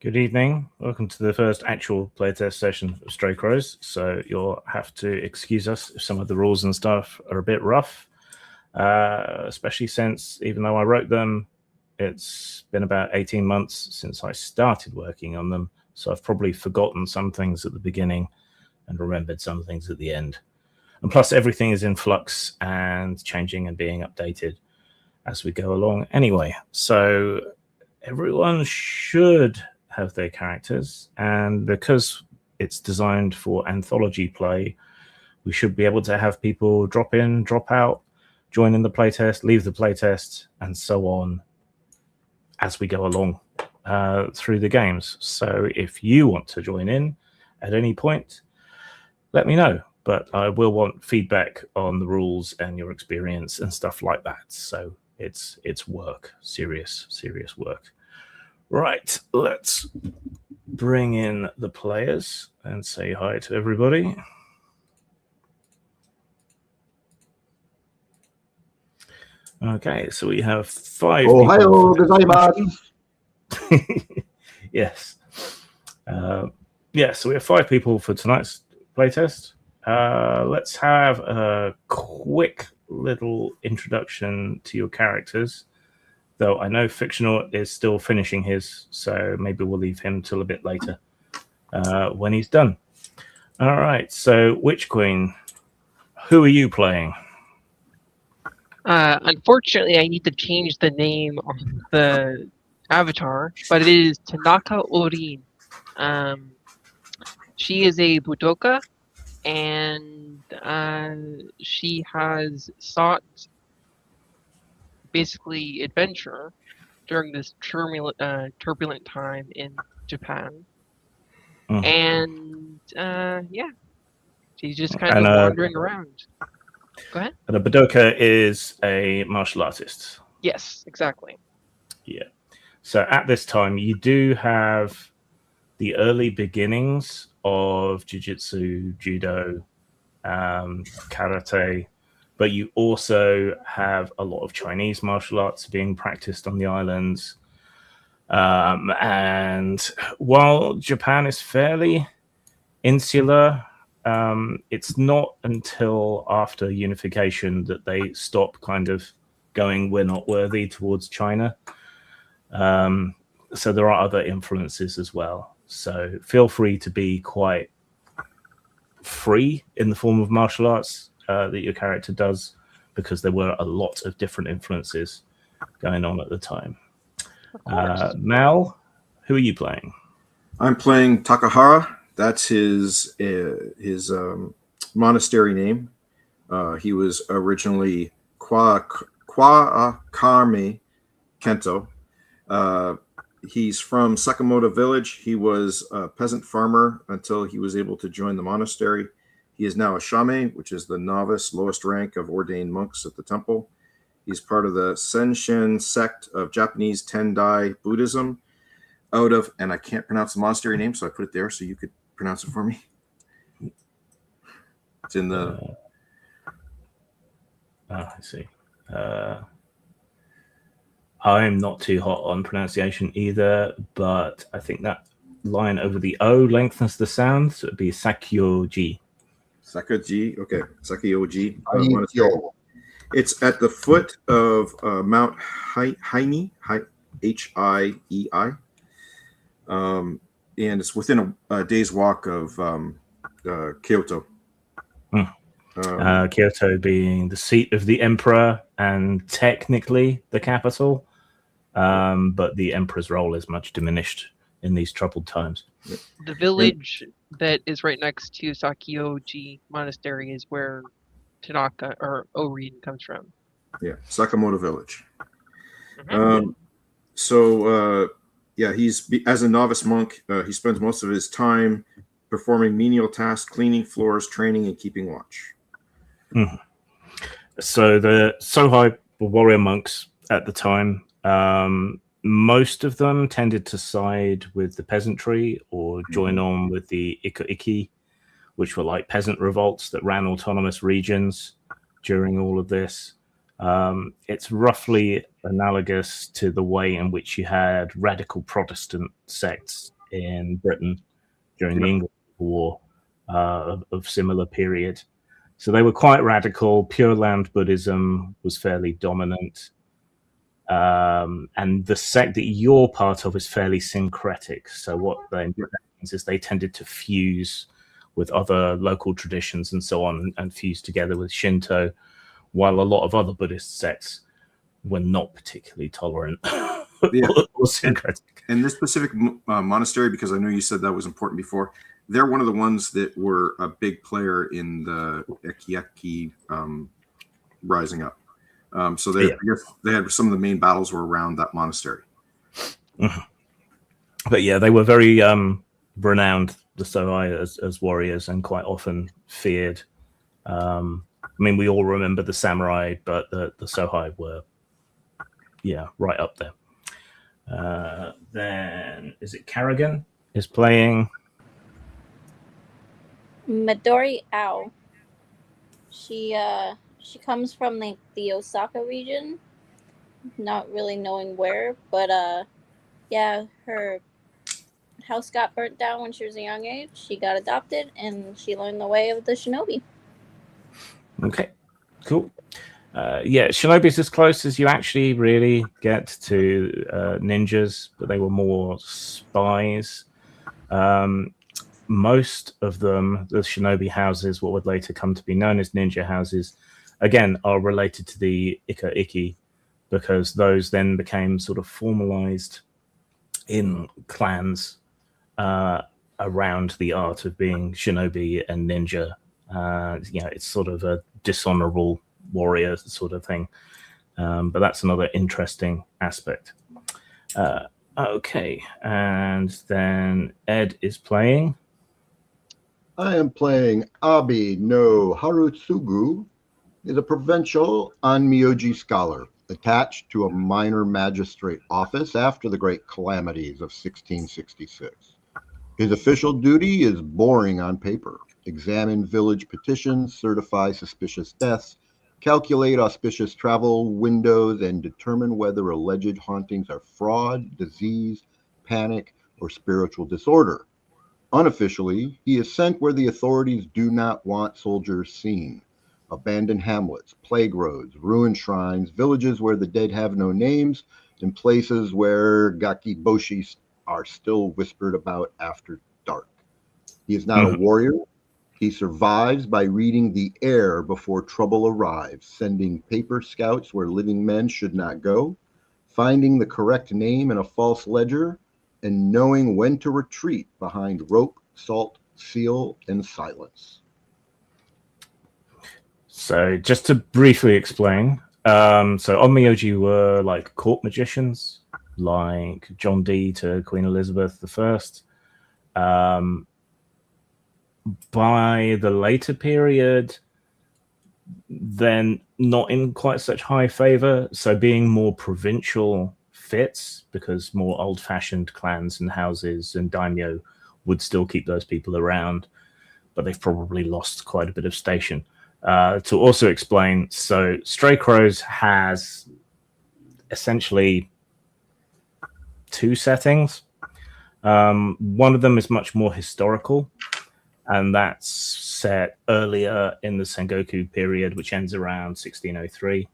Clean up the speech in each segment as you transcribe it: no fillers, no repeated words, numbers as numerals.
Good evening. Welcome to the first actual playtest session of Stray Crows. So you'll have to excuse us if some of the rules and stuff are a bit rough, especially since even though I wrote them, it's been about 18 months since I started working on them. So I've probably forgotten some things at the beginning and remembered some things at the end. And plus everything is in flux and changing and being updated as we go along anyway. So everyone should have their characters, and because it's designed for anthology play, we should be able to have people drop in, drop out, join in the playtest, leave the playtest, and so on as we go along through the games. So if you want to join in at any point, let me know, but I will want feedback on the rules and your experience and stuff like that. So it's work, serious work. Right, let's bring in the players and say hi to everybody. Okay, so we have 5 people. Ohio gozaimasu. Yes. So we have 5 people for tonight's playtest. Let's have a quick little introduction to your characters. Though I know Fictional is still finishing his, so maybe we'll leave him till a bit later when he's done. All right, so Witch Queen, who are you playing? Unfortunately, I need to change the name on the avatar, but it is Tanaka Orin. She is a Budoka, and she has sought basically adventure during this turbulent time in Japan. And she's just kind of wandering around. Go ahead. And a Budoka is a martial artist. Yes, exactly. Yeah. So at this time, you do have the early beginnings of jiu-jitsu, judo, karate, but you also have a lot of Chinese martial arts being practiced on the islands. And while Japan is fairly insular, it's not until after unification that they stop kind of going, we're not worthy towards China. So there are other influences as well. So feel free to be quite free in the form of martial arts that your character does, because there were a lot of different influences going on at the time. Mal, who are you playing? I'm playing Takahara. That's his monastery name. He was originally Kwakame Kento. He's from Sakamoto Village. He was a peasant farmer until he was able to join the monastery. He is now a shame, which is the novice, lowest rank of ordained monks at the temple. He's part of the Senshin sect of Japanese Tendai Buddhism out of, and I can't pronounce the monastery name, so I put it there so you could pronounce it for me. It's in the... I see. I'm not too hot on pronunciation either, but I think that line over the O lengthens the sound, so it'd be Sakyoji. Sakaji, okay, Sakyoji. It's at the foot of Mount Hiei, H-I-E-I, and it's within a day's walk of Kyoto. Kyoto being the seat of the emperor and technically the capital, but the emperor's role is much diminished in these troubled times. The village that is right next to Sakyoji Monastery is where Tanaka or Orin comes from. Yeah, Sakamoto Village. Mm-hmm. He's as a novice monk, he spends most of his time performing menial tasks, cleaning floors, training, and keeping watch. Mm-hmm. So the Sohai were warrior monks at the time. Most of them tended to side with the peasantry or join on with the Iko-Iki, which were like peasant revolts that ran autonomous regions during all of this. It's roughly analogous to the way in which you had radical Protestant sects in Britain during the English War of similar period. So they were quite radical. Pure Land Buddhism was fairly dominant. And the sect that you're part of is fairly syncretic. So what that means is they tended to fuse with other local traditions and so on, and fuse together with Shinto, while a lot of other Buddhist sects were not particularly tolerant or syncretic. And this specific monastery, because I know you said that was important before, they're one of the ones that were a big player in the Ekieki rising up. So I guess they had some of the main battles were around that monastery. Mm-hmm. But yeah, they were very renowned, the Sohai, as warriors, and quite often feared. I mean, we all remember the samurai, but the Sohai were, right up there. Then is it Karrigan is playing? Midori Ao. She comes from the Osaka region, not really knowing where, but her house got burnt down when she was a young age. She got adopted, and she learned the way of the shinobi. Okay, cool. Shinobi's as close as you actually really get to ninjas, but they were more spies. Most of them, the shinobi houses, what would later come to be known as ninja houses, again, are related to the Ika-Iki, because those then became sort of formalized in clans around the art of being shinobi and ninja. It's sort of a dishonorable warrior sort of thing. But that's another interesting aspect. Okay, and then Ed is playing. I am playing Abi no Harutsugu, is a provincial Onmyoji scholar attached to a minor magistrate office after the great calamities of 1666. His official duty is boring on paper: examine village petitions, certify suspicious deaths, calculate auspicious travel windows, and determine whether alleged hauntings are fraud, disease, panic, or spiritual disorder. Unofficially, he is sent where the authorities do not want soldiers seen: abandoned hamlets, plague roads, ruined shrines, villages where the dead have no names, and places where gakiboshi are still whispered about after dark. He is not a warrior. He survives by reading the air before trouble arrives, sending paper scouts where living men should not go, finding the correct name in a false ledger, and knowing when to retreat behind rope, salt, seal, and silence. So just to briefly explain, so Onmyoji were like court magicians, like John Dee to Queen Elizabeth I. By the later period, then not in quite such high favor. So being more provincial fits, because more old-fashioned clans and houses and daimyo would still keep those people around, but they've probably lost quite a bit of station. To also explain, so Stray Crows has essentially two settings. One of them is much more historical, and that's set earlier in the Sengoku period, which ends around 1603.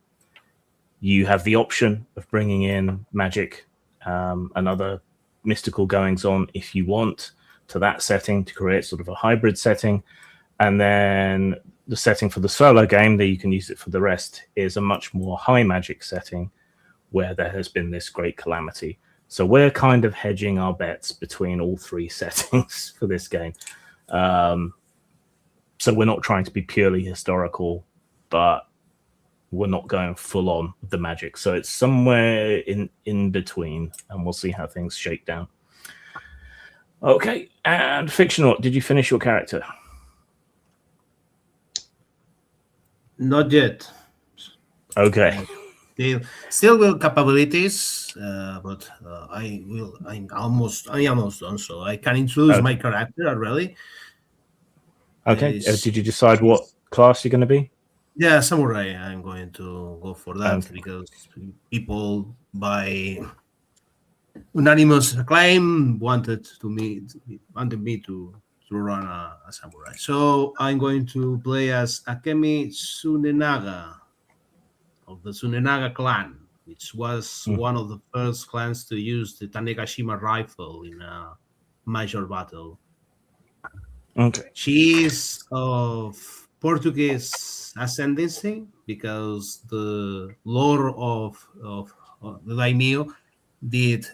You have the option of bringing in magic and other mystical goings-on if you want to that setting to create sort of a hybrid setting. And then the setting for the solo game, that you can use it for the rest, is a much more high magic setting where there has been this great calamity. So we're kind of hedging our bets between all three settings for this game. So we're not trying to be purely historical, but we're not going full on with the magic. So it's somewhere in between, and we'll see how things shake down. Okay, and Fictional, did you finish your character? Not yet. Okay. Still with capabilities, but I'm almost done, so I can introduce my character already. Okay. Did you decide what class you're going to be? Yeah, samurai. I'm going to go for that Okay. because people by unanimous acclaim wanted me to run a samurai. So I'm going to play as Akemi Tsunenaga of the Tsunenaga clan, which was Mm. one of the first clans to use the Tanegashima rifle in a major battle. Okay. She is of Portuguese ascendancy because the lord of the daimyo did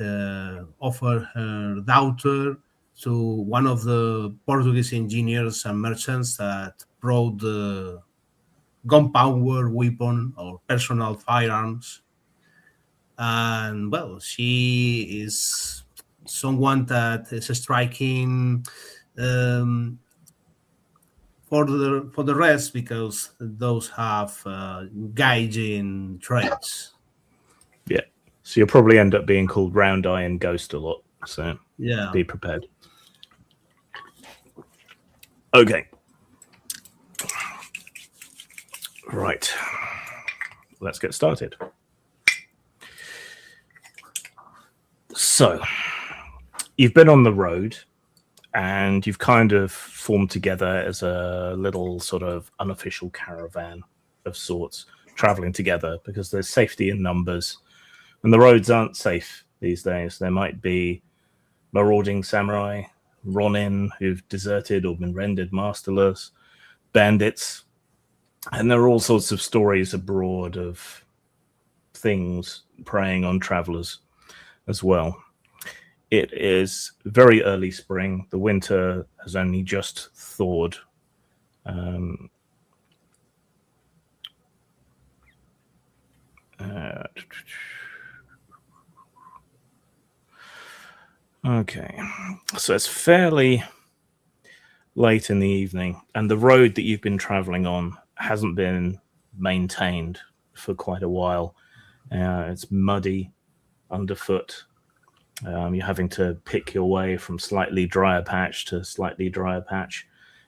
offer her daughter to one of the Portuguese engineers and merchants that brought the gunpowder weapon or personal firearms. And well, she is someone that is striking um, for the rest because those have gauging traits. Yeah. So you'll probably end up being called Round Eye and Ghost a lot. So Yeah. be prepared. Okay. Right. Let's get started. So you've been on the road and you've kind of formed together as a little sort of unofficial caravan of sorts, traveling together because there's safety in numbers. And the roads aren't safe these days. There might be marauding samurai, ronin who've deserted or been rendered masterless, bandits, and there are all sorts of stories abroad of things preying on travelers as well. It is very early spring. The winter has only just thawed. Okay, so it's fairly late in the evening, and the road that you've been traveling on hasn't been maintained for quite a while. It's muddy underfoot. You're having to pick your way from slightly drier patch to slightly drier patch.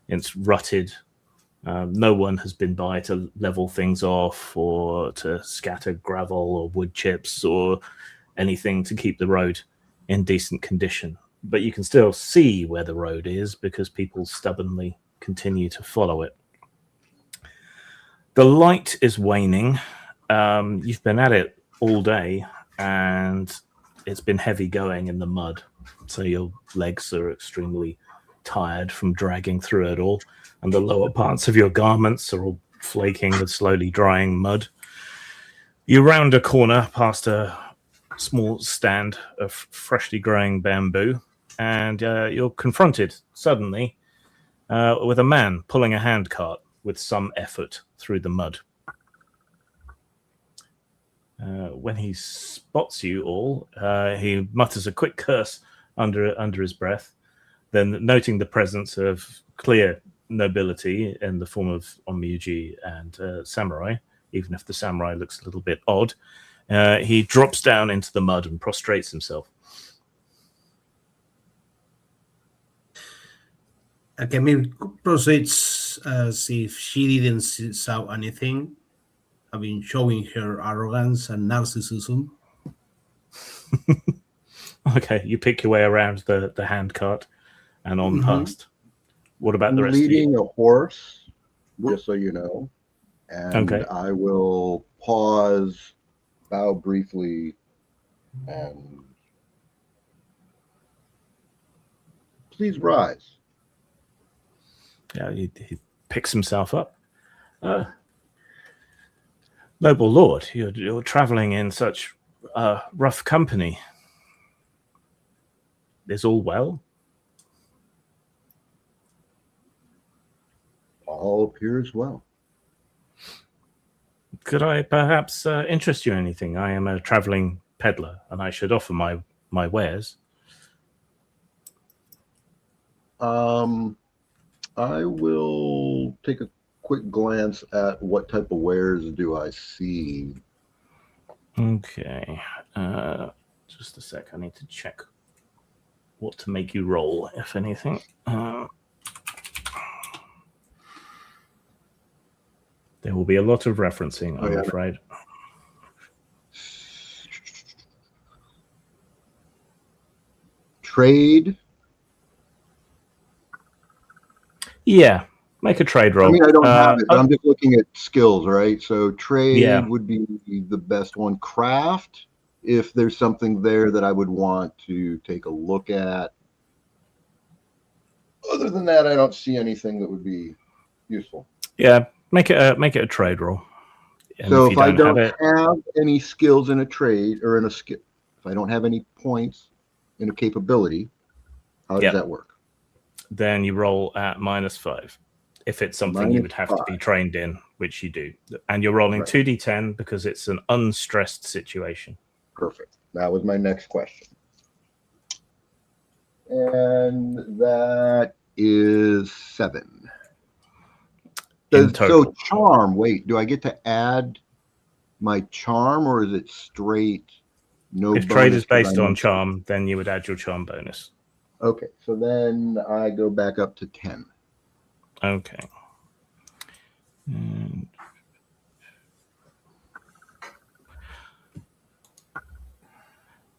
It's rutted. No one has been by to level things off or to scatter gravel or wood chips or anything to keep the road in decent condition. But you can still see where the road is because people stubbornly continue to follow it. The light is waning. You've been at it all day and it's been heavy going in the mud. So your legs are extremely tired from dragging through it all. And the lower parts of your garments are all flaking with slowly drying mud. You round a corner past a small stand of freshly growing bamboo, and you're confronted suddenly with a man pulling a handcart with some effort through the mud. When he spots you all, he mutters a quick curse under his breath. Then, noting the presence of clear nobility in the form of Onmyuji and samurai, even if the samurai looks a little bit odd, he drops down into the mud and prostrates himself. Akemi proceeds as if she didn't saw anything, having showing her arrogance and narcissism. Okay, you pick your way around the handcart and on past. What about the I'm rest of leading you? a horse, just so you know, and Okay. I will pause, bow briefly, and please rise. Yeah, he picks himself up. Noble lord, you're traveling in such rough company. Is all well? All appears well. Could I perhaps interest you in anything? I am a traveling peddler, and I should offer my wares. I will take a quick glance at what type of wares do I see. Okay. Just a sec. I need to check what to make you roll, if anything. There There will be a lot of referencing, I'm afraid. Trade. Yeah, make a trade roll. I mean, I don't have it, but I'm just looking at skills, right? So trade would be the best one. Craft, if there's something there that I would want to take a look at. Other than that, I don't see anything that would be useful. Yeah, make it a trade roll. And so if I don't have any skills in a trade or in a skill, if I don't have any points in a capability, how does that work? Then you roll at -5. If it's something you would have to be trained in, which you do. And you're rolling 2d10 because it's an unstressed situation. Perfect. That was my next question. And that is 7. So charm, wait, do I get to add my charm or is it straight no bonus? If trade is based on charm, then you would add your charm bonus. Okay, so then I go back up to 10. Okay. And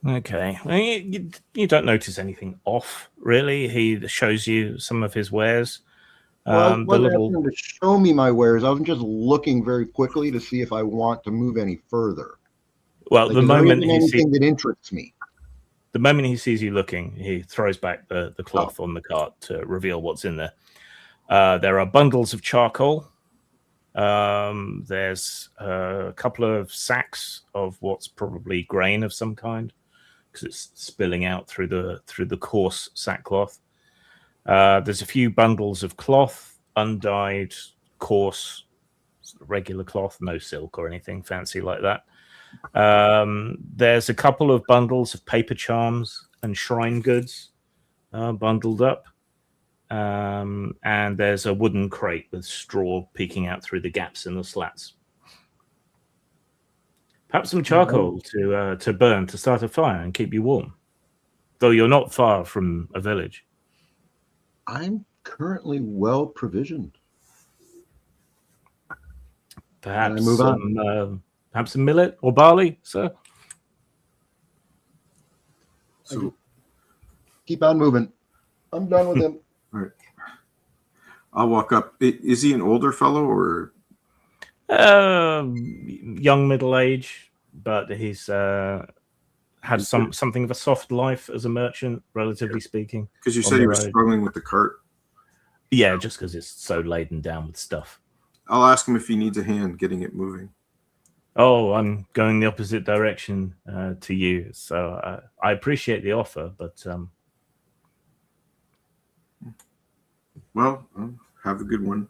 okay. Well, you don't notice anything off, really. He shows you some of his wares. Well, I wasn't asking him to show me my wares. I was just looking very quickly to see if I want to move any further. Well, the moment he sees that interests me. The moment he sees you looking, he throws back the cloth on the cart to reveal what's in there. There are bundles of charcoal. There's a couple of sacks of what's probably grain of some kind, because it's spilling out through the coarse sackcloth. There's a few bundles of cloth, undyed, coarse, regular cloth, no silk or anything fancy like that. There's a couple of bundles of paper charms and shrine goods bundled up. And there's a wooden crate with straw peeking out through the gaps in the slats. Perhaps some charcoal to burn to start a fire and keep you warm. Though you're not far from a village. I'm currently well provisioned. Perhaps perhaps some millet or barley, sir? So keep on moving. I'm done with him. All right. I'll walk up. Is he an older fellow or? Young middle age, but he's had something of a soft life as a merchant, relatively speaking. Because you said he was struggling with the cart. Yeah, just because it's so laden down with stuff. I'll ask him if he needs a hand getting it moving. Oh, I'm going the opposite direction to you, so I appreciate the offer, but well, have a good one.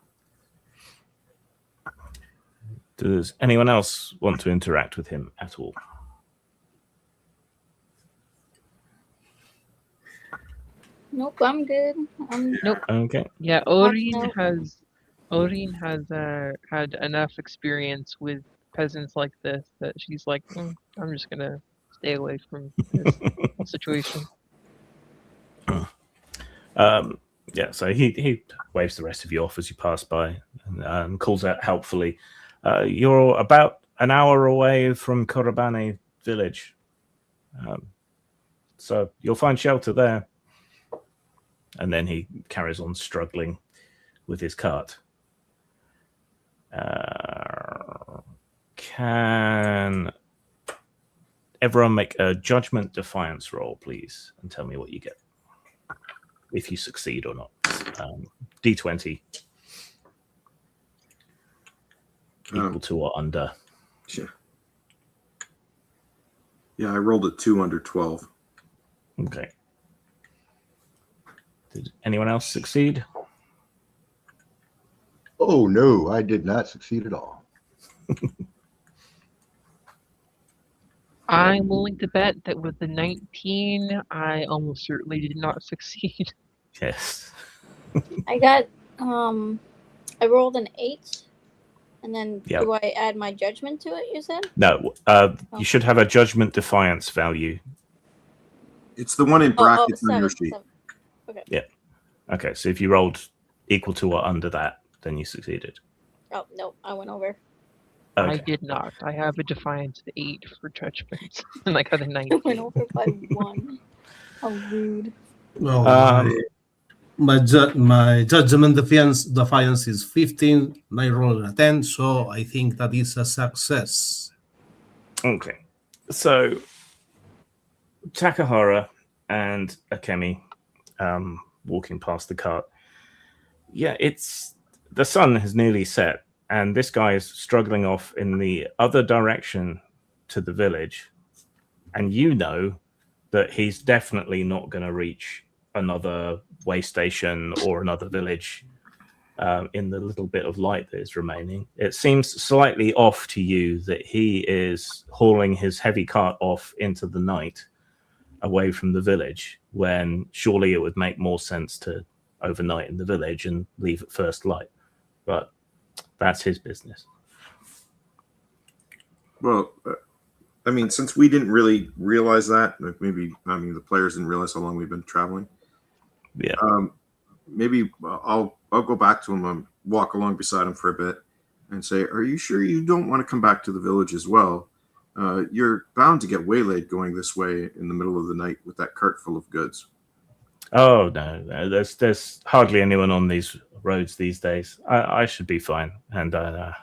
Does anyone else want to interact with him at all? Nope, I'm good. Nope. Okay. Yeah, Oreen has had enough experience with peasants like this that she's like, I'm just gonna stay away from this situation. Yeah, so he waves the rest of you off as you pass by and calls out helpfully. You're about an hour away from Korabane village. So you'll find shelter there. And then he carries on struggling with his cart. Can everyone make a judgment defiance roll, please, and tell me what you get, if you succeed or not. D20. Equal to or under. Sure. Yeah, I rolled a 2 under 12. Okay. Did anyone else succeed? Oh, no, I did not succeed at all. I'm willing to bet that with the 19, I almost certainly did not succeed. Yes. I got I rolled an 8, and then do I add my judgment to it? You said no. You should have a judgment defiance value. It's the one in brackets on your sheet. 7. Okay. Yeah. Okay. So if you rolled equal to or under that, then you succeeded. Oh no, I went over. I Okay. did not. I have a Defiance 8 for judgment, and I got a I 19. went over by 1. How rude. Well, Um, my judgment defiance is 15. I rolled a 10, so I think that is a success. Okay. So Takahara and Akemi walking past the cart. Yeah, it's the sun has nearly set, and this guy is struggling off in the other direction to the village. And you know that he's definitely not going to reach another way station or another village in the little bit of light that is remaining. It seems slightly off to you that he is hauling his heavy cart off into the night away from the village, when surely it would make more sense to overnight in the village and leave at first light. But that's his business. Well, I mean, since we didn't really realize that, like maybe, I mean, the players didn't realize how long we've been traveling. Yeah. Maybe I'll go back to him and walk along beside him for a bit and say, "Are you sure you don't want to come back to the village as well? You're bound to get waylaid going this way in the middle of the night with that cart full of goods." Oh no, there's hardly anyone on these roads these days. I should be fine, and I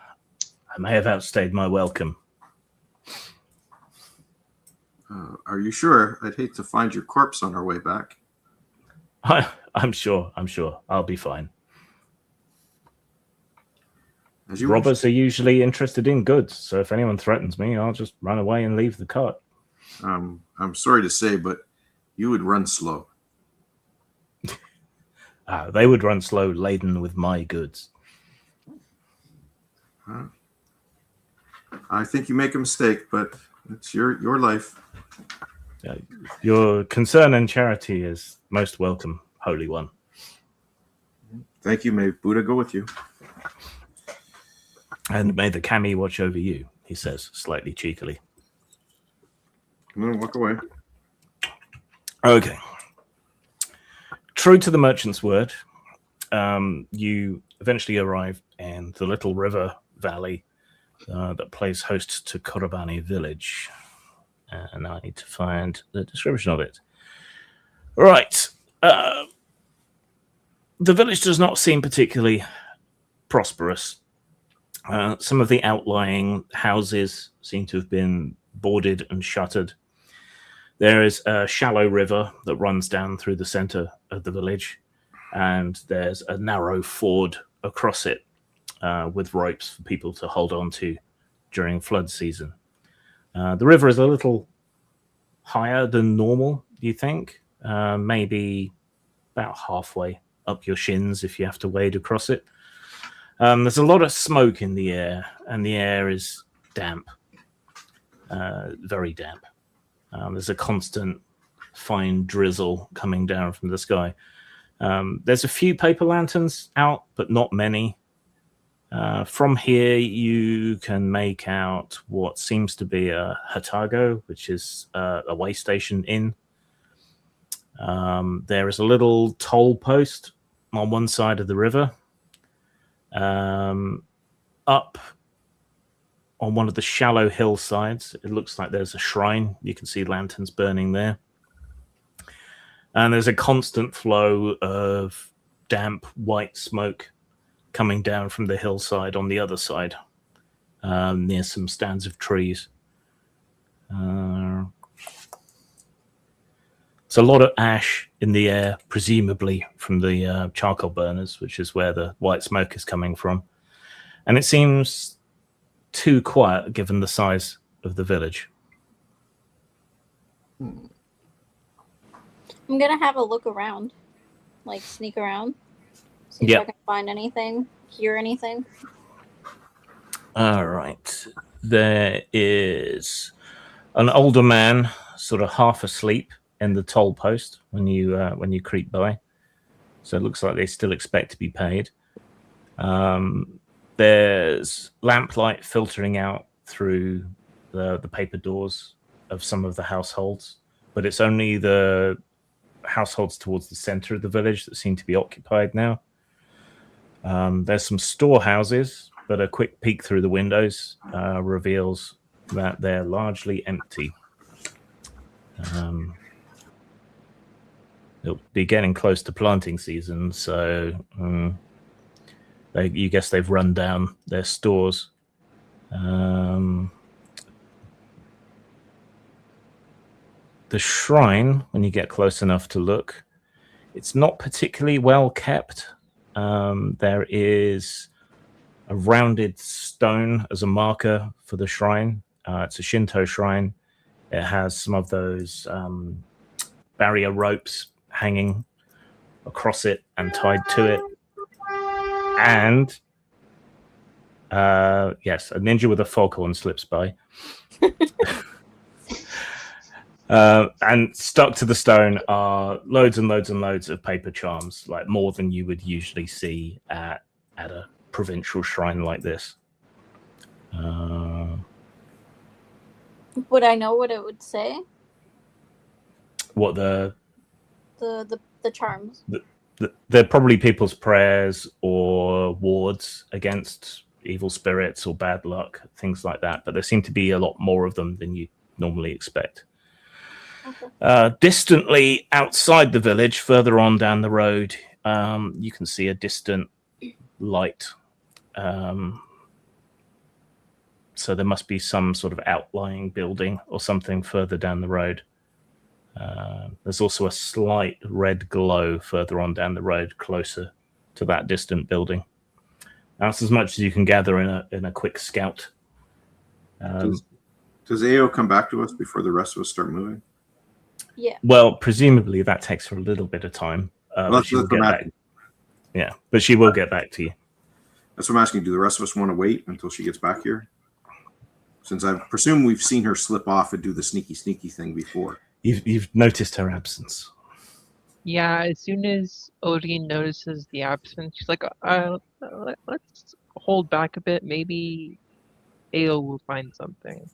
may have outstayed my welcome. Are you sure? I'd hate to find your corpse on our way back. I'm sure. I'll be fine. As you Robbers are usually interested in goods, so if anyone threatens me, I'll just run away and leave the cart. I'm sorry to say, but you would run slow. They would run slow, laden with my goods. I think you make a mistake, but it's your life. Your concern and charity is most welcome, Holy One. Thank you. May Buddha go with you. And may the kami watch over you, he says, slightly cheekily. I'm going to walk away. Okay. True to the merchant's word, you eventually arrive in the little river valley that plays host to Korobani village. And I need to find the description of it. Right. The village does not seem particularly prosperous. Some of the outlying houses seem to have been boarded and shuttered. There is a shallow river that runs down through the center of the village, and there's a narrow ford across it with ropes for people to hold on to during flood season. The river is a little higher than normal, you think? Maybe about halfway up your shins if you have to wade across it. There's a lot of smoke in the air, and the air is damp, very damp. There's a constant fine drizzle coming down from the sky. There's a few paper lanterns out, but not many. From here, you can make out what seems to be a hatago, which is a way station inn. There is a little toll post on one side of the river. Up on one of the shallow hillsides, it looks like there's a shrine. You can see lanterns burning there. And there's a constant flow of damp white smoke coming down from the hillside on the other side, near some stands of trees. It's a lot of ash in the air, presumably from the charcoal burners, which is where the white smoke is coming from. And it seems too quiet given the size of the village. I'm gonna have a look around, like sneak around, see if I can find anything, hear anything. All right. There is an older man, sort of half asleep in the toll post when you creep by. So it looks like they still expect to be paid. There's lamplight filtering out through the paper doors of some of the households, but it's only the households towards the center of the village that seem to be occupied now. There's some storehouses but a quick peek through the windows reveals that they're largely empty. It'll be getting close to planting season, so you guess they've run down their stores. The shrine, when you get close enough to look, it's not particularly well kept. There is a rounded stone as a marker for the shrine. It's a Shinto shrine. It has some of those barrier ropes hanging across it and tied to it. And yes, a ninja with a foghorn slips by. And stuck to the stone are loads and loads and loads of paper charms, like more than you would usually see at a provincial shrine like this. Would I know what it would say? What the charms? They're probably people's prayers or wards against evil spirits or bad luck, things like that. But there seem to be a lot more of them than you normally expect. Okay. Distantly outside the village, further on down the road, you can see a distant light. So there must be some sort of outlying building or something further down the road. There's also a slight red glow further on down the road, closer to that distant building. That's as much as you can gather in a quick scout. Does AO come back to us before the rest of us start moving? Yeah. Well, presumably that takes her a little bit of time. But she will get back. Yeah, but she will get back to you. That's what I'm asking. Do the rest of us want to wait until she gets back here? Since I presume we've seen her slip off and do the sneaky thing before. You've noticed her absence. Yeah, as soon as Odin notices the absence, she's like, let's hold back a bit. Maybe Ao will find something.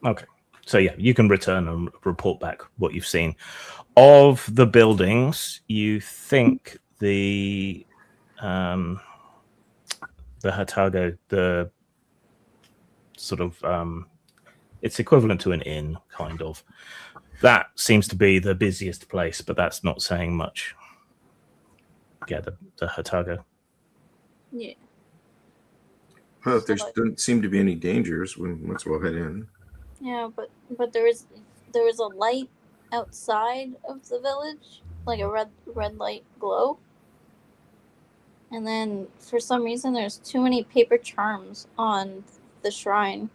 Okay. So yeah, you can return and report back what you've seen. Of the buildings, you think the Hatago, the sort of it's equivalent to an inn, kind of. That seems to be the busiest place, but that's not saying much. Yeah, the Hatago. Yeah. Well, if there doesn't seem to be any dangers, we might as well head in. Yeah, but there was a light outside of the village, like a red light glow. And then for some reason there's too many paper charms on the shrine.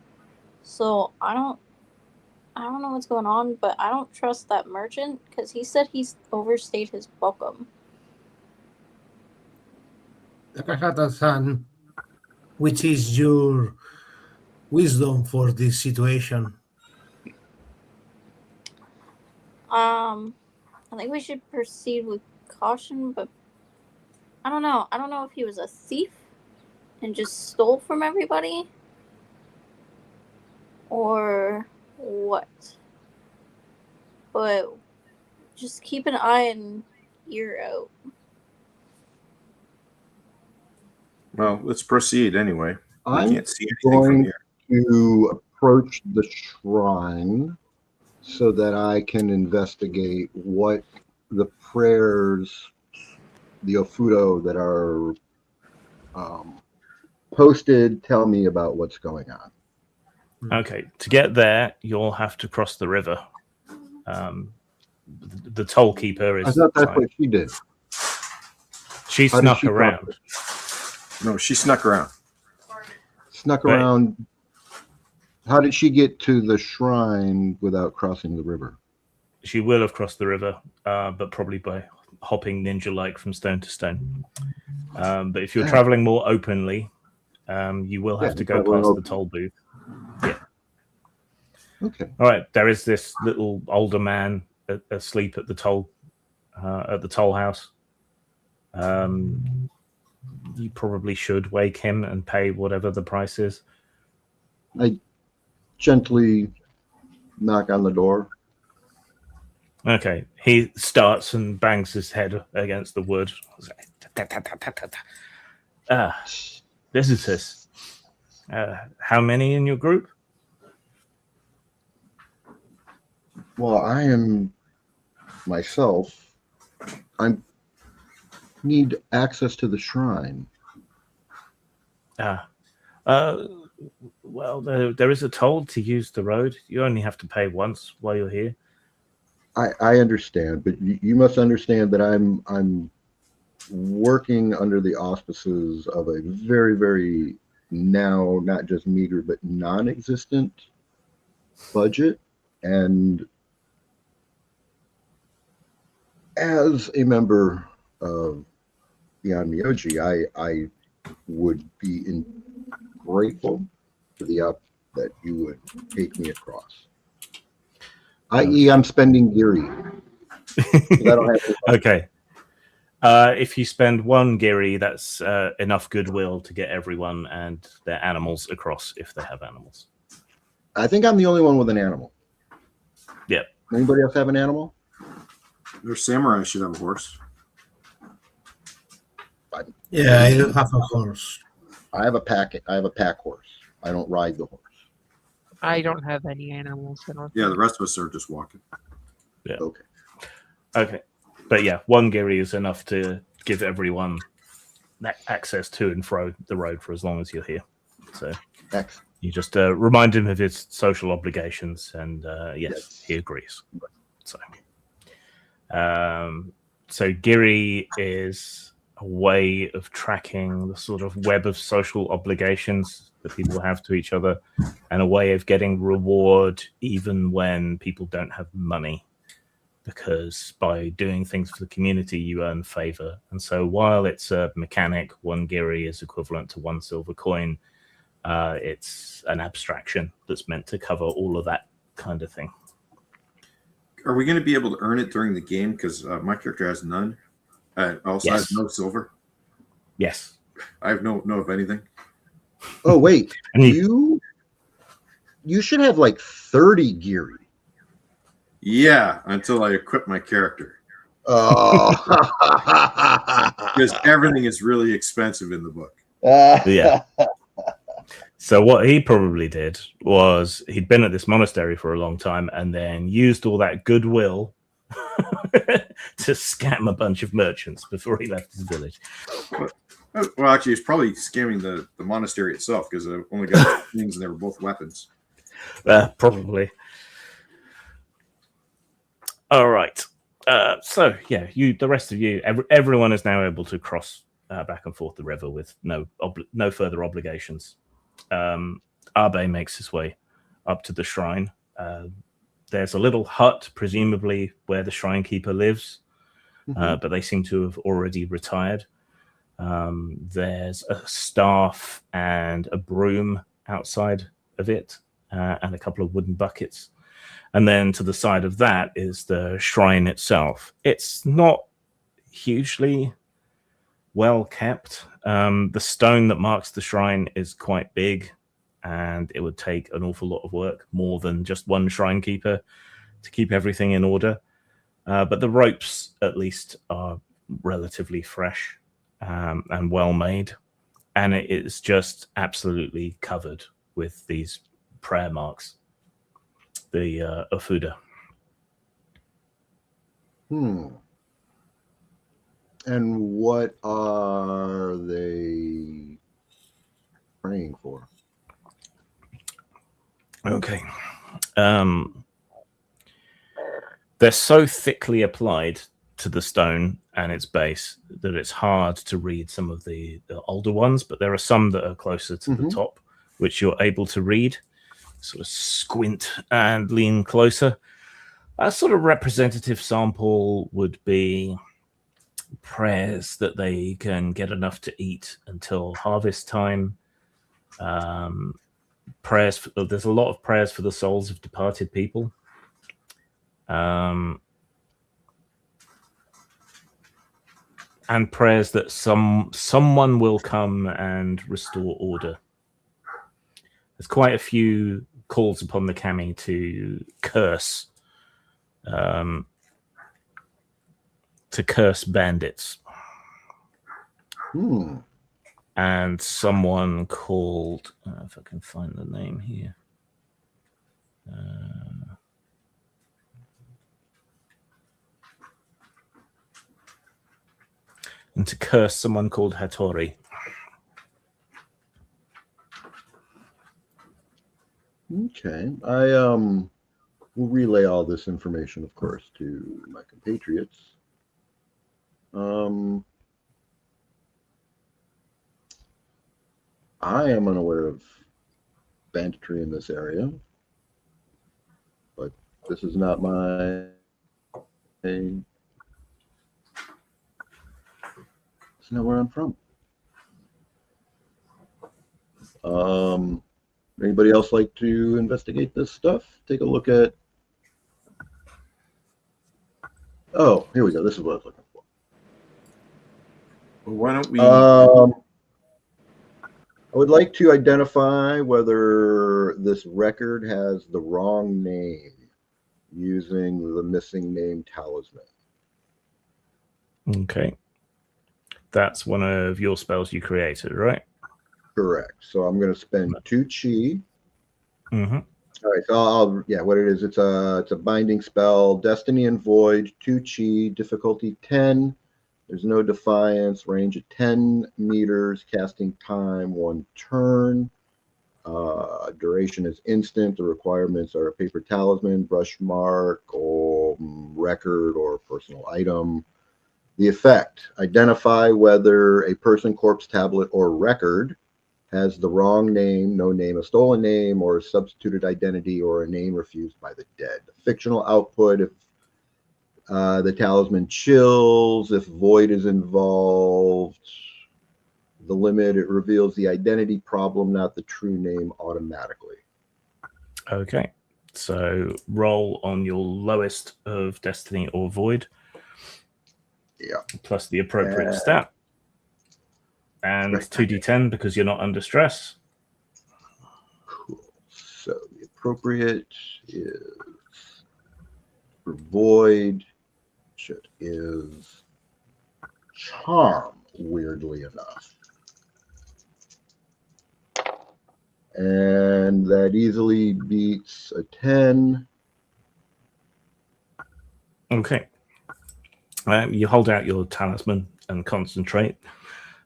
So I don't know what's going on, but I don't trust that merchant because he said he's overstayed his welcome. Takahata-san, which is your wisdom for this situation? I think we should proceed with caution, but I don't know. I don't know if he was a thief and just stole from everybody or what. But just keep an eye and ear out. Well, let's proceed anyway. I'm can't see anything from going here. to approach the shrine so that I can investigate what the prayers, the ofudo that are posted, tell me about what's going on. Okay, to get there, you'll have to cross the river. The toll keeper is. I thought that's what she did. She How did snuck she around. cross it? No, she snuck around. Snuck Right. around. How did she get to the shrine without crossing the river? She will have crossed the river, but probably by hopping ninja-like from stone to stone. But if you're traveling more openly, you will have to go traveling past the open. toll booth. Yeah. Okay. All right. There is this little older man asleep at the toll house. You probably should wake him and pay whatever the price is. I gently knock on the door. Okay. He starts and bangs his head against the wood. Visitors. How many in your group? Well, I am myself. I need access to the shrine. Well, there is a toll to use the road. You only have to pay once while you're here. I understand, but you must understand that I'm working under the auspices of a very, very now not just meager but non-existent budget, and as a member of Beyond Miyoji, I would be grateful for the up that you would take me across. I.e., I'm spending Giri. Okay. If you spend 1 giri, that's enough goodwill to get everyone and their animals across if they have animals. I think I'm the only one with an animal. Yep. Anybody else have an animal? Their samurai should have a horse. Yeah, I do have a horse. I have a pack horse. I don't ride the horse. I don't have any animals. I don't Yeah, think. the rest of us are just walking. Yeah. Okay. But yeah, 1 giri is enough to give everyone access to and fro the road for as long as you're here. So Excellent. you just remind him of his social obligations, and yes, he agrees. So giri is a way of tracking the sort of web of social obligations that people have to each other, and a way of getting reward even when people don't have money, because by doing things for the community you earn favor. And so while it's a mechanic, 1 giri is equivalent to 1 silver coin, it's an abstraction that's meant to cover all of that kind of thing. Are we going to be able to earn it during the game? Because my character has none. Also has no silver. Yes. I have no of anything. Oh wait, And you should have like 30 Giri. Yeah, until I equip my character. Oh, Because everything is really expensive in the book. Yeah. So what he probably did was he'd been at this monastery for a long time and then used all that goodwill to scam a bunch of merchants before he left his village. Well, actually, he's probably scamming the monastery itself, because I only got things and they were both weapons. Probably. All right. So yeah, the rest of you, everyone is now able to cross back and forth the river with no further obligations. Abe makes his way up to the shrine. There's a little hut, presumably where the shrine keeper lives, but they seem to have already retired. There's a staff and a broom outside of it, and a couple of wooden buckets. And then to the side of that is the shrine itself. It's not hugely well kept. The stone that marks the shrine is quite big, and it would take an awful lot of work, more than just 1 shrine keeper, to keep everything in order. But the ropes, at least, are relatively fresh and well made, and it is just absolutely covered with these prayer marks, the Ofuda. And what are they praying for? Okay. They're so thickly applied to the stone and its base that it's hard to read some of the older ones, but there are some that are closer to the top, which you're able to read. Sort of squint and lean closer. A sort of representative sample would be prayers that they can get enough to eat until harvest time. There's a lot of prayers for the souls of departed people. And prayers that someone will come and restore order. There's quite a few calls upon the kami to curse bandits. and someone called, if I can find the name here. And to curse someone called Hattori. Okay. I will relay all this information, of course, to my compatriots. I am unaware of banditry in this area, but this is not it's not where I'm from. Anybody else like to investigate this stuff? Take a look at. Oh, here we go. This is what I was looking for. Well, why don't we? I would like to identify whether this record has the wrong name using the missing name talisman. Okay. That's one of your spells you created, right? Correct. So I'm going to spend 2 chi. Mm-hmm. All right. So what it is, it's a binding spell, Destiny and Void, 2 chi, difficulty 10. There's no defiance, range of 10 meters, casting time 1 turn. Duration is instant. The requirements are a paper talisman, brush mark, or record, or personal item. The effect: identify whether a person, corpse, tablet, or record has the wrong name, no name, a stolen name, or a substituted identity, or a name refused by the dead. Fictional output: if the talisman chills, if void is involved. The limit: it reveals the identity problem, not the true name, automatically. Okay. So roll on your lowest of Destiny or Void. Yeah. Plus the appropriate stat. And 2d10 because you're not under stress. Cool. So the appropriate is for Void, which is Charm, weirdly enough. And that easily beats a 10. Okay. You hold out your talisman and concentrate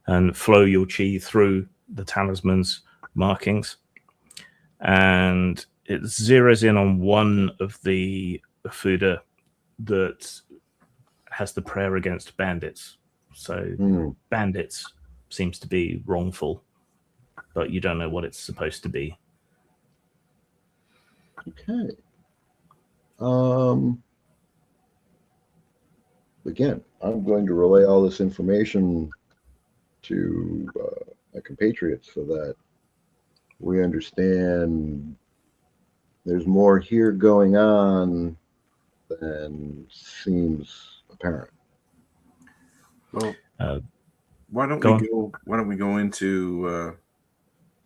and flow your chi through the talisman's markings. And it zeroes in on one of the Fuda that has the prayer against bandits. So bandits seems to be wrongful, but you don't know what it's supposed to be. Okay. Again, I'm going to relay all this information to my compatriots so that we understand there's more here going on than seems apparent. Well, why don't we go into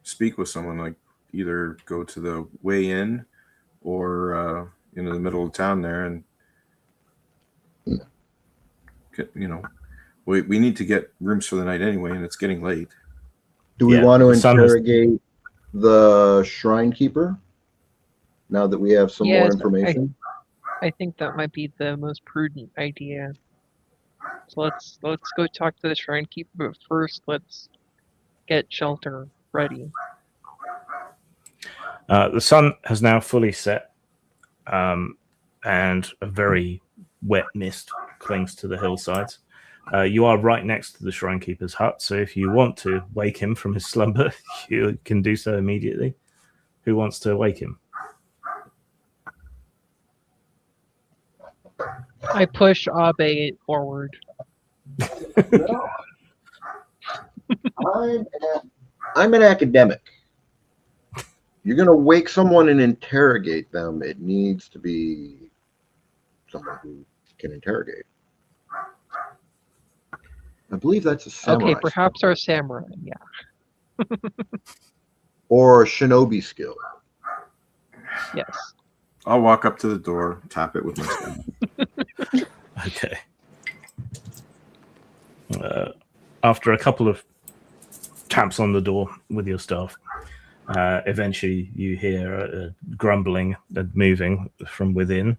speak with someone, like either go to the way in or in the middle of town there, and we need to get rooms for the night anyway, and it's getting late. Do we want to interrogate the shrine keeper now that we have some more information? I think that might be the most prudent idea. So let's go talk to the shrine keeper, but first let's get shelter ready. The sun has now fully set, and a very wet mist clings to the hillsides. You are right next to the shrine keeper's hut, so if you want to wake him from his slumber, you can do so immediately. Who wants to wake him? I push Abe forward. No. I'm an academic. You're going to wake someone and interrogate them. It needs to be someone who can interrogate. I believe that's a samurai. Okay, perhaps our samurai, yeah. Or a shinobi skill. Yes. I'll walk up to the door, tap it with my staff. Okay. After a couple of taps on the door with your staff. Eventually, you hear grumbling and moving from within.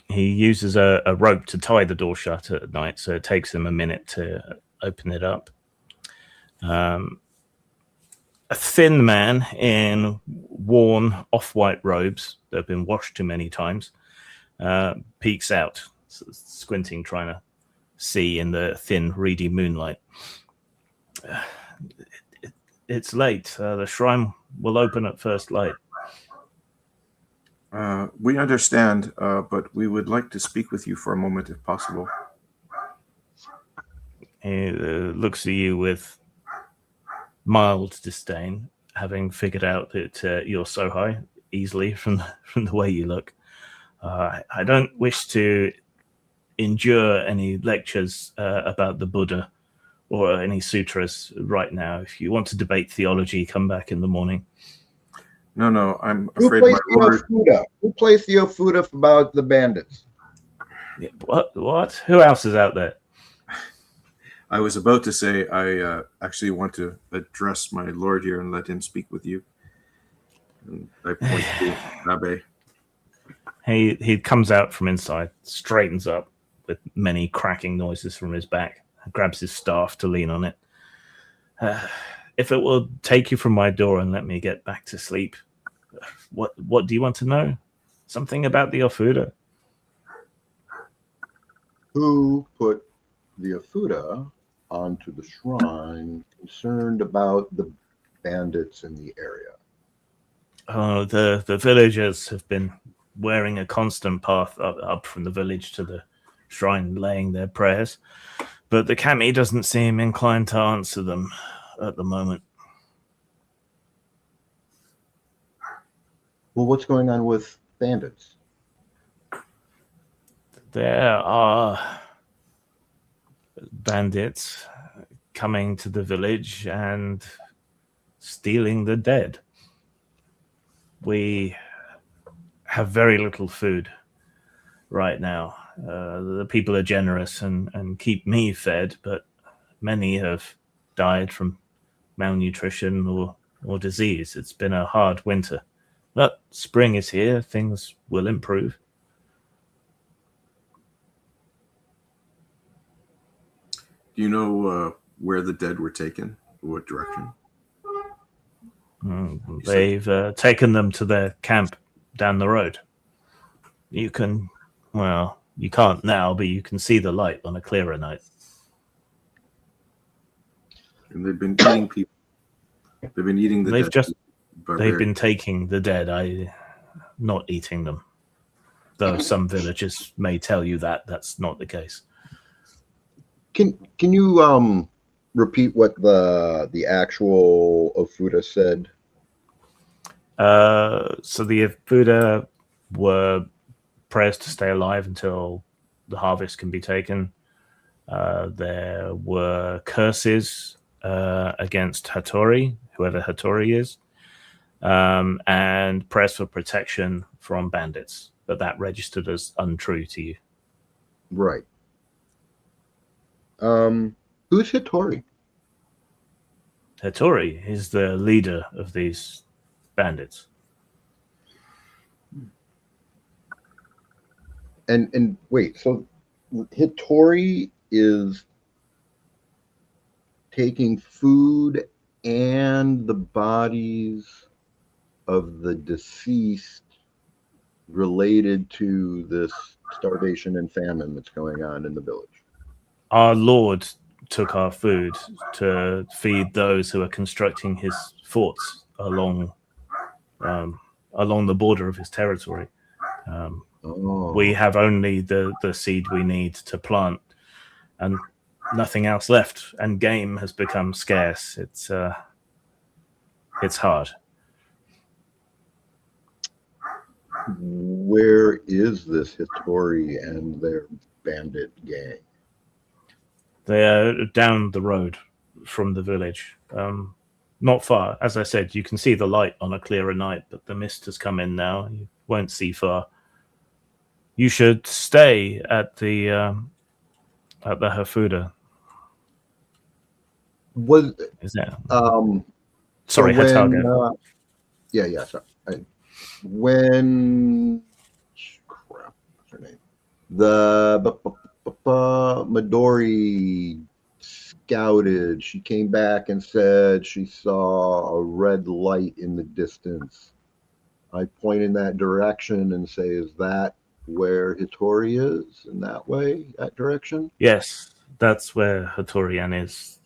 He uses a rope to tie the door shut at night, so it takes him a minute to open it up. A thin man in worn off-white robes that have been washed too many times peeks out, squinting, trying to see in the thin, reedy moonlight. It's late. The shrine will open at first light. We understand, but we would like to speak with you for a moment, if possible. He looks at you with mild disdain, having figured out that you're so high easily from the way you look. I don't wish to endure any lectures about the Buddha or any sutras right now. If you want to debate theology, come back in the morning. No, I'm Who afraid plays my the lord... Ofuda? Who plays the Ofuda about the bandits? Yeah, what? Who else is out there? I was about to say I actually want to address my lord here and let him speak with you. And I point to Abe. He comes out from inside, straightens up with many cracking noises from his back, grabs his staff to lean on it. If it will take you from my door and let me get back to sleep, what do you want to know? Something about the Ofuda? Who put the Ofuda onto the shrine, concerned about the bandits in the area? The villagers have been wearing a constant path up from the village to the shrine, laying their prayers. But the kami doesn't seem inclined to answer them at the moment. Well, what's going on with bandits? There are bandits coming to the village and stealing the dead. We have very little food right now. The people are generous and keep me fed, but many have died from malnutrition or disease. It's been a hard winter. But spring is here. Things will improve. Do you know where the dead were taken? What direction? They've taken them to their camp down the road. You can, well, you can't now, but you can see the light on a clearer night. And they've been eating people. They've been eating the dead. They've been taking the dead, not eating them. Though some villagers may tell you that that's not the case. Can you repeat what the actual Ofuda said? So the Ofuda were prayers to stay alive until the harvest can be taken. There were curses against Hattori, whoever Hattori is, and prayers for protection from bandits. But that registered as untrue to you. Right. Who's Hattori? Hattori is the leader of these bandits. And wait, so Hattori is taking food and the bodies of the deceased related to this starvation and famine that's going on in the village. Our Lord took our food to feed those who are constructing his forts along the border of his territory. We have only the seed we need to plant and nothing else left, and game has become scarce. It's hard. Where is this Hattori and their bandit gang? They are down the road from the village. Not far. As I said, you can see the light on a clearer night, but the mist has come in now. You won't see far. You should stay at the Hafuda. Was Is that? so Sorry, when Hatago. yeah, sorry. When crap, what's her name? The Midori scouted. She came back and said she saw a red light in the distance. I point in that direction and say, "Is that where Hitori is?" In that way, that direction. Yes, that's where Hattori and his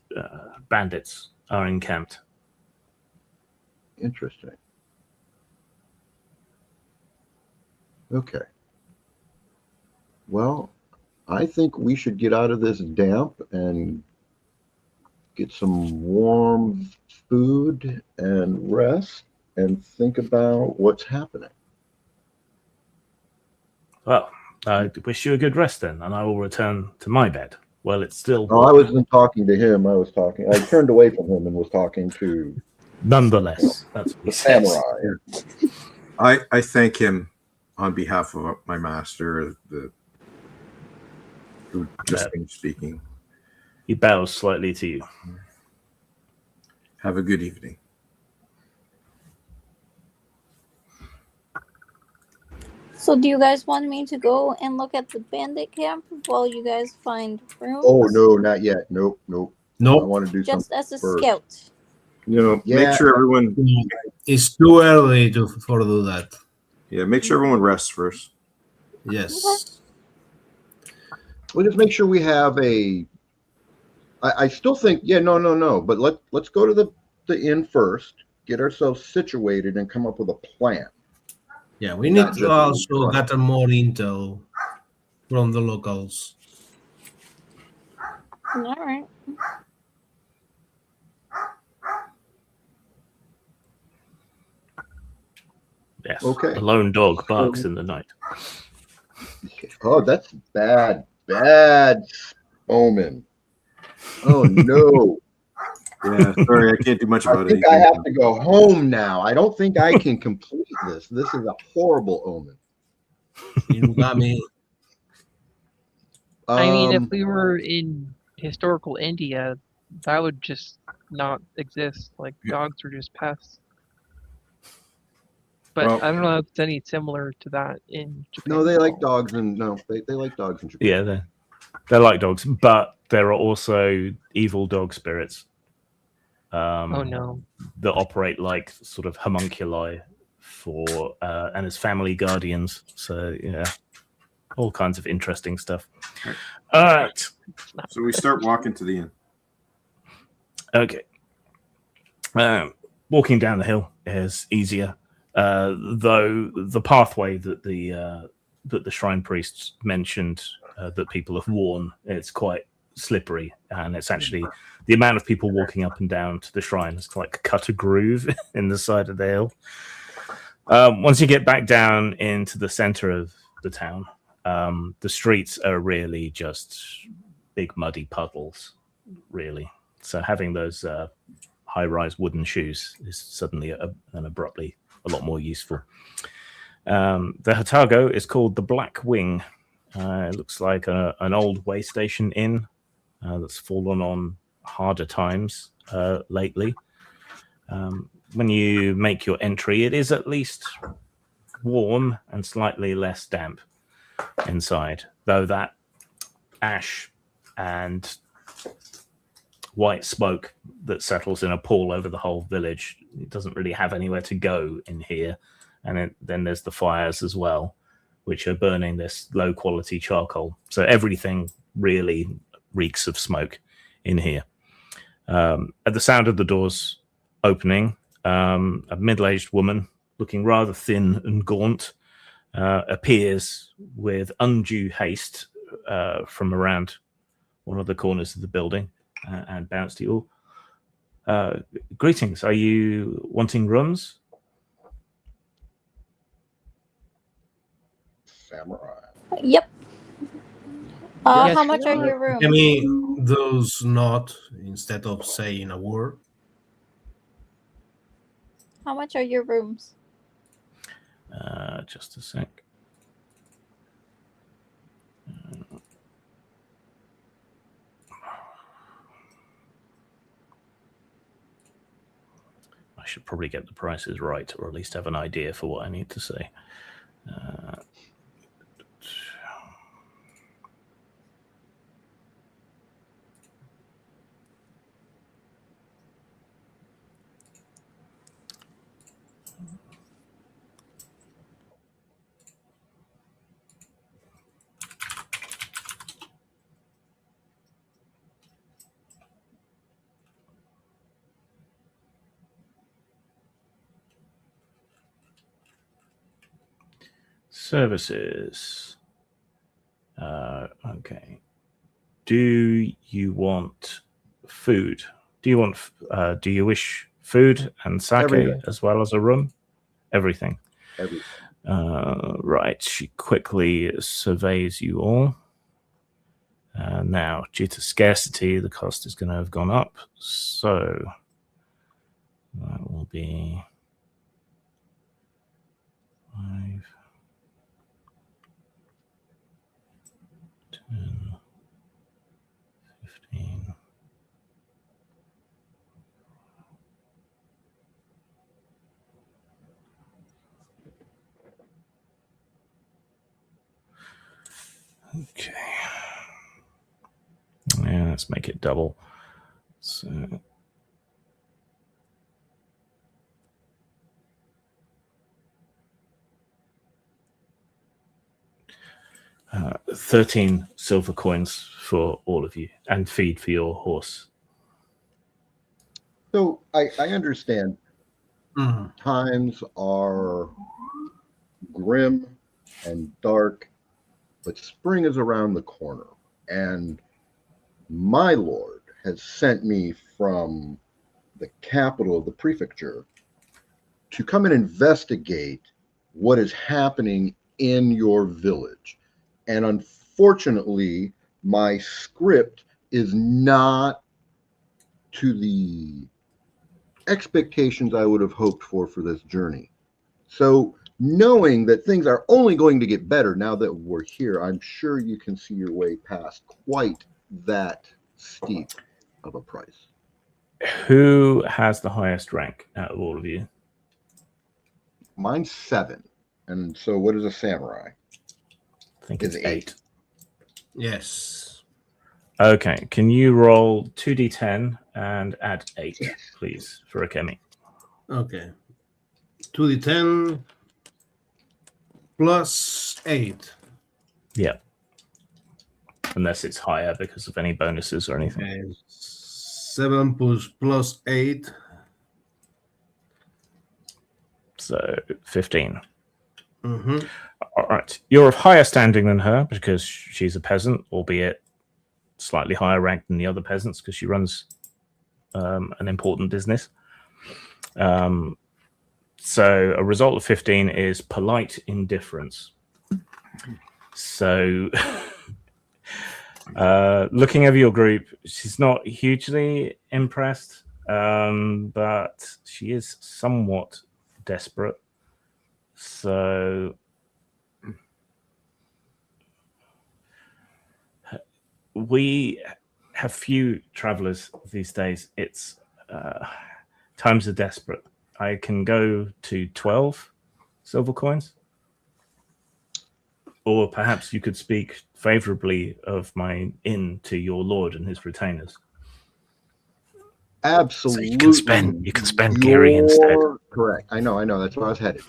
bandits are encamped. Interesting. Okay. Well, I think we should get out of this damp and get some warm food and rest and think about what's happening. Well, I wish you a good rest then, and I will return to my bed. Well, it's still Oh, I wasn't talking to him. I turned away from him and was talking to nonetheless. That's what he the says. samurai. I thank him on behalf of my master, who just finished speaking. He bows slightly to you. Have a good evening. So do you guys want me to go and look at the bandit camp while you guys find rooms? Oh no, not yet. Nope. I No, want to do Just something as a first. scout. Make sure everyone. it's too early for do that. Yeah, make sure everyone rests first. Yes. We'll just make sure we have a. I still think no. But let's go to the inn first, get ourselves situated, and come up with a plan. Yeah, we Not need to just also run. gather more intel from the locals. All right. Yes. Okay. A lone dog barks in the night. Oh, that's bad omen. Oh no. Yeah, sorry, I can't do much I about think anything. I have to go home now. I don't think I can complete this. This is a horrible omen. Inugami. I mean, if we were in historical India, that would just not exist. Like, dogs are just pests. But Well- I don't know if it's any similar to that in Japan. No, they at like all. dogs, and no, they like dogs in Japan. Yeah, they're like dogs, but there are also evil dog spirits. Oh no. That operate like sort of homunculi for and as family guardians. So yeah, all kinds of interesting stuff. All right. So we start walking to the inn. Okay. Walking down the hill is easier, though the pathway that the shrine priests mentioned that people have worn, it's quite slippery, and it's actually the amount of people walking up and down to the shrine has like cut a groove in the side of the hill. Once you get back down into the center of the town, the streets are really just big muddy puddles, really. So having those high-rise wooden shoes is suddenly and abruptly a lot more useful. The Hatago is called the Black Wing. It looks like an old way station inn that's fallen on harder times lately. When you make your entry, it is at least warm and slightly less damp inside, though that ash and white smoke that settles in a pool over the whole village, it doesn't really have anywhere to go in here. And then there's the fires as well, which are burning this low quality charcoal. So everything really reeks of smoke in here. At the sound of the doors opening, a middle-aged woman looking rather thin and gaunt appears with undue haste from around one of the corners of the building and bounce to you all. Greetings. Are you wanting rooms? Samurai. Yep. Yes, How much we are are. your rooms? Give me those not instead of saying a word. How much are your rooms? Just a sec. probably get the prices right, or at least have an idea for what I need to say. Services. Okay. Do you want food? Do you wish food and sake Everything. as well as a room? Everything. Everything. Right. She quickly surveys you all. Now, due to scarcity, the cost is going to have gone up. So that will be 5, 10, 15. Okay. Yeah, let's make it double. So 13 silver coins for all of you, and feed for your horse. So I understand Mhm. times are grim and dark, but spring is around the corner. And my lord has sent me from the capital of the prefecture to come and investigate what is happening in your village. And unfortunately, my script is not to the expectations I would have hoped for this journey. So, knowing that things are only going to get better now that we're here, I'm sure you can see your way past quite that steep of a price. Who has the highest rank out of all of you? Mine's 7. And so, what is a samurai? I think Is it's 8. 8. Yes. Okay, can you roll 2d10 and add 8, Yes. please, for Akemi? Okay. 2d10 plus 8. Yeah. Unless it's higher because of any bonuses or anything. Okay. 7 plus 8. So 15. Mm-hmm. All right. You're of higher standing than her because she's a peasant, albeit slightly higher ranked than the other peasants because she runs an important business. So a result of 15 is polite indifference. So looking over your group, she's not hugely impressed, but she is somewhat desperate. So we have few travelers these days. It's times are desperate. I can go to 12 silver coins. Or perhaps you could speak favorably of my inn to your lord and his retainers. Absolutely. So you can spend Geary instead. Correct. I know. That's where I was headed.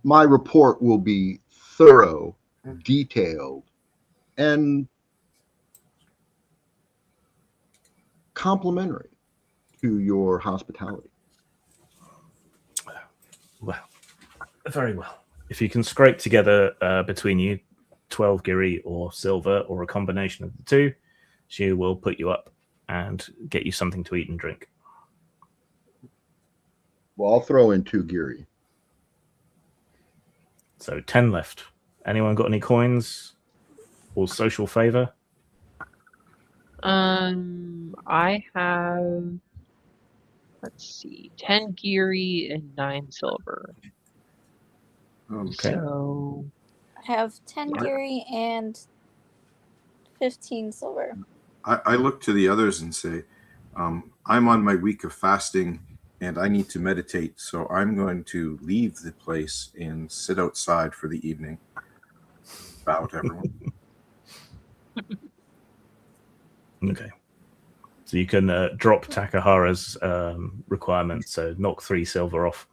My report will be thorough, detailed, and complimentary to your hospitality. Well, very well. If you can scrape together between you 12 Geary or silver or a combination of the two, she will put you up and get you something to eat and drink. Well, I'll throw in 2 Geary. So 10 left. Anyone got any coins or social favor? I have, let's see, 10 Geary and 9 silver. Okay. So I have 10 Geary and 15 silver. I look to the others and say, I'm on my week of fasting and I need to meditate, so I'm going to leave the place and sit outside for the evening. Bow to everyone. Okay. So you can drop Takahara's requirement, so knock 3 silver off.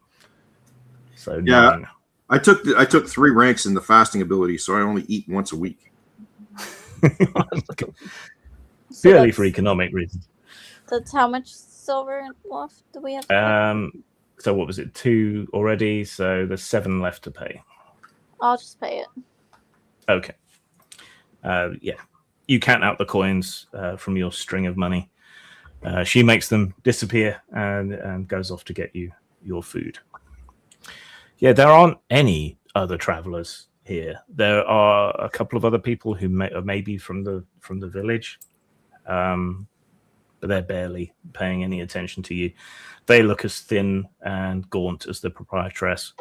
So Yeah. 9. I took 3 ranks in the fasting ability, so I only eat once a week. So Purely for economic reasons. that's how much silver left do we have to pay? So what was it? 2 already, so there's 7 left to pay. I'll just pay it. Okay. Yeah. You count out the coins from your string of money. She makes them disappear and goes off to get you your food. Yeah, there aren't any other travelers here. There are a couple of other people who are maybe from the village, but they're barely paying any attention to you. They look as thin and gaunt as the proprietress.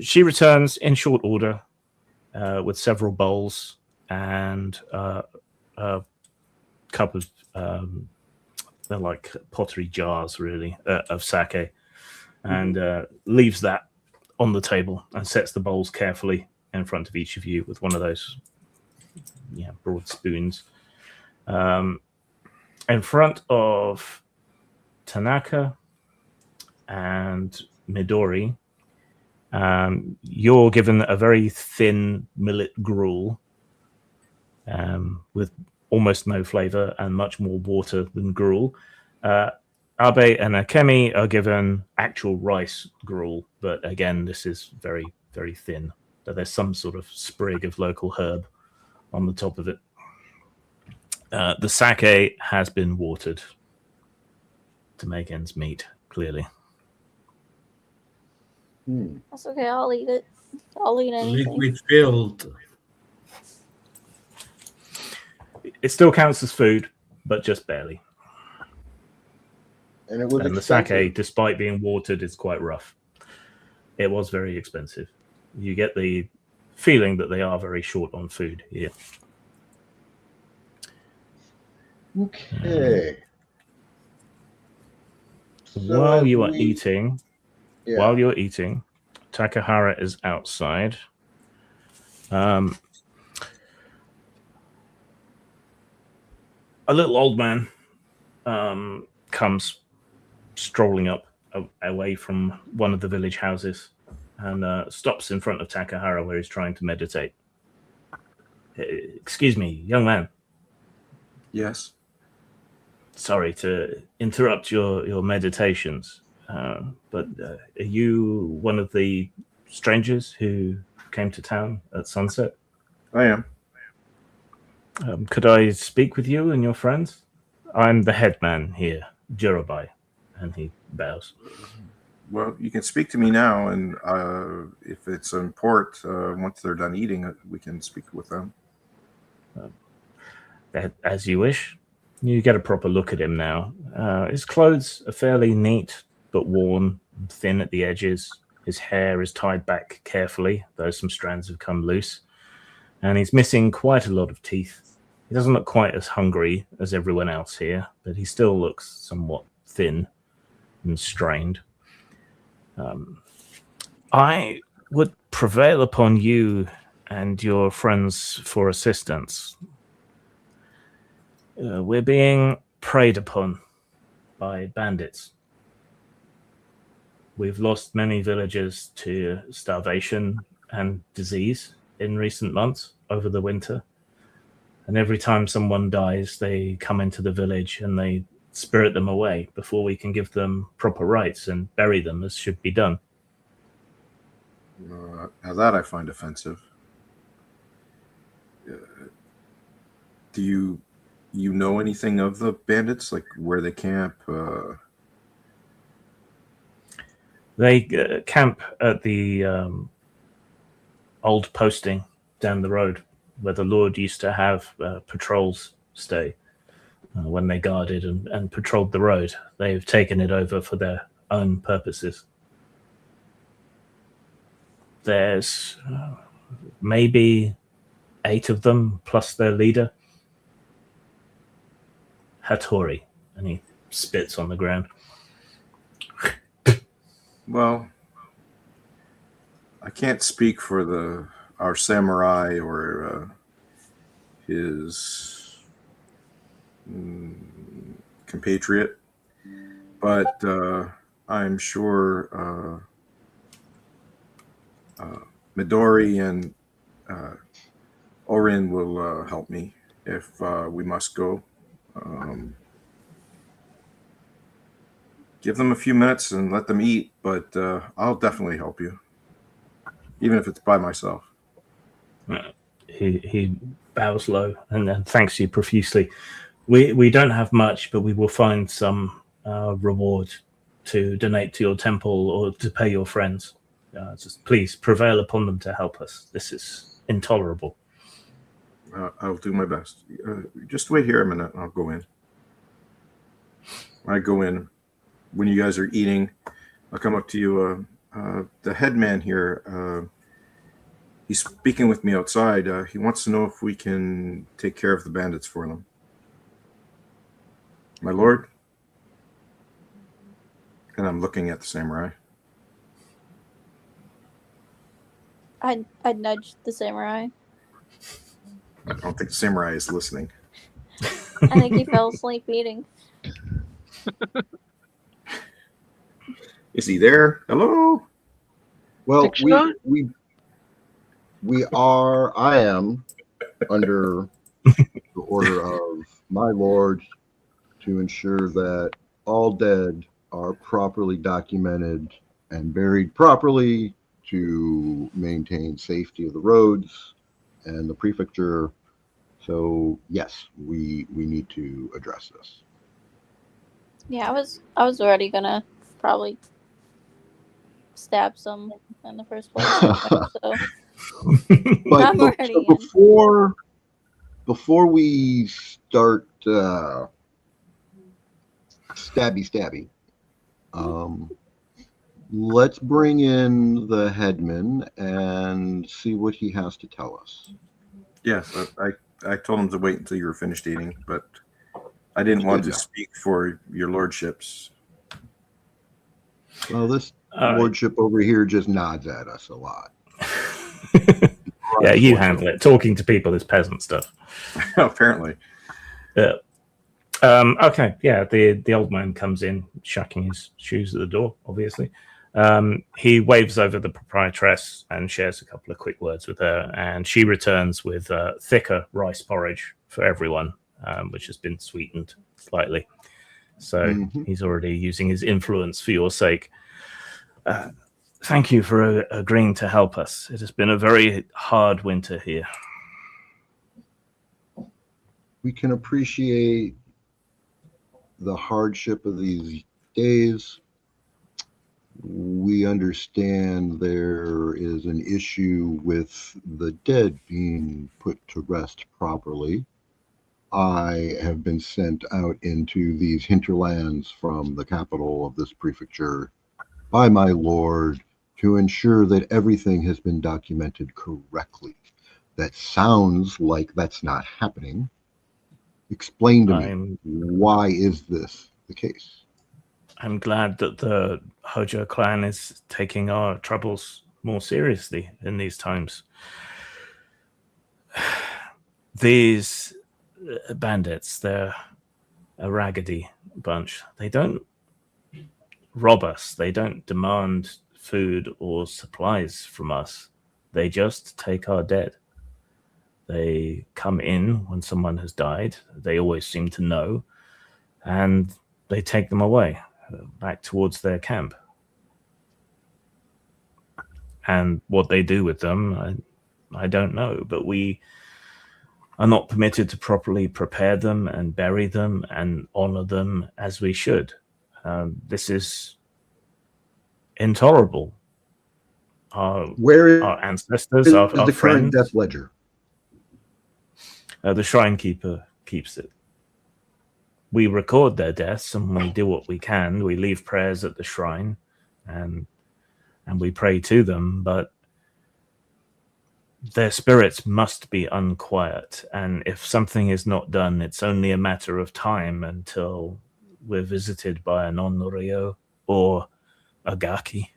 She returns in short order with several bowls and a cup of they're like pottery jars, really, of sake, and leaves that on the table and sets the bowls carefully in front of each of you with one of those broad spoons. In front of Tanaka and Midori, you're given a very thin millet gruel with almost no flavor and much more water than gruel. Abe and Akemi are given actual rice gruel, but again, this is very, very thin. So there's some sort of sprig of local herb on the top of it. The sake has been watered to make ends meet, clearly. That's okay. I'll eat it. I'll eat anything. Liquid filled. It still counts as food, but just barely. And it was the sake, despite being watered, is quite rough. It was very expensive. You get the feeling that they are very short on food here. Okay. While you're eating, Takahara is outside. A little old man comes strolling up away from one of the village houses and stops in front of Takahara where he's trying to meditate. Excuse me, young man. Yes. Sorry to interrupt your meditations, but are you one of the strangers who came to town at sunset? I am. Could I speak with you and your friends? I'm the headman here, Jirabai, and he bows. Well, you can speak to me now, and if it's in port, once they're done eating, we can speak with them. As you wish. You get a proper look at him now. His clothes are fairly neat, but worn and thin at the edges. His hair is tied back carefully, though some strands have come loose. And he's missing quite a lot of teeth. He doesn't look quite as hungry as everyone else here, but he still looks somewhat thin and strained. I would prevail upon you and your friends for assistance. We're being preyed upon by bandits. We've lost many villagers to starvation and disease in recent months over the winter. And every time someone dies, they come into the village and they spirit them away before we can give them proper rites and bury them as should be done. Now that I find offensive. Do you know anything of the bandits, like where they camp? They camp at the old posting down the road where the Lord used to have patrols stay when they guarded and patrolled the road. They've taken it over for their own purposes. There's maybe 8 of them, plus their leader. Hattori. And he spits on the ground. Well, I can't speak for our samurai or his compatriot, but I'm sure Midori and Orin will help me if we must go. Give them a few minutes and let them eat, but I'll definitely help you, even if it's by myself. He bows low and then thanks you profusely. We don't have much, but we will find some reward to donate to your temple or to pay your friends. Just please prevail upon them to help us. This is intolerable. I'll do my best. Just wait here a minute. I'll go in. I go in. When you guys are eating, I'll come up to you. The headman here, he's speaking with me outside. He wants to know if we can take care of the bandits for them. My lord? And I'm looking at the samurai. I'd nudge the samurai. I don't think the samurai is listening. I think he fell asleep eating. Is he there? Hello? Well, Dictionary? I am under the order of my lord to ensure that all dead are properly documented and buried properly to maintain safety of the roads and the prefecture. So yes, we need to address this. Yeah, I was already gonna probably stab some in the first place. So But I'm already in. before we start stabby, let's bring in the headman and see what he has to tell us. Yes, I told him to wait until you were finished eating, but I didn't want to speak for your lordships. Well, this lordship over here just nods at us a lot. Yeah, you handle it. Talking to people is peasant stuff. Apparently. Okay, yeah, the old man comes in, shucking his shoes at the door, obviously. He waves over the proprietress and shares a couple of quick words with her, and she returns with thicker rice porridge for everyone, which has been sweetened slightly. So he's already using his influence for your sake. Thank you for agreeing to help us. It has been a very hard winter here. We can appreciate the hardship of these days. We understand there is an issue with the dead being put to rest properly. I have been sent out into these hinterlands from the capital of this prefecture by my lord to ensure that everything has been documented correctly. That sounds like that's not happening. Explain to me, why is this the case? I'm glad that the Hojo clan is taking our troubles more seriously in these times. These bandits, they're a raggedy bunch. They don't rob us. They don't demand food or supplies from us. They just take our dead. They come in when someone has died. They always seem to know. And they take them away, back towards their camp. And what they do with them, I don't know. But we are not permitted to properly prepare them and bury them and honor them as we should. This is intolerable. Our ancestors, our the friends, current death ledger? The shrine keeper keeps it. We record their deaths and we do what we can. We leave prayers at the shrine and we pray to them, but their spirits must be unquiet, and if something is not done, it's only a matter of time until we're visited by an Onryo or a Gaki.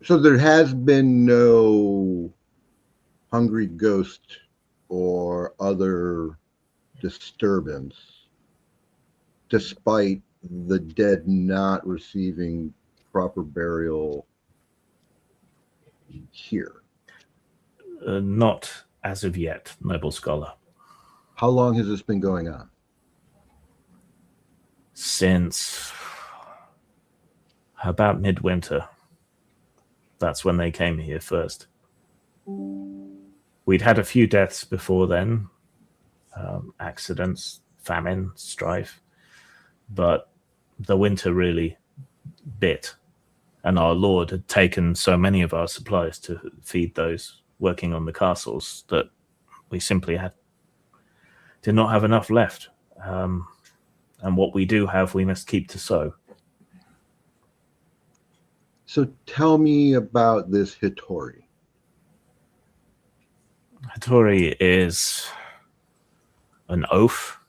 So there has been no hungry ghost or other disturbance, despite the dead not receiving proper burial here. Not as of yet, noble scholar. How long has this been going on? Since about midwinter. That's when they came here first. We'd had a few deaths before then, accidents, famine, strife, but the winter really bit, and our lord had taken so many of our supplies to feed those working on the castles that we simply did not have enough left. And what we do have, we must keep to sow. So tell me about this Hittori. Hattori is an oaf,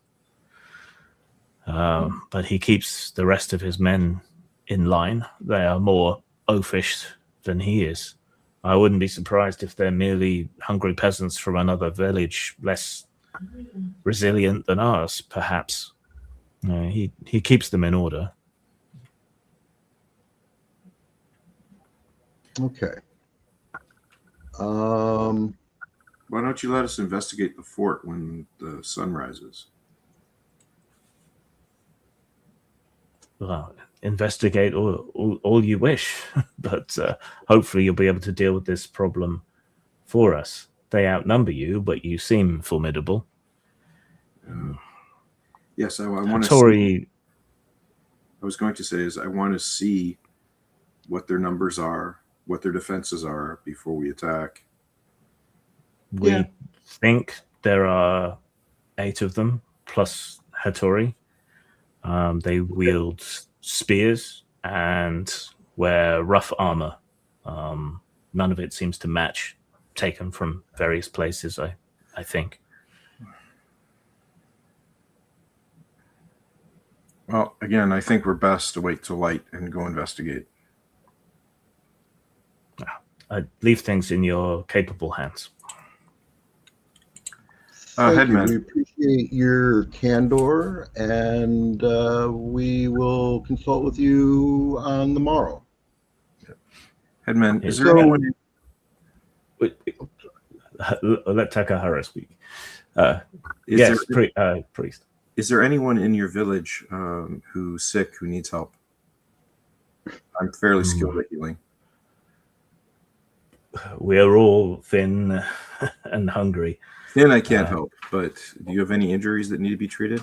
but he keeps the rest of his men in line. They are more oafish than he is. I wouldn't be surprised if they're merely hungry peasants from another village, less resilient than ours, perhaps. He keeps them in order. Okay. Why don't you let us investigate the fort when the sun rises? Well, investigate all you wish, but hopefully you'll be able to deal with this problem for us. They outnumber you, but you seem formidable. Yes, I want to see. I was going to say is I want to see what their numbers are, what their defenses are before we attack. We think there are 8 of them, plus Hattori. They wield spears and wear rough armor. None of it seems to match, taken from various places, I think. Well, again, I think we're best to wait till light and go investigate. I'd leave things in your capable hands. Headman. We appreciate your candor, and we will consult with you on the morrow. Headman, is there So- anyone? Let Takahara speak. Is Yes, there, priest. is there anyone in your village who's sick, who needs help? I'm fairly skilled at healing. We are all thin and hungry. Then I can't help, but do you have any injuries that need to be treated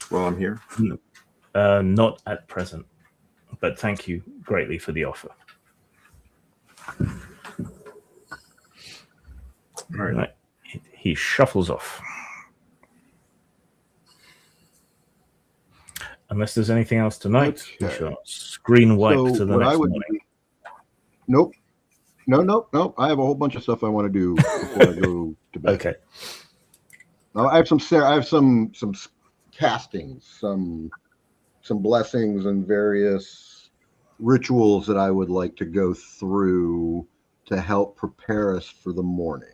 while I'm here? Not at present, but thank you greatly for the offer. All right. He shuffles off. Unless there's anything else tonight, we Okay. shall screen wipe So to the what next I would morning. Nope. No. I have a whole bunch of stuff I want to do before I go to bed. Okay. I have some castings, some blessings and various rituals that I would like to go through to help prepare us for the morning.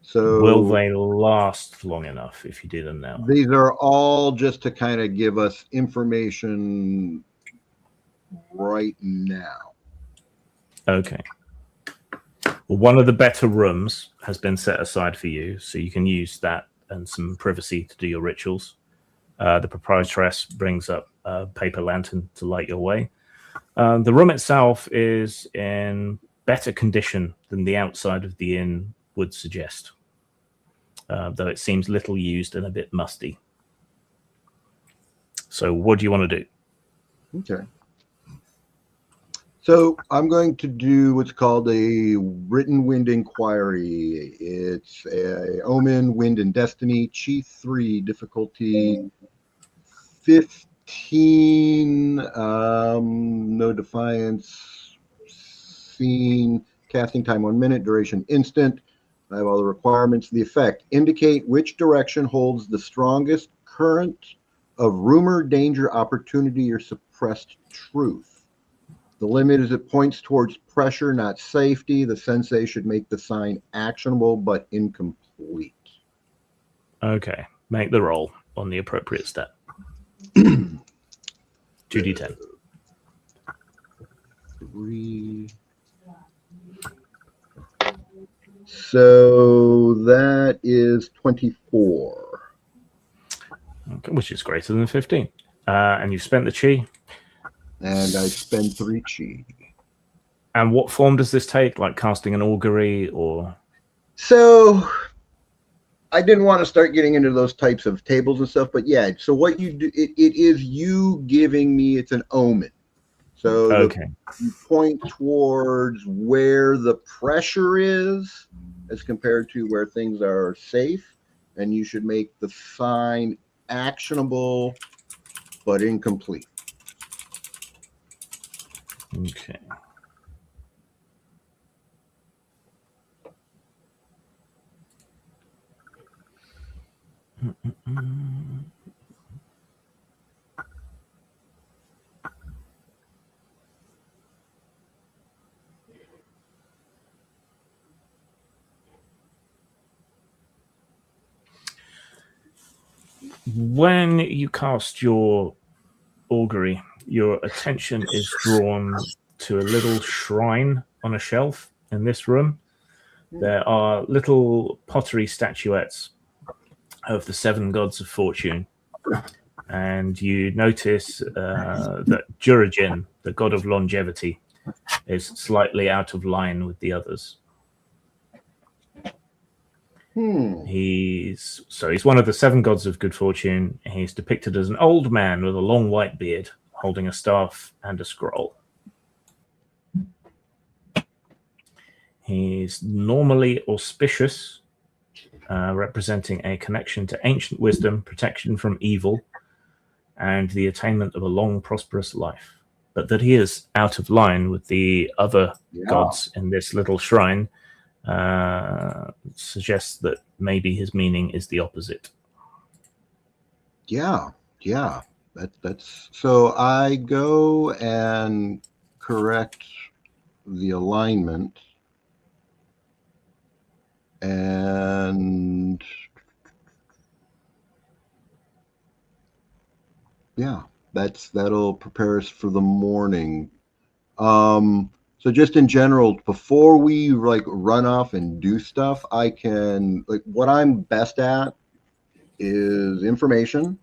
So Will they last long enough if you do them now? these are all just to kind of give us information right now. Okay. Well, one of the better rooms has been set aside for you, so you can use that and some privacy to do your rituals. The proprietress brings up a paper lantern to light your way. The room itself is in better condition than the outside of the inn would suggest, though it seems little used and a bit musty. So what do you want to do? Okay. So I'm going to do what's called a written wind inquiry. It's a Omen, Wind, and Destiny, Chi 3, difficulty 15, no defiance, scene. Casting time 1 minute. Duration instant. I have all the requirements. The effect. Indicate which direction holds the strongest current of rumor, danger, opportunity, or suppressed truth. The limit is it points towards pressure, not safety. The sensei should make the sign actionable but incomplete. Okay. Make the roll on the appropriate step. 2d10. 3. So that is 24. Okay, which is greater than 15. And you've spent the chi. And I spend 3 chi. And what form does this take? Like casting an augury or? So I didn't want to start getting into those types of tables and stuff, but yeah. So what you do, it is you giving me, it's an omen. So Okay. you point towards where the pressure is as compared to where things are safe, and you should make the sign actionable but incomplete. Okay. When you cast your augury, your attention is drawn to a little shrine on a shelf in this room. There are little pottery statuettes of the 7 gods of fortune. And you notice that Jurajin, the god of longevity, is slightly out of line with the others. He's one of the 7 gods of good fortune. He's depicted as an old man with a long white beard, holding a staff and a scroll. He's normally auspicious, representing a connection to ancient wisdom, protection from evil, and the attainment of a long, prosperous life. But that he is out of line with the other gods in this little shrine suggests that maybe his meaning is the opposite. Yeah. That's so I go and correct the alignment, and yeah, that'll prepare us for the morning. So just in general, before we like run off and do stuff, I can like what I'm best at is information,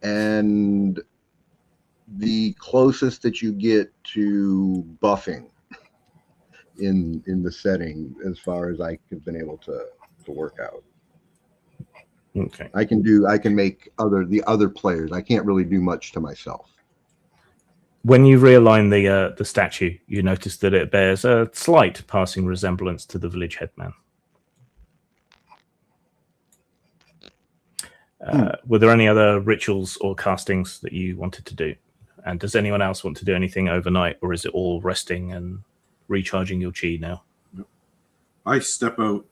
and the closest that you get to buffing in the setting as far as I have been able to work out. Okay. I can make the other players. I can't really do much to myself. When you realign the statue, you notice that it bears a slight passing resemblance to the village headman. Were there any other rituals or castings that you wanted to do? And does anyone else want to do anything overnight, or is it all resting and recharging your chi now? I step out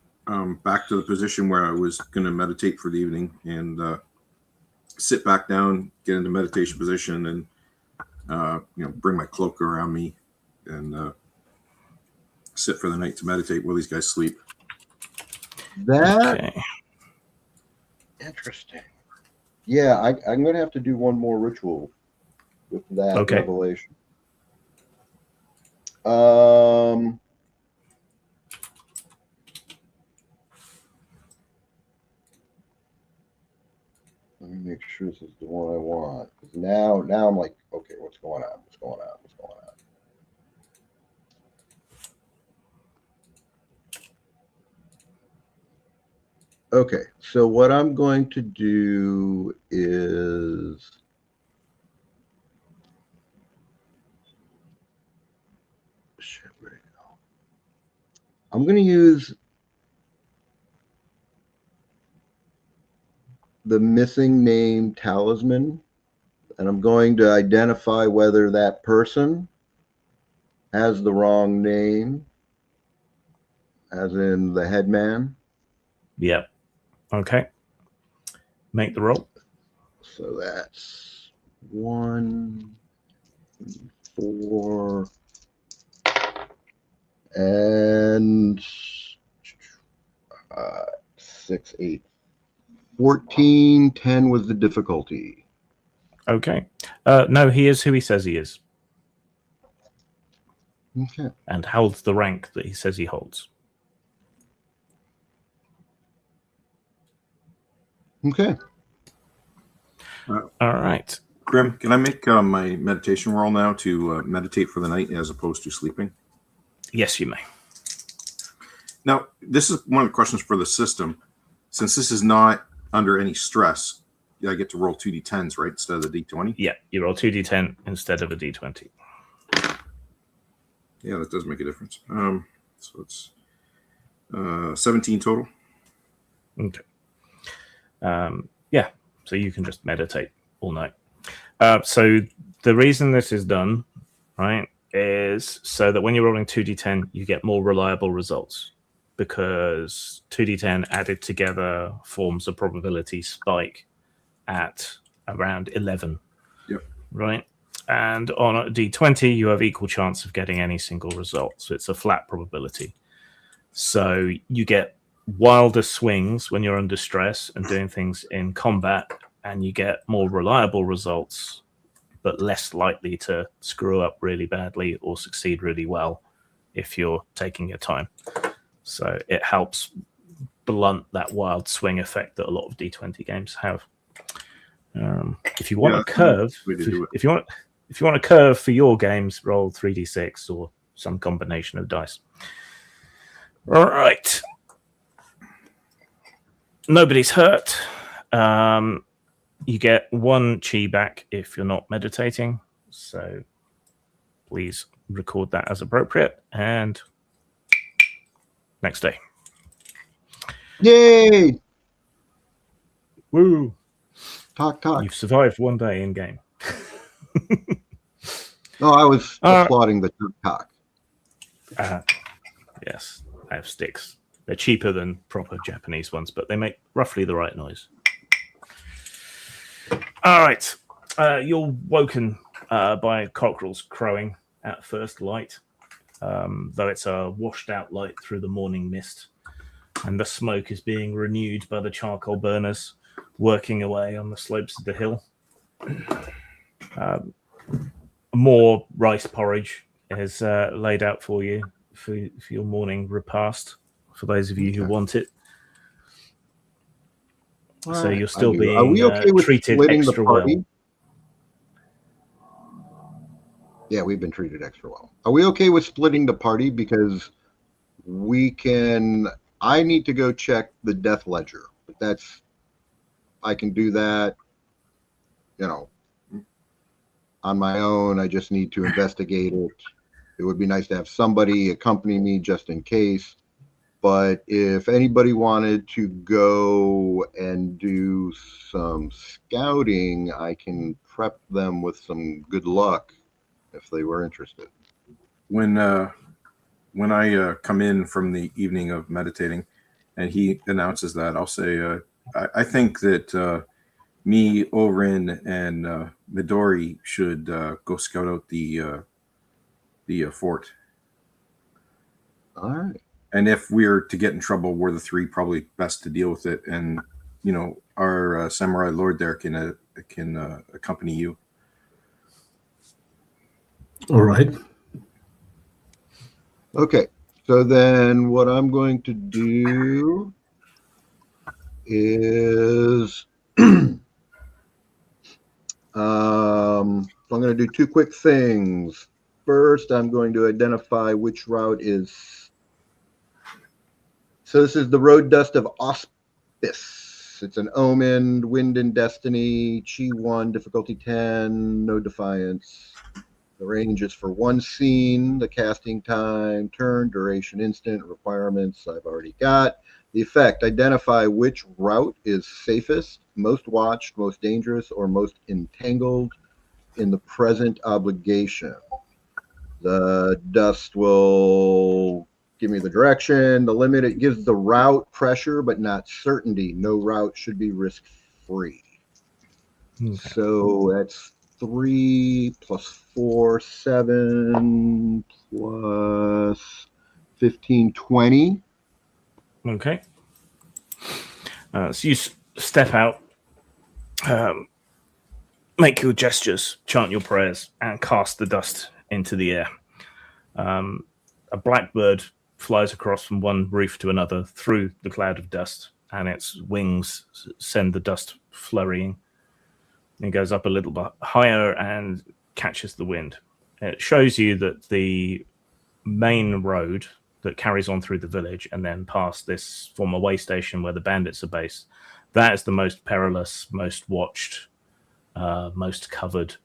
back to the position where I was going to meditate for the evening and sit back down, get into meditation position, and bring my cloak around me and sit for the night to meditate while these guys sleep. Interesting. Yeah, I'm going to have to do one more ritual with that revelation. Let me make sure this is the one I want. Because now I'm like, okay, what's going on? Okay, so what I'm going to do is I'm going to use the missing name talisman, and I'm going to identify whether that person has the wrong name, as in the headman. Yep. Okay. Make the roll. So that's 1, 4, and 6, 8, 14. 10 was the difficulty. Okay. No, he is who he says he is, Okay. and holds the rank that he says he holds. Okay. All right. Grim, can I make my meditation roll now to meditate for the night as opposed to sleeping? Yes, you may. Now, this is one of the questions for the system. Since this is not under any stress, I get to roll 2d10s, right, instead of the d20? Yeah, you roll 2d10 instead of a d20. Yeah, that does make a difference. So it's 17 total. Okay. Yeah, so you can just meditate all night. So the reason this is done, right, is so that when you're rolling 2d10, you get more reliable results, because 2d10 added together forms a probability spike at around 11. Yep. Right? And on a d20, you have equal chance of getting any single result. So it's a flat probability. So you get wilder swings when you're under stress and doing things in combat, and you get more reliable results, but less likely to screw up really badly or succeed really well if you're taking your time. So it helps blunt that wild swing effect that a lot of D20 games have. If you want a curve, if you want a curve for your games, roll 3d6 or some combination of dice. All right. Nobody's hurt. You get 1 chi back if you're not meditating. So please record that as appropriate. And next day. Yay! Woo! Talk. You've survived 1 day in game. No, I was applauding the talk. Yes, I have sticks. They're cheaper than proper Japanese ones, but they make roughly the right noise. All right. You're woken by cockerels crowing at first light, though it's a washed out light through the morning mist, and the smoke is being renewed by the charcoal burners working away on the slopes of the hill. More rice porridge is laid out for you for your morning repast, for those of you who want it. So you're still being Are we okay with treated splitting extra the party? well. Yeah, we've been treated extra well. Are we okay with splitting the party? Because I need to go check the death ledger. But I can do that, on my own. I just need to investigate it. It would be nice to have somebody accompany me just in case. But if anybody wanted to go and do some scouting, I can prep them with some good luck if they were interested. When I come in from the evening of meditating and he announces that, I'll say, I think that me, Orin, and Midori should go scout out the fort. All right. And if we're to get in trouble, we're the 3 probably best to deal with it. And, our samurai lord there can accompany you. All right. Okay. So then what I'm going to do is I'm going to do 2 quick things. First, I'm going to identify which route is. So this is the road dust of auspice. It's an omen, wind and destiny, chi 1, difficulty 10, no defiance. The range is for 1 scene, the casting time, turn, duration, instant, requirements I've already got. The effect, identify which route is safest, most watched, most dangerous, or most entangled in the present obligation. The dust will give me the direction. The limit, it gives the route pressure, but not certainty. No route should be risk-free. Okay. So that's 3 plus 4, 7 plus 15, 20. Okay. So you step out, make your gestures, chant your prayers, and cast the dust into the air. A blackbird flies across from one roof to another through the cloud of dust, and its wings send the dust flurrying. It goes up a little bit higher and catches the wind. It shows you that the main road that carries on through the village and then past this former way station where the bandits are based, that is the most perilous, most watched, most covered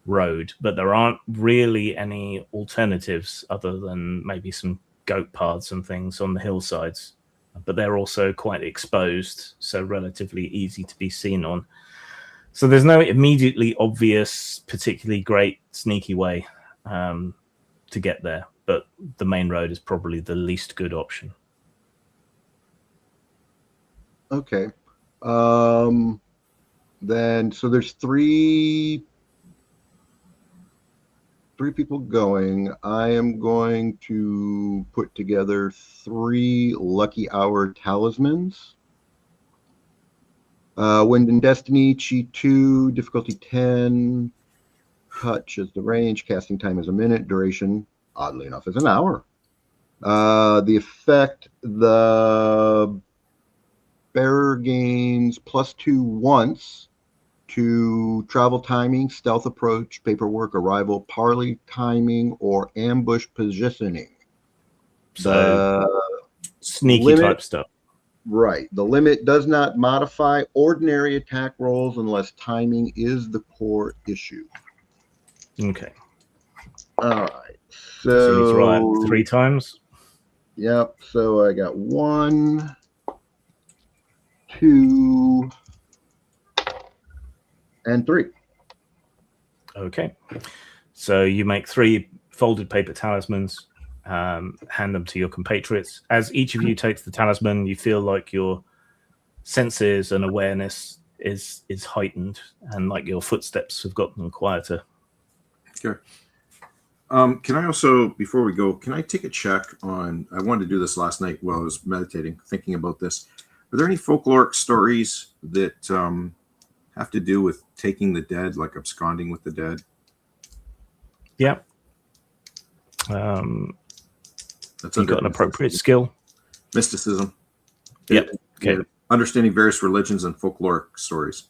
road. But there aren't really any alternatives other than maybe some goat paths and things on the hillsides. But they're also quite exposed, so relatively easy to be seen on. So there's no immediately obvious, particularly great sneaky way to get there. But the main road is probably the least good option. Okay. Then, so there's three people going. I am going to put together 3 lucky hour talismans. Wind and Destiny, Chi 2, difficulty 10, touch is the range, casting time is a minute, duration, oddly enough, is an hour. The effect, the bearer gains +2 once to travel timing, stealth approach, paperwork, arrival, parley timing, or ambush positioning. So sneaky limit, type stuff. Right. The limit does not modify ordinary attack rolls unless timing is the core issue. Okay. All right. So you throw that 3 times? Yep. So I got 1, 2, and 3. Okay. So you make 3 folded paper talismans, hand them to your compatriots. As each of you takes the talisman, you feel like your senses and awareness is heightened, and like your footsteps have gotten quieter. Okay. Can I also, before we go, can I take a check on, I wanted to do this last night while I was meditating, thinking about this. Are there any folkloric stories that have to do with taking the dead, like absconding with the dead? Yeah. That's you got an appropriate skill. Mysticism. Yep. Okay. Understanding various religions and folkloric stories.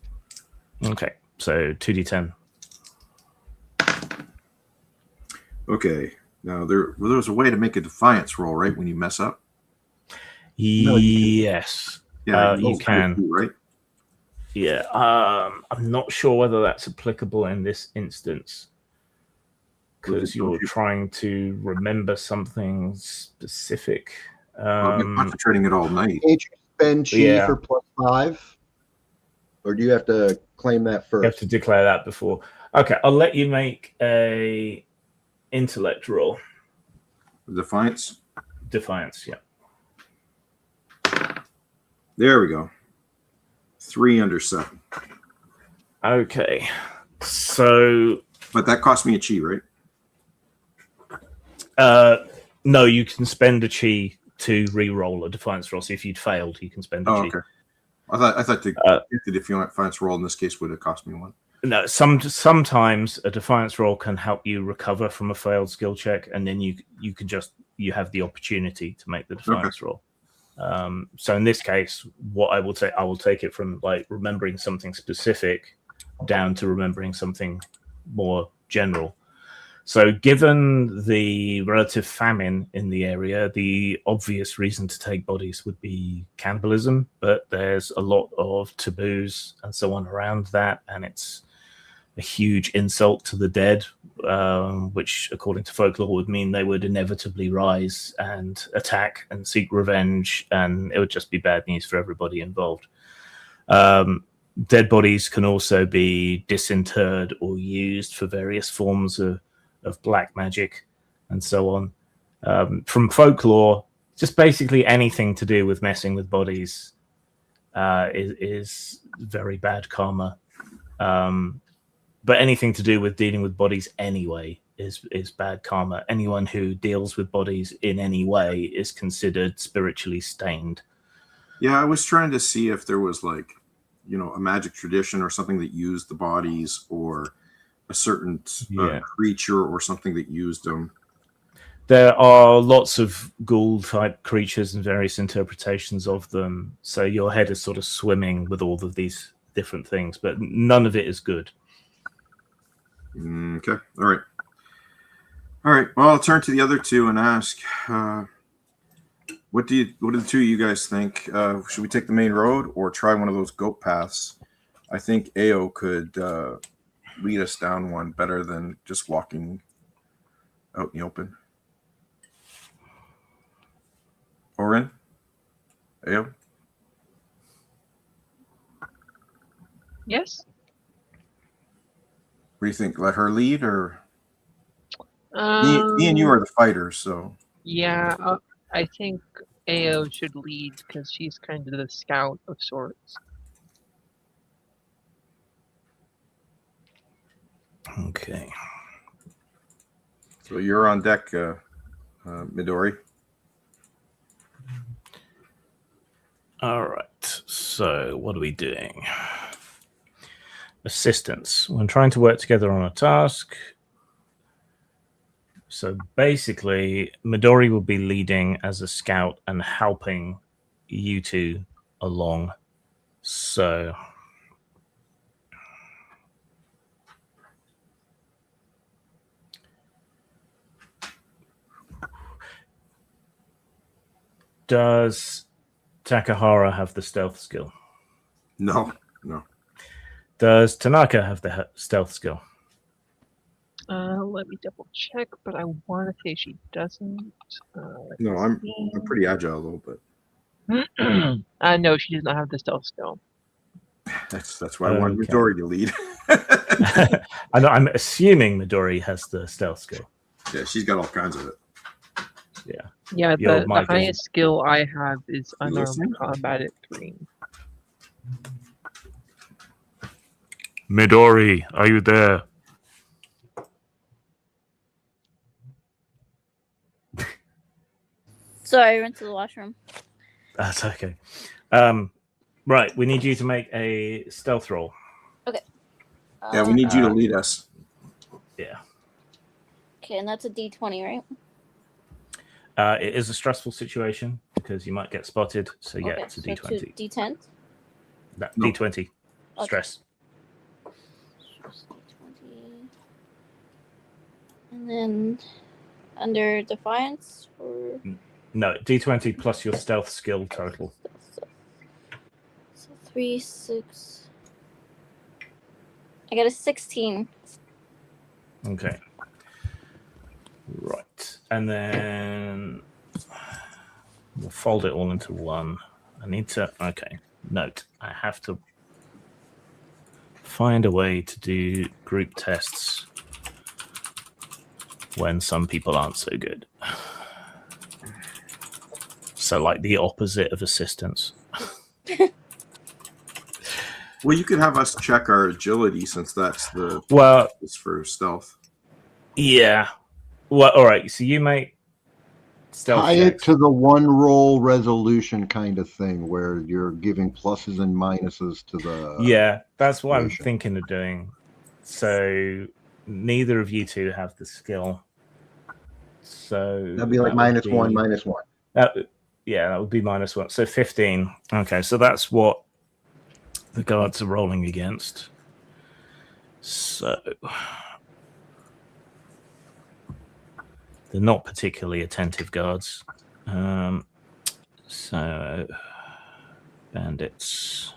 Okay. So 2d10. Okay. Now there was a way to make a defiance roll, right? When you mess up. Yes. Yeah, you can. Right. Yeah. I'm not sure whether that's applicable in this instance, because you're trying to remember something specific. I've been concentrating it all night. Can't you spend chi for +5? Or do you have to claim that first? You have to declare that before. Okay, I'll let you make a intellect roll. Defiance? Defiance, yeah. There we go. 3 under 7. Okay. So... But that cost me a chi, right? No, you can spend a chi to re-roll a defiance roll. So if you'd failed, you can spend a chi. Okay. I thought the defiance roll in this case would have cost me 1. No, sometimes a defiance roll can help you recover from a failed skill check, and then you can you have the opportunity to make the defiance roll. So in this case, what I will say, I will take it from like remembering something specific down to remembering something more general. So given the relative famine in the area, the obvious reason to take bodies would be cannibalism, but there's a lot of taboos and so on around that, and it's a huge insult to the dead, which according to folklore would mean they would inevitably rise and attack and seek revenge, and it would just be bad news for everybody involved. Dead bodies can also be disinterred or used for various forms of black magic. and so on. From folklore, just basically anything to do with messing with bodies is very bad karma. But anything to do with dealing with bodies anyway is bad karma. Anyone who deals with bodies in any way is considered spiritually stained. Yeah, I was trying to see if there was like, a magic tradition or something that used the bodies, or a certain creature or something that used them. There are lots of ghoul-type creatures and various interpretations of them. So your head is sort of swimming with all of these different things, but none of it is good. Okay. All right. Well, I'll turn to the other two and ask, what do the two of you guys think? Should we take the main road or try one of those goat paths? I think Ao could lead us down one better than just walking out in the open. Orin? Ao? Yes. What do you think? Let her lead, or me and you Um, are the fighters, so Yeah, I think Ao should lead because she's kind of the scout of sorts. Okay. So you're on deck, Midori. All right. So what are we doing? Assistance. When trying to work together on a task. So basically, Midori will be leading as a scout and helping you two along. So does Takahara have the stealth skill? No. Does Tanaka have the stealth skill? Let me double check, but I want to say she doesn't. No, I'm pretty agile though, but No, she does not have the stealth skill. that's why I want Okay. Midori to lead. I'm assuming Midori has the stealth skill. Yeah, she's got all kinds of it. Yeah, Yo, the Michael. highest skill I have is listening? unarmed combat at 3. Midori, are you there? Sorry, I went to the washroom. That's okay. Right, we need you to make a stealth roll. Yeah, we need you to lead us. Yeah. Okay, and that's a D20, right? It is a stressful situation because you might get spotted. So yeah, Okay, it's a so D20. 2 D10. No, No. D20. Okay. Stress. D20. And then under Defiance, or No, D20 plus your stealth skill total. so 3, 6. I got a 16. Okay. Right. And then we'll fold it all into one. I need to, okay. Note, I have to find a way to do group tests when some people aren't so good. So like the opposite of assistance. Well, you could have us check our agility since that's the Well, is for stealth. yeah. Well, all right. So you make stealth Tie it checks. to the one roll resolution kind of thing where you're giving pluses and minuses to the. Yeah, that's what I'm situation. thinking of doing. So neither of you two have the skill. So That'd be like that would -1, be- -1. that would be -1. So 15. Okay, so that's what the guards are rolling against. So they're not particularly attentive guards. So bandits.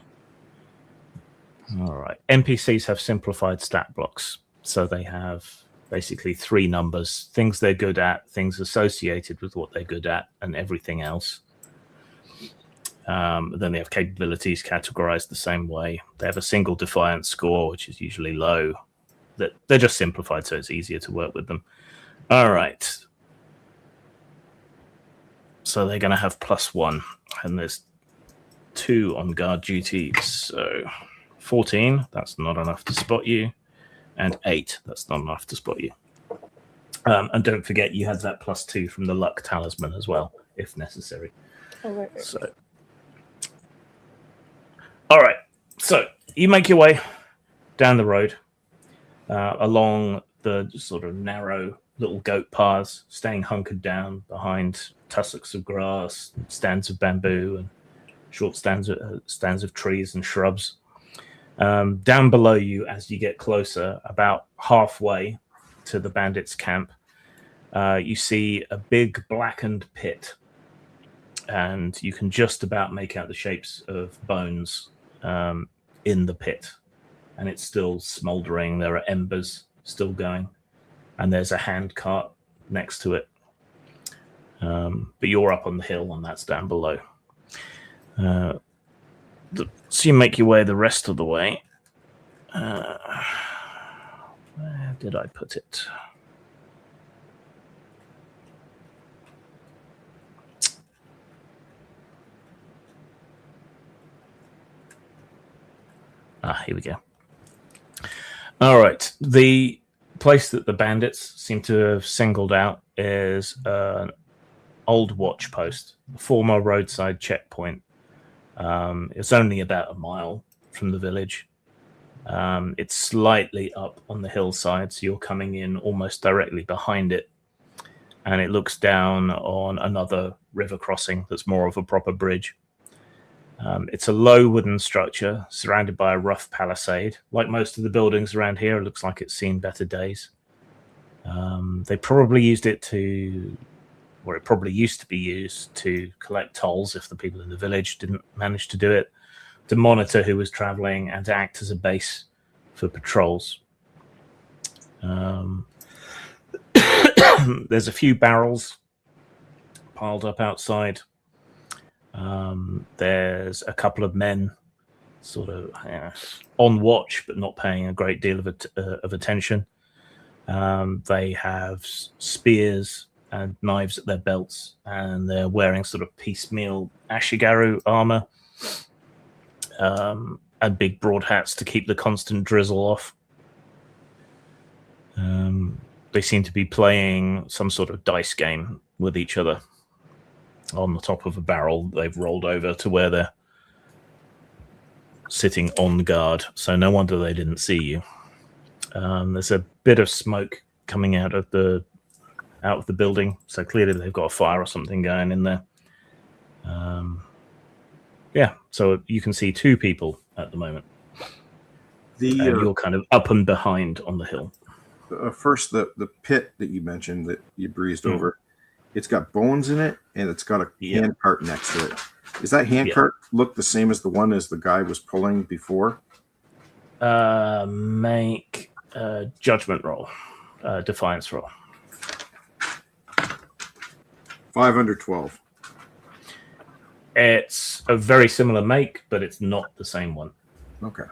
All right. NPCs have simplified stat blocks. So they have basically 3 numbers, things they're good at, things associated with what they're good at, and everything else. Then they have capabilities categorized the same way. They have a single defiance score, which is usually low. They're just simplified, so it's easier to work with them. All right. So they're going to have +1, and there's 2 on guard duty. So 14, that's not enough to spot you, and 8, that's not enough to spot you. And don't forget, you had that +2 from the luck talisman as well, if necessary. So, all right. So you make your way down the road, along the sort of narrow little goat paths, staying hunkered down behind tussocks of grass, stands of bamboo, and short stands of trees and shrubs. Down below you, as you get closer, about halfway to the bandits' camp, you see a big blackened pit, and you can just about make out the shapes of bones in the pit, and it's still smoldering. There are embers still going, and there's a hand cart next to it. But you're up on the hill, and that's down below. So you make your way the rest of the way. Where did I put it? Here we go. All right. The place that the bandits seem to have singled out is an old watch post, a former roadside checkpoint. It's only about a mile from the village. It's slightly up on the hillside, so you're coming in almost directly behind it. And it looks down on another river crossing that's more of a proper bridge. It's a low wooden structure surrounded by a rough palisade. Like most of the buildings around here, it looks like it's seen better days. They probably used it or it probably used to be used to collect tolls if the people in the village didn't manage to do it, to monitor who was traveling, and to act as a base for patrols. There's a few barrels piled up outside. There's a couple of men sort of on watch, but not paying a great deal of attention. They have spears and knives at their belts, and they're wearing sort of piecemeal Ashigaru armor, and big broad hats to keep the constant drizzle off. They seem to be playing some sort of dice game with each other on the top of a barrel they've rolled over to where they're sitting on guard, so no wonder they didn't see you. There's a bit of smoke coming out of the building, so clearly they've got a fire or something going in there. So you can see 2 people at the moment. You're kind of up and behind on the hill. First, the pit that you mentioned that you breezed over, it's got bones in it, and it's got a hand cart next to it. Does that hand cart look the same as the one as the guy was pulling before? Make a judgment roll, defiance roll. 512. It's a very similar make, but it's not the same one. Okay.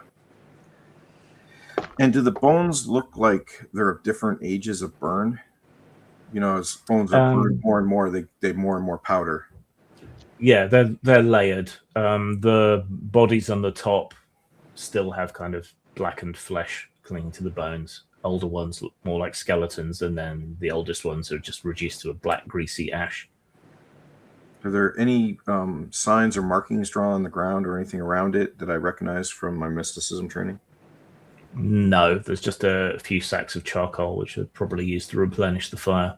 And do the bones look like they're of different ages of burn? You know, as bones are burned more and more, they more and more powder. Yeah, they're layered. The bodies on the top still have kind of blackened flesh clinging to the bones. Older ones look more like skeletons, and then the oldest ones are just reduced to a black, greasy ash. Are there any signs or markings drawn on the ground or anything around it that I recognize from my mysticism training? No, there's just a few sacks of charcoal, which are probably used to replenish the fire.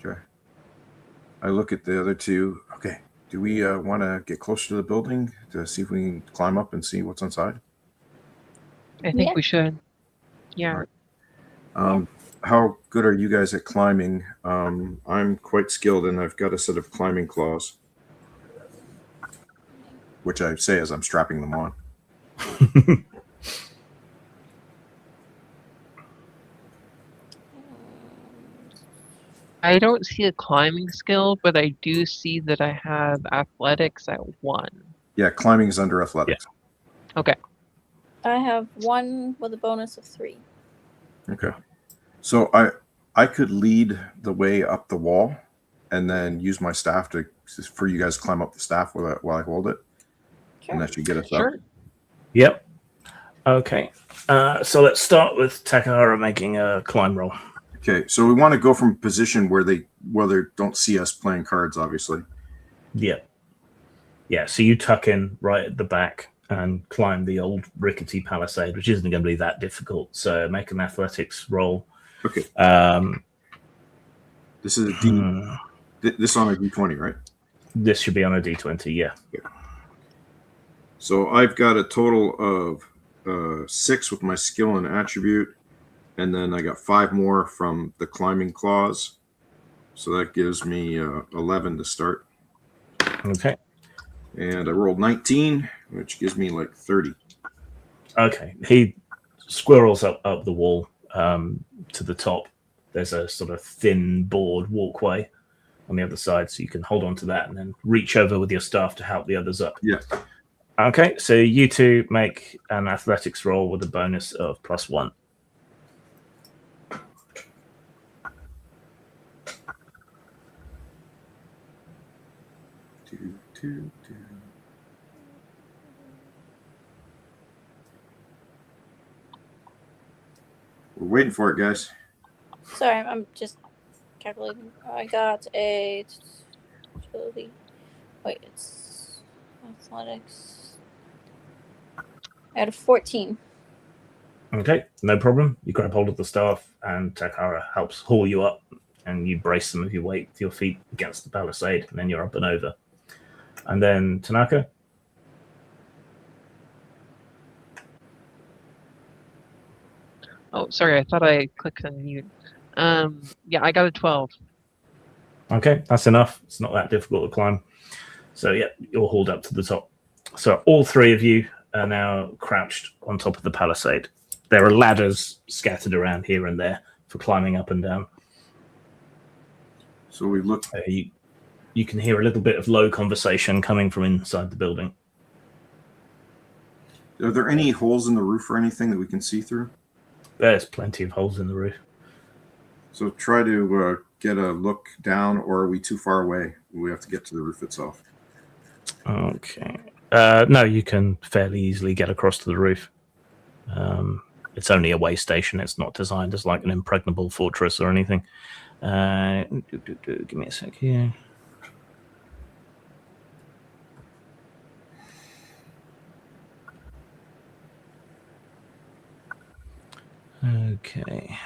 Okay. I look at the other 2. Okay. Do we want to get closer to the building to see if we can climb up and see what's inside? I think we should. Yeah. Right. How good are you guys at climbing? I'm quite skilled, and I've got a set of climbing claws, which I say as I'm strapping them on. I don't see a climbing skill, but I do see that I have athletics at 1. Yeah, climbing is under athletics. Yeah. Okay. I have 1 with a bonus of 3. Okay. So I could lead the way up the wall. and then use my staff for you guys to climb up the staff while I hold it. Sure. And that should get us Sure. up. Yep. Okay. So let's start with Takahara making a climb roll. Okay, so we want to go from a position where they don't see us playing cards, obviously. Yep. Yeah, so you tuck in right at the back and climb the old rickety palisade, which isn't going to be that difficult. So make an athletics roll. Okay. This is a Hmm. This on a D20, right? This should be on a D20, yeah. So I've got a total of 6 with my skill and attribute, and then I got 5 more from the climbing clause. So that gives me 11 to start. Okay. And I rolled 19, which gives me like 30. Okay. He squirrels up the wall to the top. There's a sort of thin board walkway on the other side, so you can hold on to that and then reach over with your staff to help the others up. Yeah. Okay, so you two make an athletics roll with a bonus of +1. We're waiting for it, guys. Sorry, I'm just calculating. I got a. Wait, it's athletics. I had a 14. Okay, no problem. You grab hold of the staff, and Takara helps haul you up, and you brace some of your weight with your feet against the palisade, and then you're up and over. And then Tanaka. Oh, sorry, I thought I clicked on mute. Yeah, I got a 12. Okay, that's enough. It's not that difficult to climb. So, yeah, you're hauled up to the top. So all 3 of you are now crouched on top of the palisade. There are ladders scattered around here and there for climbing up and down. So we look. You can hear a little bit of low conversation coming from inside the building. Are there any holes in the roof or anything that we can see through? There's plenty of holes in the roof. So try to get a look down, or are we too far away? We have to get to the roof itself. Okay. No, you can fairly easily get across to the roof. It's only a way station. It's not designed as like an impregnable fortress or anything. Give me a sec here. Okay.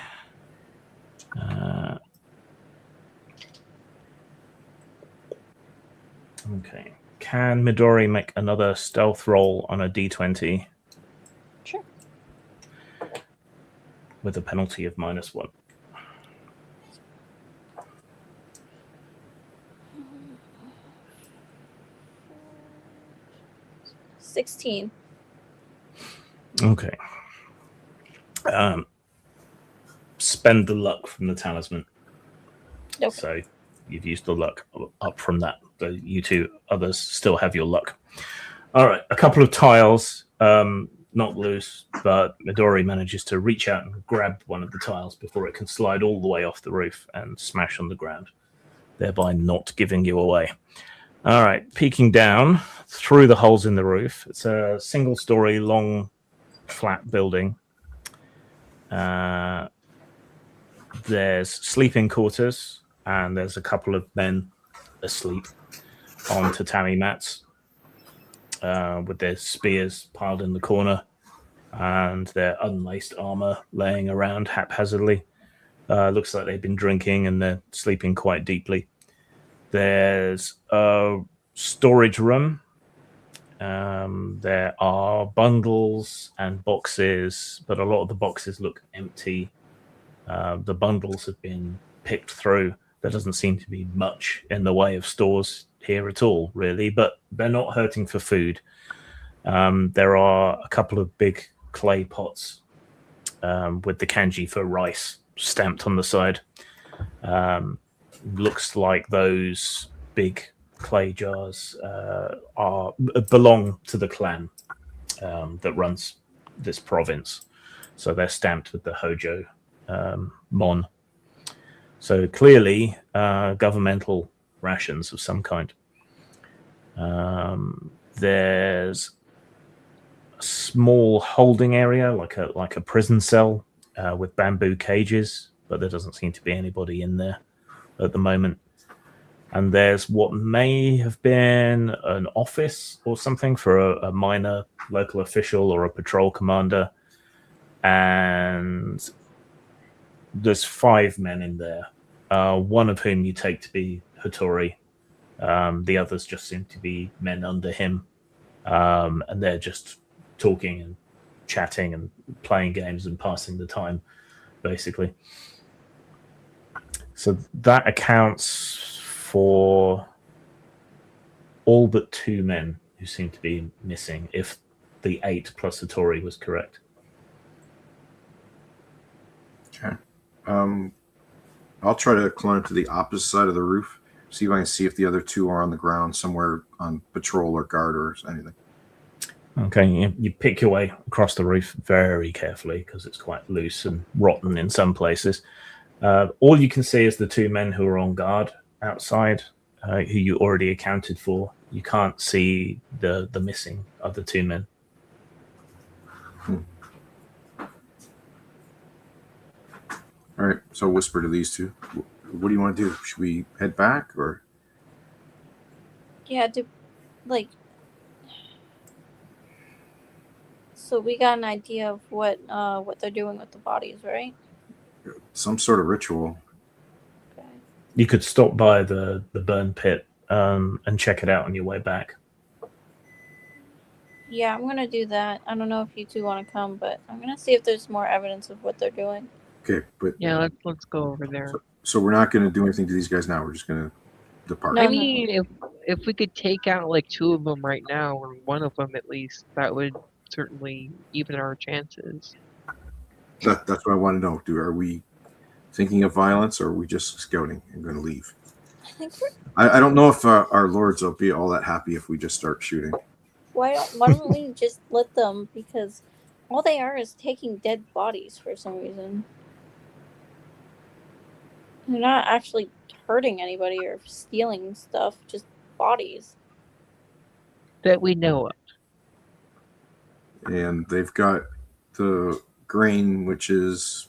Okay. Can Midori make another stealth roll on a D20? Sure. With a penalty of -1. 16. Okay. Spend the luck from the talisman. Okay. So you've used the luck up from that. You 2 others still have your luck. All right. A couple of tiles, not loose, but Midori manages to reach out and grab one of the tiles before it can slide all the way off the roof and smash on the ground, thereby not giving you away. All right. Peeking down through the holes in the roof. It's a single-story, long, flat building. There's sleeping quarters, and there's a couple of men asleep on tatami mats with their spears piled in the corner and their unlaced armor laying around haphazardly. Looks like they've been drinking and they're sleeping quite deeply. There's a storage room. There are bundles and boxes, but a lot of the boxes look empty. The bundles have been picked through. There doesn't seem to be much in the way of stores here at all, really, but they're not hurting for food. There are a couple of big clay pots with the kanji for rice stamped on the side. Looks like those big clay jars belong to the clan that runs this province. So they're stamped with the Hojo Mon. So clearly governmental rations of some kind. There's a small holding area, like a prison cell with bamboo cages, but there doesn't seem to be anybody in there at the moment. And there's what may have been an office or something for a minor local official or a patrol commander. And there's 5 men in there, one of whom you take to be Hattori. The others just seem to be men under him. And they're just talking and chatting and playing games and passing the time, basically. So that accounts for all but 2 men who seem to be missing, if the 8 plus Hattori was correct. Okay. I'll try to climb to the opposite side of the roof, see if I can see if the other 2 are on the ground somewhere on patrol or guard or anything. Okay, you pick your way across the roof very carefully because it's quite loose and rotten in some places. All you can see is the 2 men who are on guard outside, who you already accounted for. You can't see the missing other 2 men. All right, so I'll whisper to these 2. What do you want to do? Should we head back or? Yeah, so we got an idea of what they're doing with the bodies, right? Some sort of ritual. Okay. You could stop by the burn pit and check it out on your way back. Yeah, I'm gonna do that. I don't know if you 2 want to come, but I'm gonna see if there's more evidence of what they're doing. Okay, but Yeah, let's go over there. so we're not going to do anything to these guys now. We're just going to depart. No, I no. mean, if we could take out like 2 of them right now, or one of them at least, that would certainly even our chances. That's what I want to know. Are we thinking of violence, or are we just scouting and going to leave? I think I don't know if our lords will be all that happy if we just start shooting. why don't we just let them, because all they are is taking dead bodies for some reason. They're not actually hurting anybody or stealing stuff, just bodies. That we know of. And they've got the grain, which is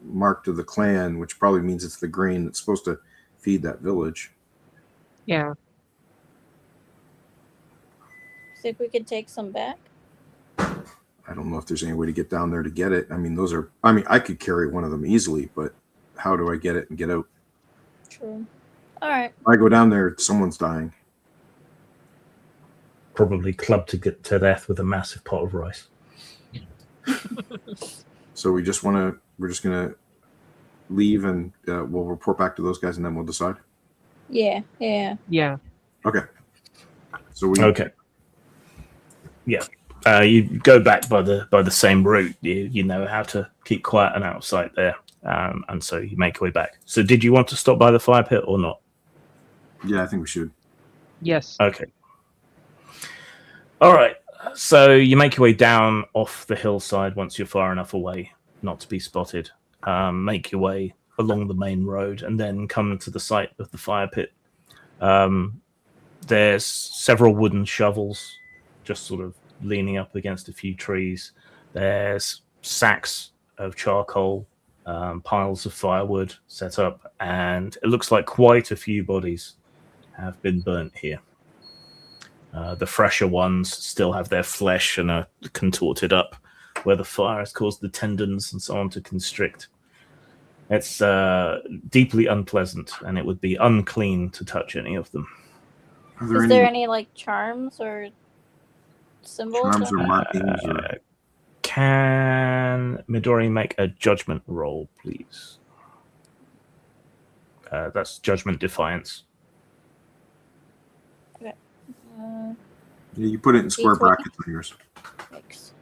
marked to the clan, which probably means it's the grain that's supposed to feed that village. Yeah. Think we could take some back? I don't know if there's any way to get down there to get it. I mean, I could carry one of them easily, but how do I get it and get out? True. All right. If I go down there, someone's dying. Probably clubbed to death with a massive pot of rice. So we're just going to leave and we'll report back to those guys and then we'll decide. Yeah. Yeah. Okay. So we Okay. Yeah. You go back by the same route. You know how to keep quiet and out of sight there, and so you make your way back. So, did you want to stop by the fire pit or not? Yeah, I think we should. Yes. Okay. All right. So you make your way down off the hillside once you're far enough away not to be spotted. Make your way along the main road and then come to the site of the fire pit. There's several wooden shovels just sort of leaning up against a few trees. There's sacks of charcoal, piles of firewood set up, and it looks like quite a few bodies have been burnt here. The fresher ones still have their flesh and are contorted up where the fire has caused the tendons and so on to constrict. It's deeply unpleasant, and it would be unclean to touch any of them. Is there any like charms or symbols? Charms or markings? Can Midori make a judgment roll, please? That's judgment defiance. Okay. Yeah, you put it in square D20? brackets on yours. Thanks.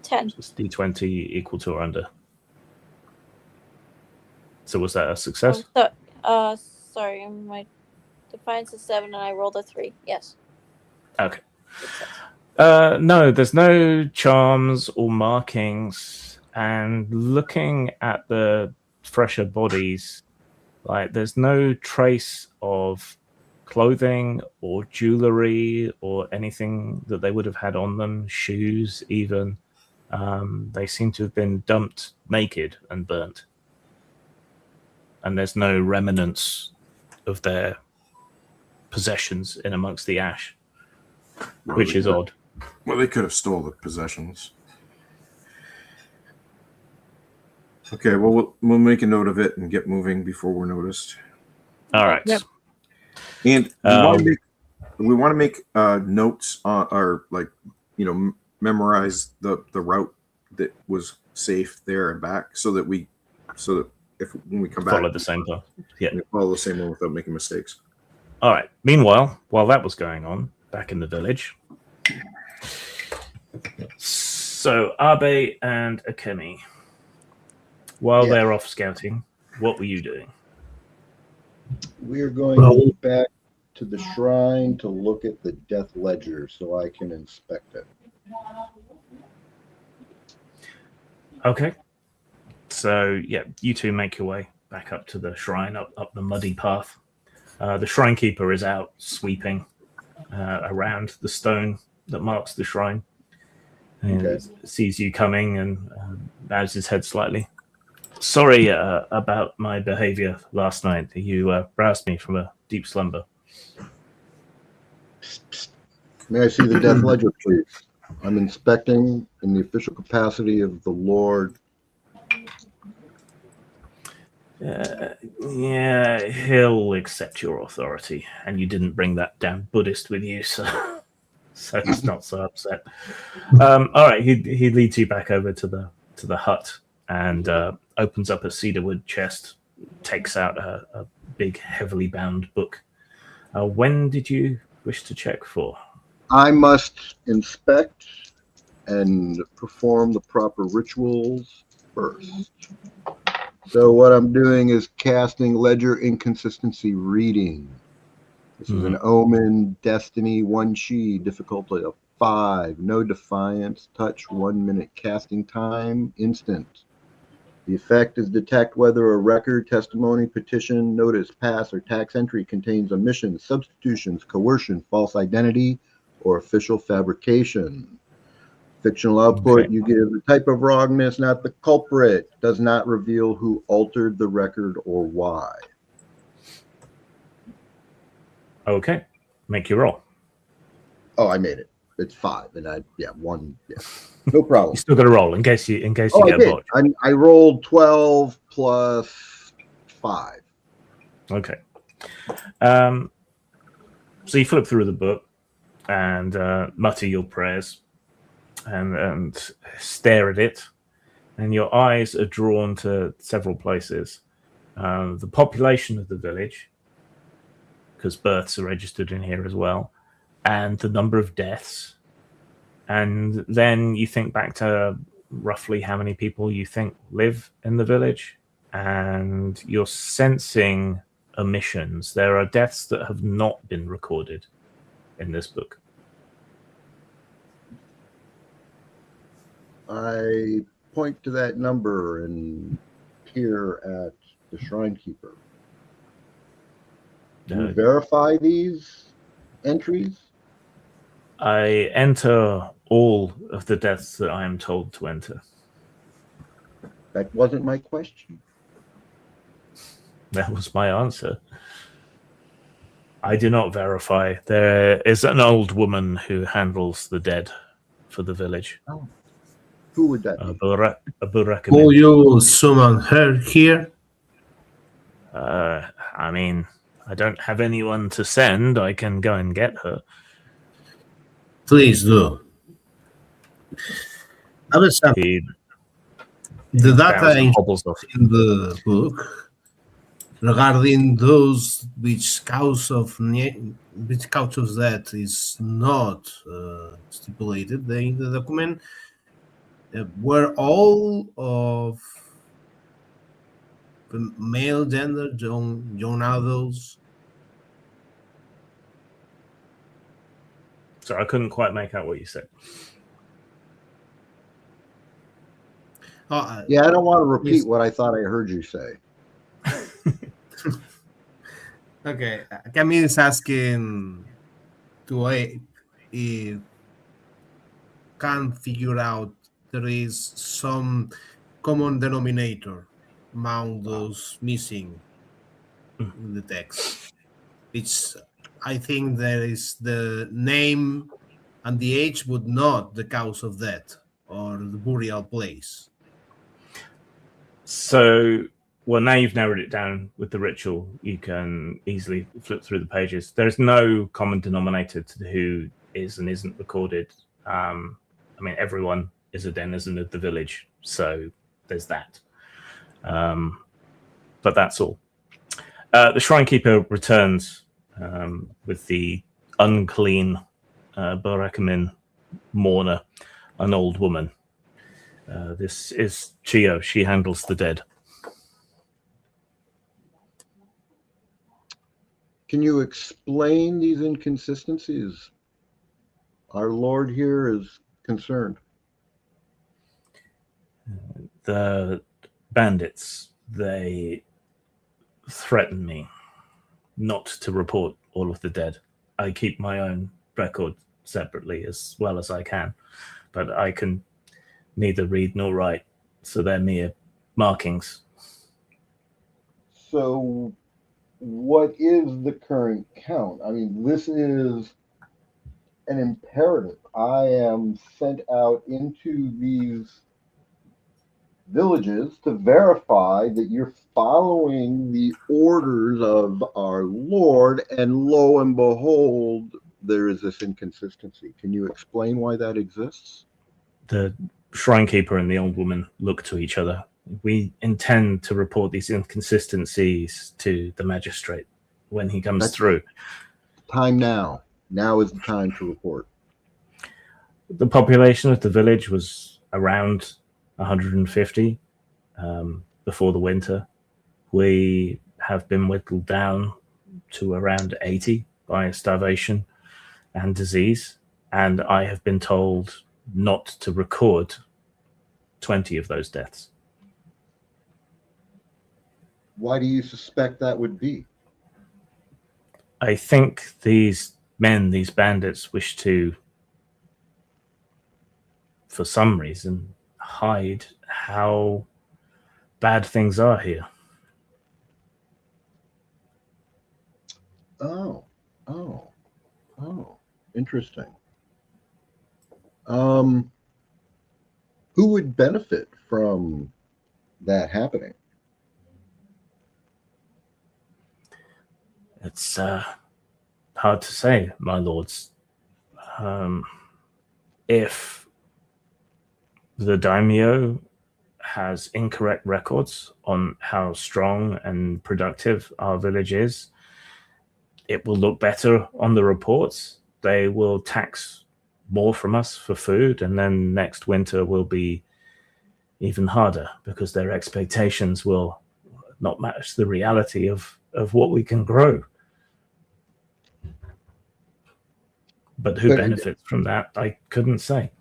10. It's D20 equal to or under. So was that a success? Sorry, my defiance is 7 and I rolled a 3. Yes. Okay. No, there's no charms or markings. And looking at the fresher bodies, Like, there's no trace of clothing or jewelry or anything that they would have had on them, shoes even. They seem to have been dumped naked and burnt. And there's no remnants of their possessions in amongst the ash, Well, which they is could- odd. Well, they could have stole the possessions. Okay, well, we'll make a note of it and get moving before we're noticed. All right. Yep. And we want to make notes on, or like, memorize the route that was safe there and back, so that if when we come back, Follow the same path. Yeah. we follow the same one without making mistakes. All right. Meanwhile, while that was going on back in the village, so Abe and Akemi, while Yeah. they're off scouting, what were you doing? We are going back to the shrine to look at the death ledger so I can inspect it. Okay. So, yeah, you two make your way back up to the shrine, up the muddy path. The shrine keeper is out sweeping around the stone that marks the shrine. And Okay. sees you coming and bows his head slightly. Sorry about my behavior last night. You roused me from a deep slumber. May I see the death ledger, please? I'm inspecting in the official capacity of the Lord. Yeah, he'll accept your authority, and you didn't bring that damn Buddhist with you, so he's not so upset. All right, he leads you back over to the hut and opens up a cedarwood chest, takes out a big, heavily bound book. When did you wish to check for? I must inspect and perform the proper rituals first. So what I'm doing is casting Ledger Inconsistency Reading. This is an Omen, Destiny, 1 Chi, difficulty of 5, no defiance, touch 1 minute casting time, instant. The effect is detect whether a record, testimony, petition, notice, pass, or tax entry contains omissions, substitutions, coercion, false identity, or official fabrication. Fictional output, you give the type of wrongness, not the culprit. Does not reveal who altered the record or why. Okay, make your roll. Oh, I made it. It's 5, and 1. Yeah, no problem. You still got to roll in case you I get did. botched. I rolled 12 plus 5. Okay. So you flip through the book and mutter your prayers and stare at it, and your eyes are drawn to several places. The population of the village, because births are registered in here as well, and the number of deaths. And then you think back to roughly how many people you think live in the village, and you're sensing omissions. There are deaths that have not been recorded in this book. I point to that number and peer at the shrine keeper. Do you verify these entries? I enter all of the deaths that I am told to enter. That wasn't my question. That was my answer. I do not verify. There is an old woman who handles the dead for the village. Oh. Who would that be? Abu Rakam. Will you summon her here? I mean, I don't have anyone to send. I can go and get her. Please do. Other stuff. He The data bows and hobbles off. in the book regarding those which cause of that is not stipulated in the document were all of the male gender, young adults. So I couldn't quite make out what you said. Yeah, I don't want to repeat what I thought I heard you say. Okay, Camille is asking to if can figure out there is some common denominator among those missing in the text. It's I think there is the name and the age, but not the cause of death or the burial place. So, well, now you've narrowed it down with the ritual, you can easily flip through the pages. There's no common denominator to who is and isn't recorded. I mean, everyone is a denizen of the village, so there's that. But that's all. The shrine keeper returns with the unclean Barakamin mourner, an old woman. This is Chio. She handles the dead. Can you explain these inconsistencies? Our Lord here is concerned. The bandits, they threaten me not to report all of the dead. I keep my own record separately as well as I can, but I can neither read nor write, so they're mere markings. So, what is the current count? I mean, this is an imperative. I am sent out into these villages to verify that you're following the orders of our Lord, and lo and behold, there is this inconsistency. Can you explain why that exists? The shrine keeper and the old woman look to each other. We intend to report these inconsistencies to the magistrate when he comes through. Time now. Now is the time to report. The population of the village was around 150 before the winter. We have been whittled down to around 80 by starvation and disease, and I have been told not to record 20 of those deaths. Why do you suspect that would be? I think these men, these bandits, wish to, for some reason, hide how bad things are here. Oh, interesting. Who would benefit from that happening? It's hard to say, my lords. If the daimyo has incorrect records on how strong and productive our village is, it will look better on the reports. They will tax more from us for food, and then next winter will be even harder because their expectations will not match the reality of what we can grow. But who benefits from that, I couldn't say.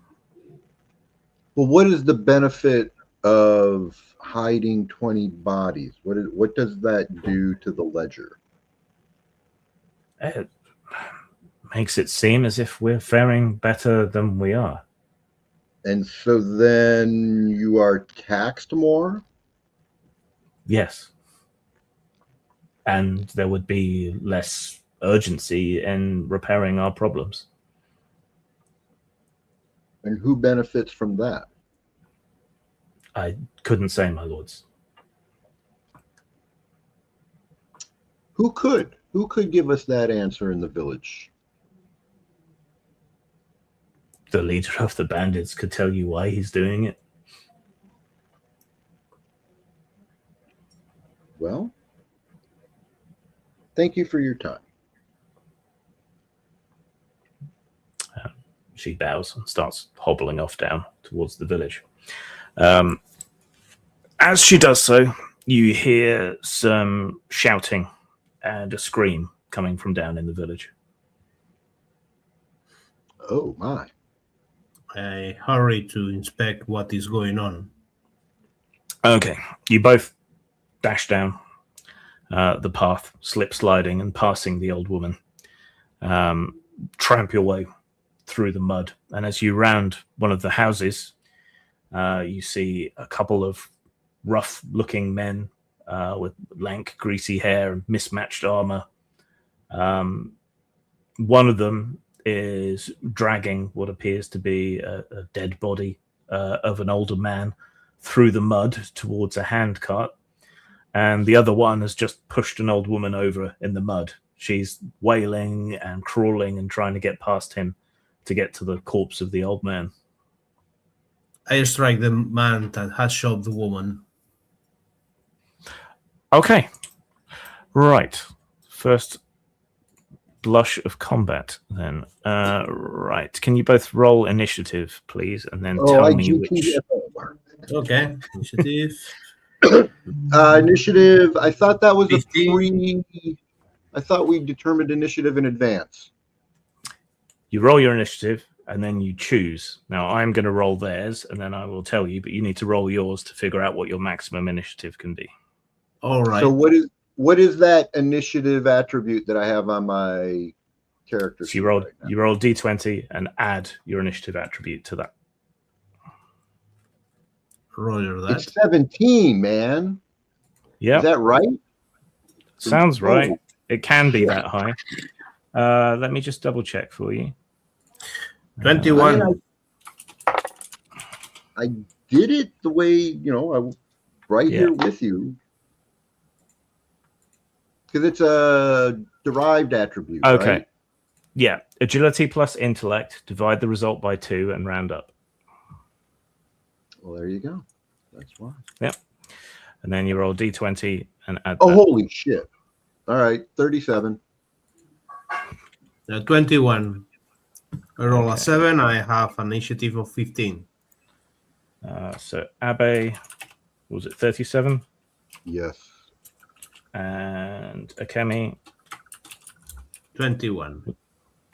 Well, what is the benefit of hiding 20 bodies? What does that do to the ledger? It makes it seem as if we're faring better than we are. And so then you are taxed more? Yes. And there would be less urgency in repairing our problems. And who benefits from that? I couldn't say, my lords. Who could? Who could give us that answer in the village? The leader of the bandits could tell you why he's doing it. Well, thank you for your time. She bows and starts hobbling off down towards the village. As she does so, you hear some shouting and a scream coming from down in the village. Oh, my. I hurry to inspect what is going on. Okay, you both dash down. the path, slip sliding and passing the old woman. Tramp your way through the mud, and as you round one of the houses, you see a couple of rough-looking men with lank, greasy hair and mismatched armor. One of them is dragging what appears to be a dead body of an older man through the mud towards a handcart, and the other one has just pushed an old woman over in the mud. She's wailing and crawling and trying to get past him to get to the corpse of the old man. I strike the man that has shot the woman. Okay. Right. First blush of combat, then. Right. Can you both roll initiative, please, and then tell me which... Okay. Initiative. Initiative. I thought that was 15. I thought we determined initiative in advance. You roll your initiative, and then you choose. Now, I'm going to roll theirs, and then I will tell you, but you need to roll yours to figure out what your maximum initiative can be. All right. So what is that initiative attribute that I have on my character? So you roll D20 and add your initiative attribute to that. Roger that. It's 17, man. Yeah. Is that right? Sounds right. It can be that high. Let me just double check for you. 21. I did it the way, I here with you. Because it's a derived attribute. Okay. Right? Yeah. Agility plus intellect. Divide the result by 2 and round up. Well, there you go. That's why. Yep. And then you roll D20 and add. Oh, that. holy shit. All right. 37. 21. I roll a 7. I have an initiative of 15. So Abe, was it 37? Yes. And Akemi, 21.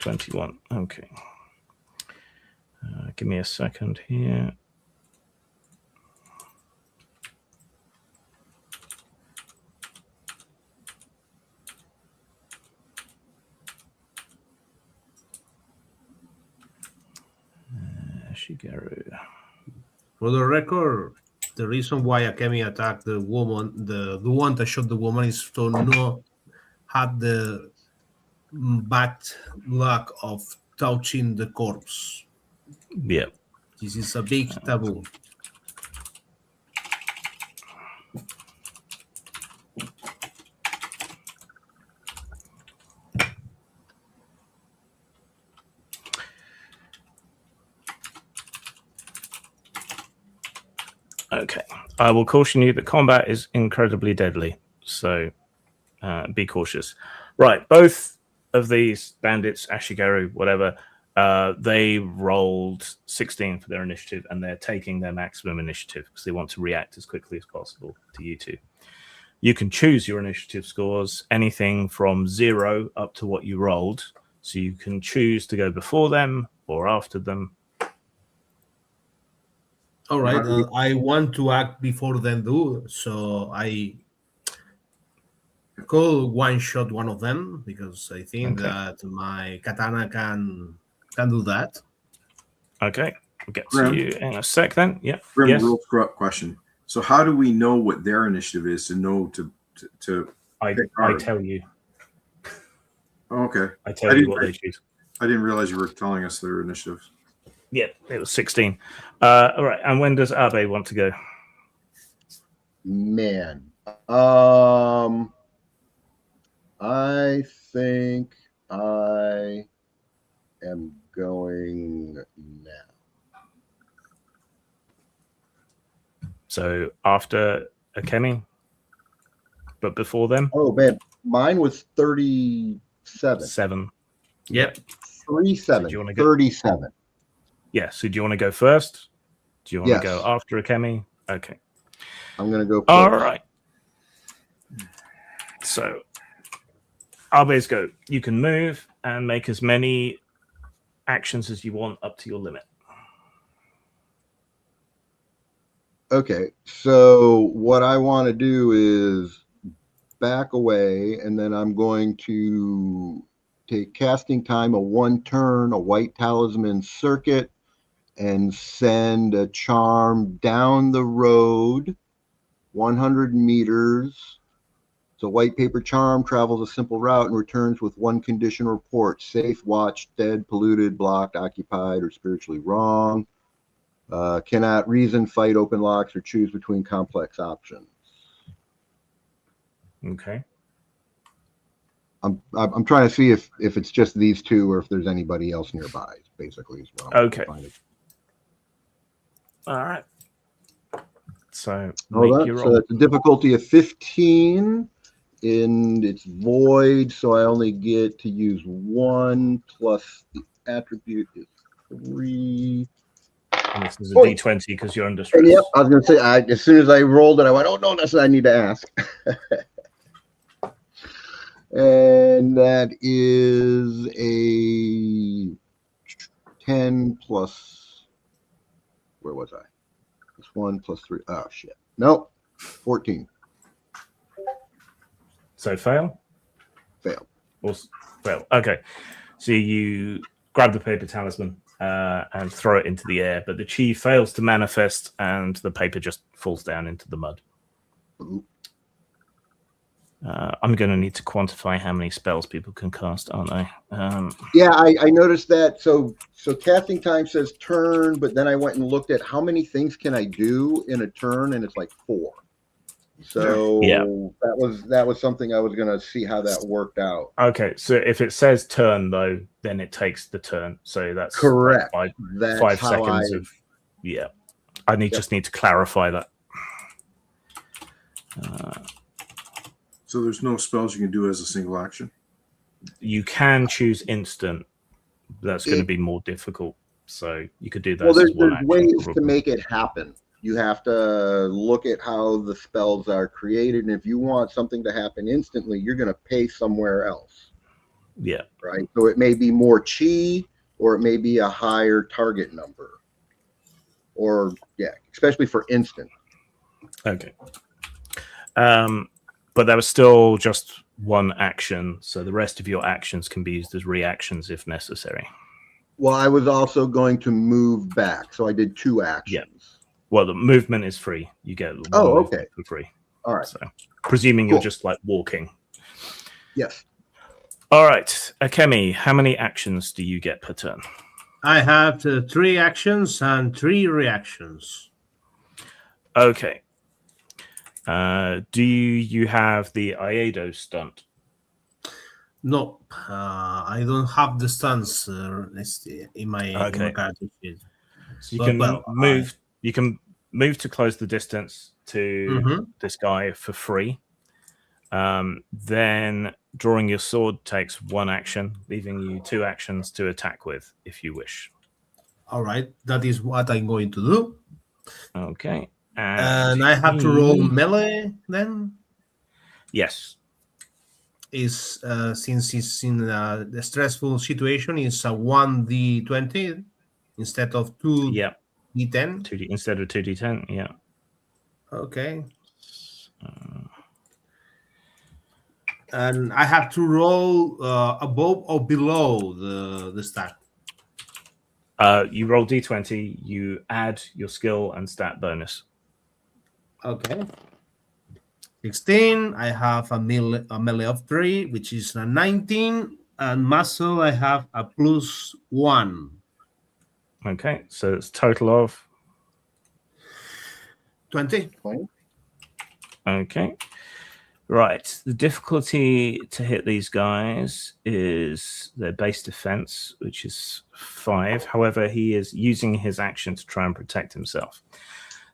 21. Okay. Give me a second here. Shigeru. For the record, the reason why Akemi attacked the woman, the one that shot the woman, is to not have the bad luck of touching the corpse. Yeah. This is a big taboo. Okay. I will caution you that combat is incredibly deadly, so be cautious. Right. Both of these bandits, Ashigaru, whatever, they rolled 16 for their initiative, and they're taking their maximum initiative because they want to react as quickly as possible to you two. You can choose your initiative scores, anything from 0 up to what you rolled. So you can choose to go before them or after them. All right, I want to act before them do, so I could one-shot one of them because I think that my katana can do that. Okay, we'll get to you in a sec then. Yeah. Grim, yes. real corrupt question. So how do we know what their initiative is to know to I tell you. Oh, okay. I tell you what they choose. I didn't realize you were telling us their initiatives. Yeah, it was 16. All right, and when does Abe want to go? Man. I think I am going now. So after Akemi, but before them? Oh, man. Mine was 37. 7. Yep. 37. So 37. Yeah, so do you want to go first? Do you want Yes. to go after Akemi? Okay. I'm going to go first. All right. So, Abe's go. You can move and make as many actions as you want up to your limit. Okay, so what I want to do is back away, and then I'm going to take casting time a 1 turn, a white talisman circuit, and send a charm down the road 100 meters. So white paper charm travels a simple route and returns with 1 condition report: safe, watched, dead, polluted, blocked, occupied, or spiritually wrong. Cannot reason, fight, open locks, or choose between complex options. Okay. I'm trying to see if it's just these two or if there's anybody else nearby. Basically, is what I'm Okay. finding. All right. So Hold make on. your So roll. that's a difficulty of 15, and it's void, so I only get to use 1 plus the attribute is 3. And this is a Oh. D20 because you're under stress. And yep, I was going to say, as soon as I rolled it, I went, oh, no, that's what I need to ask. And that is a 10 plus, where was I? Plus 1 plus 3. Oh, shit. Nope. 14. So fail? Fail. Or fail. Okay. So you grab the paper talisman and throw it into the air, but the chi fails to manifest and the paper just falls down into the mud. Ooh. I'm going to need to quantify how many spells people can cast, aren't I? Yeah, I noticed that. So casting time says turn, but then I went and looked at how many things can I do in a turn, and it's like 4. So Yeah. that was something I was going to see how that worked out. Okay, so if it says turn, though, then it takes the turn. So that's Correct. Like That's 5 how seconds of... Yeah. I just need to clarify that. So there's no spells you can do as a single action? You can choose instant. That's going to be more difficult. So you could do that. Well, there's as one action, ways probably. to make it happen. You have to look at how the spells are created, and if you want something to happen instantly, you're going to pay somewhere else. Yeah. Right. So it may be more chi, or it may be a higher target number, or especially for instant. Okay. But that was still just one action, so the rest of your actions can be used as reactions if necessary. Well, I was also going to move back, so I did 2 actions. Yeah. Well, the movement is free. You get one movement for free. All right. So, presuming you're just like walking. Yes. All right, Akemi, how many actions do you get per turn? I have 3 actions and 3 reactions. Okay. Do you have the Aedo stunt? No, I don't have the stance in my character sheet. So you can move. You can move to close the distance to this guy for free. Then drawing your sword takes 1 action, leaving you 2 actions to attack with, if you wish. All right, that is what I'm going to do. Okay. And I have to roll melee then? Yes. Is since it's in the stressful situation, is a 1d20 instead of 2d10? 2D instead of 2d10, yeah. Okay. And I have to roll above or below the stat. You roll d20, you add your skill and stat bonus. Okay. 16. I have a melee of 3, which is a 19. And muscle, I have a +1. Okay, so it's total of 20. Okay. Right. The difficulty to hit these guys is their base defense, which is 5. However, he is using his action to try and protect himself.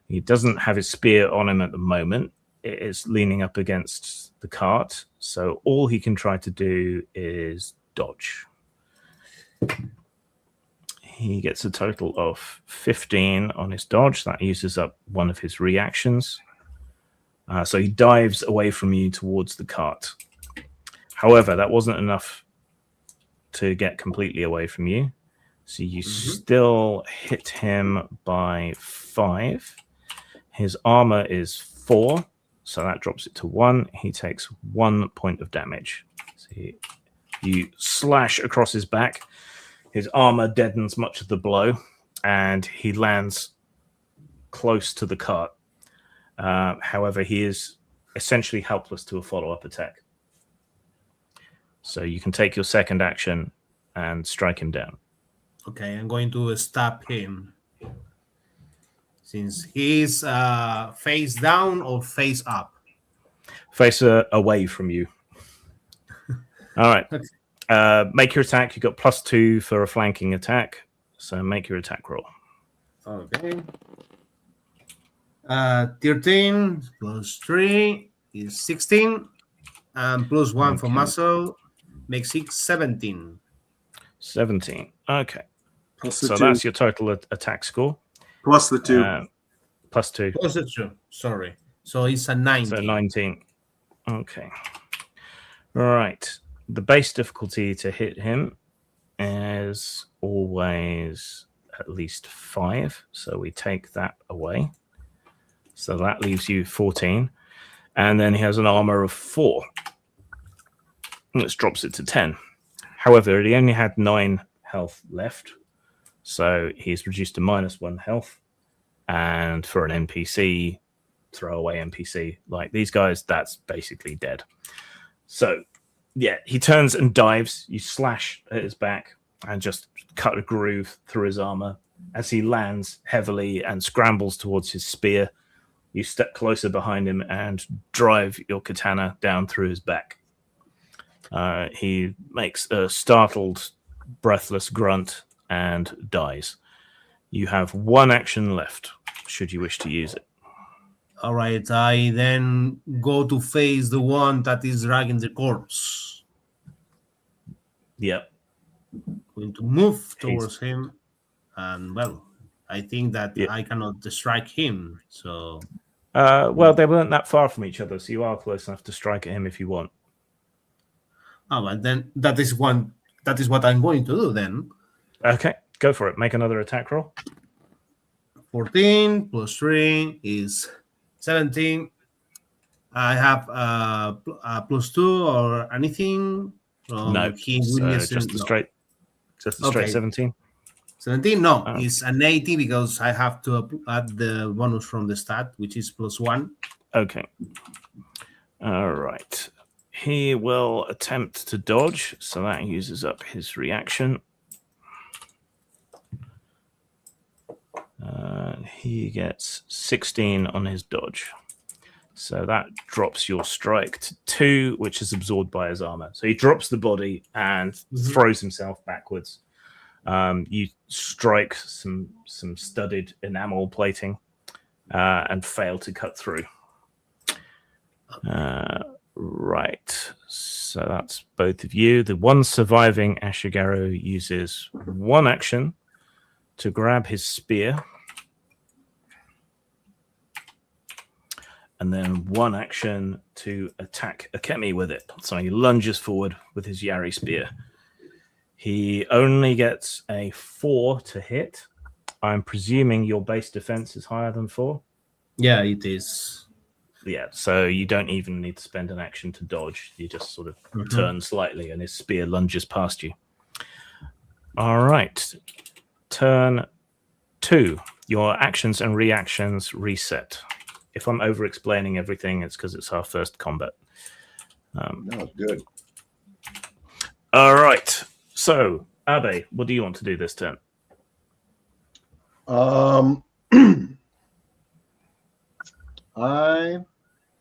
He doesn't have his spear on him at the moment. It is leaning up against the cart. So all he can try to do is dodge. He gets a total of 15 on his dodge. That uses up one of his reactions. So he dives away from you towards the cart. However, that wasn't enough to get completely away from you. So you still hit him by 5. His armor is 4. so that drops it to 1. He takes 1 point of damage. So you slash across his back. His armor deadens much of the blow, and he lands close to the cart. However, he is essentially helpless to a follow-up attack. So you can take your second action and strike him down. Okay, I'm going to stab him. Since he's face down or face up? Face away from you. All right. Okay. Make your attack. You got +2 for a flanking attack. So make your attack roll. Okay. 13 plus 3 is 16. And plus 1 for Okay. muscle makes it 17. 17. Okay. Plus the So 2. that's your total attack score. Plus the 2. +2. Plus the 2. Sorry. So it's a 19. So 19. Okay. Right. The base difficulty to hit him is always at least 5. So we take that away. So that leaves you 14. And then he has an armor of 4. Which drops it to 10. However, he only had 9 health left. So he's reduced to -1 health. And for an NPC, throwaway NPC like these guys, that's basically dead. So, yeah, he turns and dives. You slash at his back and just cut a groove through his armor. As he lands heavily and scrambles towards his spear, you step closer behind him and drive your katana down through his back. He makes a startled, breathless grunt and dies. You have 1 action left, should you wish to use it. All right. I then go to face the one that is dragging the corpse. Yep. Going to move towards him. And, well, I think that Yeah. I cannot strike him. So, Well, they weren't that far from each other, so you are close enough to strike at him if you want. and then that is what I'm going to do then. Okay, go for it. Make another attack roll. 14 plus 3 is 17. I have plus 2 or anything. No, so just a straight 17. 17? No, Oh. it's an 80 because I have to add the bonus from the stat, which is plus 1. Okay. All right. He will attempt to dodge, so that uses up his reaction. He gets 16 on his dodge. So that drops your strike to 2, which is absorbed by his armor. So he drops the body and throws himself backwards. You strike some studded enamel plating and fail to cut through. Right. So that's both of you. The one surviving Ashigaru uses 1 action to grab his spear. And then 1 action to attack Akemi with it. So he lunges forward with his Yari spear. He only gets a 4 to hit. I'm presuming your base defense is higher than 4? Yeah, it is. Yeah, so you don't even need to spend an action to dodge. You just sort of turn slightly and his spear lunges past you. All right. Turn 2. Your actions and reactions reset. If I'm over-explaining everything, it's because it's our first combat. No, good. All right. So, Abe, what do you want to do this turn? I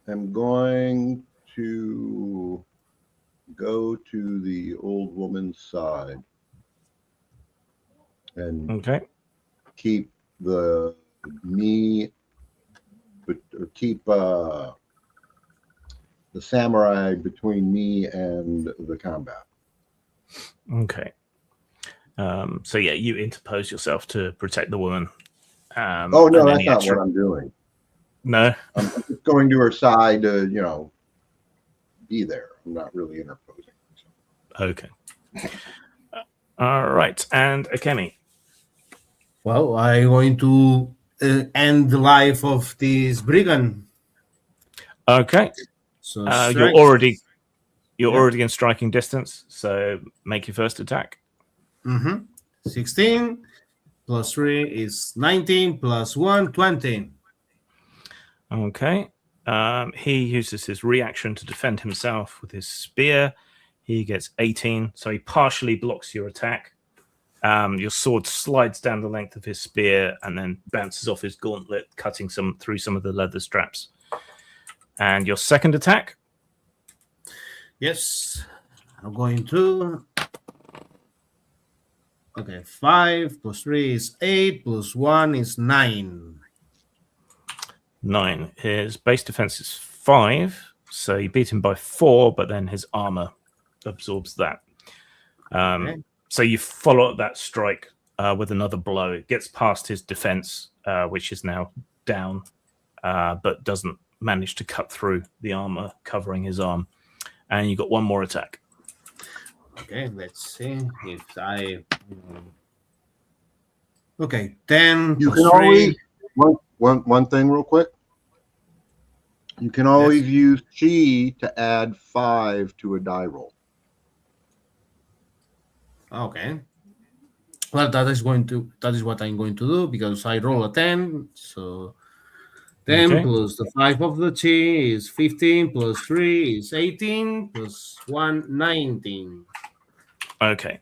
am going to go to the old woman's side and Okay. keep the samurai between me and the combat. Okay. So yeah, you interpose yourself to protect the woman. Oh no, that's not what I'm doing. No. I'm just going to her side to, be there. I'm not really interposing. Okay. All right. And Akemi. Well, I'm going to end the life of this brigand. Okay. So You're strike. already in striking distance, so make your first attack. 16 plus 3 is 19 plus 1, 20. Okay. He uses his reaction to defend himself with his spear. He gets 18, so he partially blocks your attack. Your sword slides down the length of his spear and then bounces off his gauntlet, cutting through some of the leather straps. And your second attack? Yes, I'm going to. Okay, 5 plus 3 is 8 plus 1 is 9. 9. His base defense is 5, so you beat him by 4, but then his armor absorbs that. Okay. So you follow up that strike with another blow. It gets past his defense, which is now down, but doesn't manage to cut through the armor covering his arm. And you got one more attack. Okay, let's see if I. Okay, 10 You plus can 3. always one thing real quick. You can always use chi to add 5 to a die roll. Okay. Well, that is what I'm going to do because I roll a 10. So 10 plus the 5 of the chi is 15 plus 3 is 18 plus 1, 19. Okay.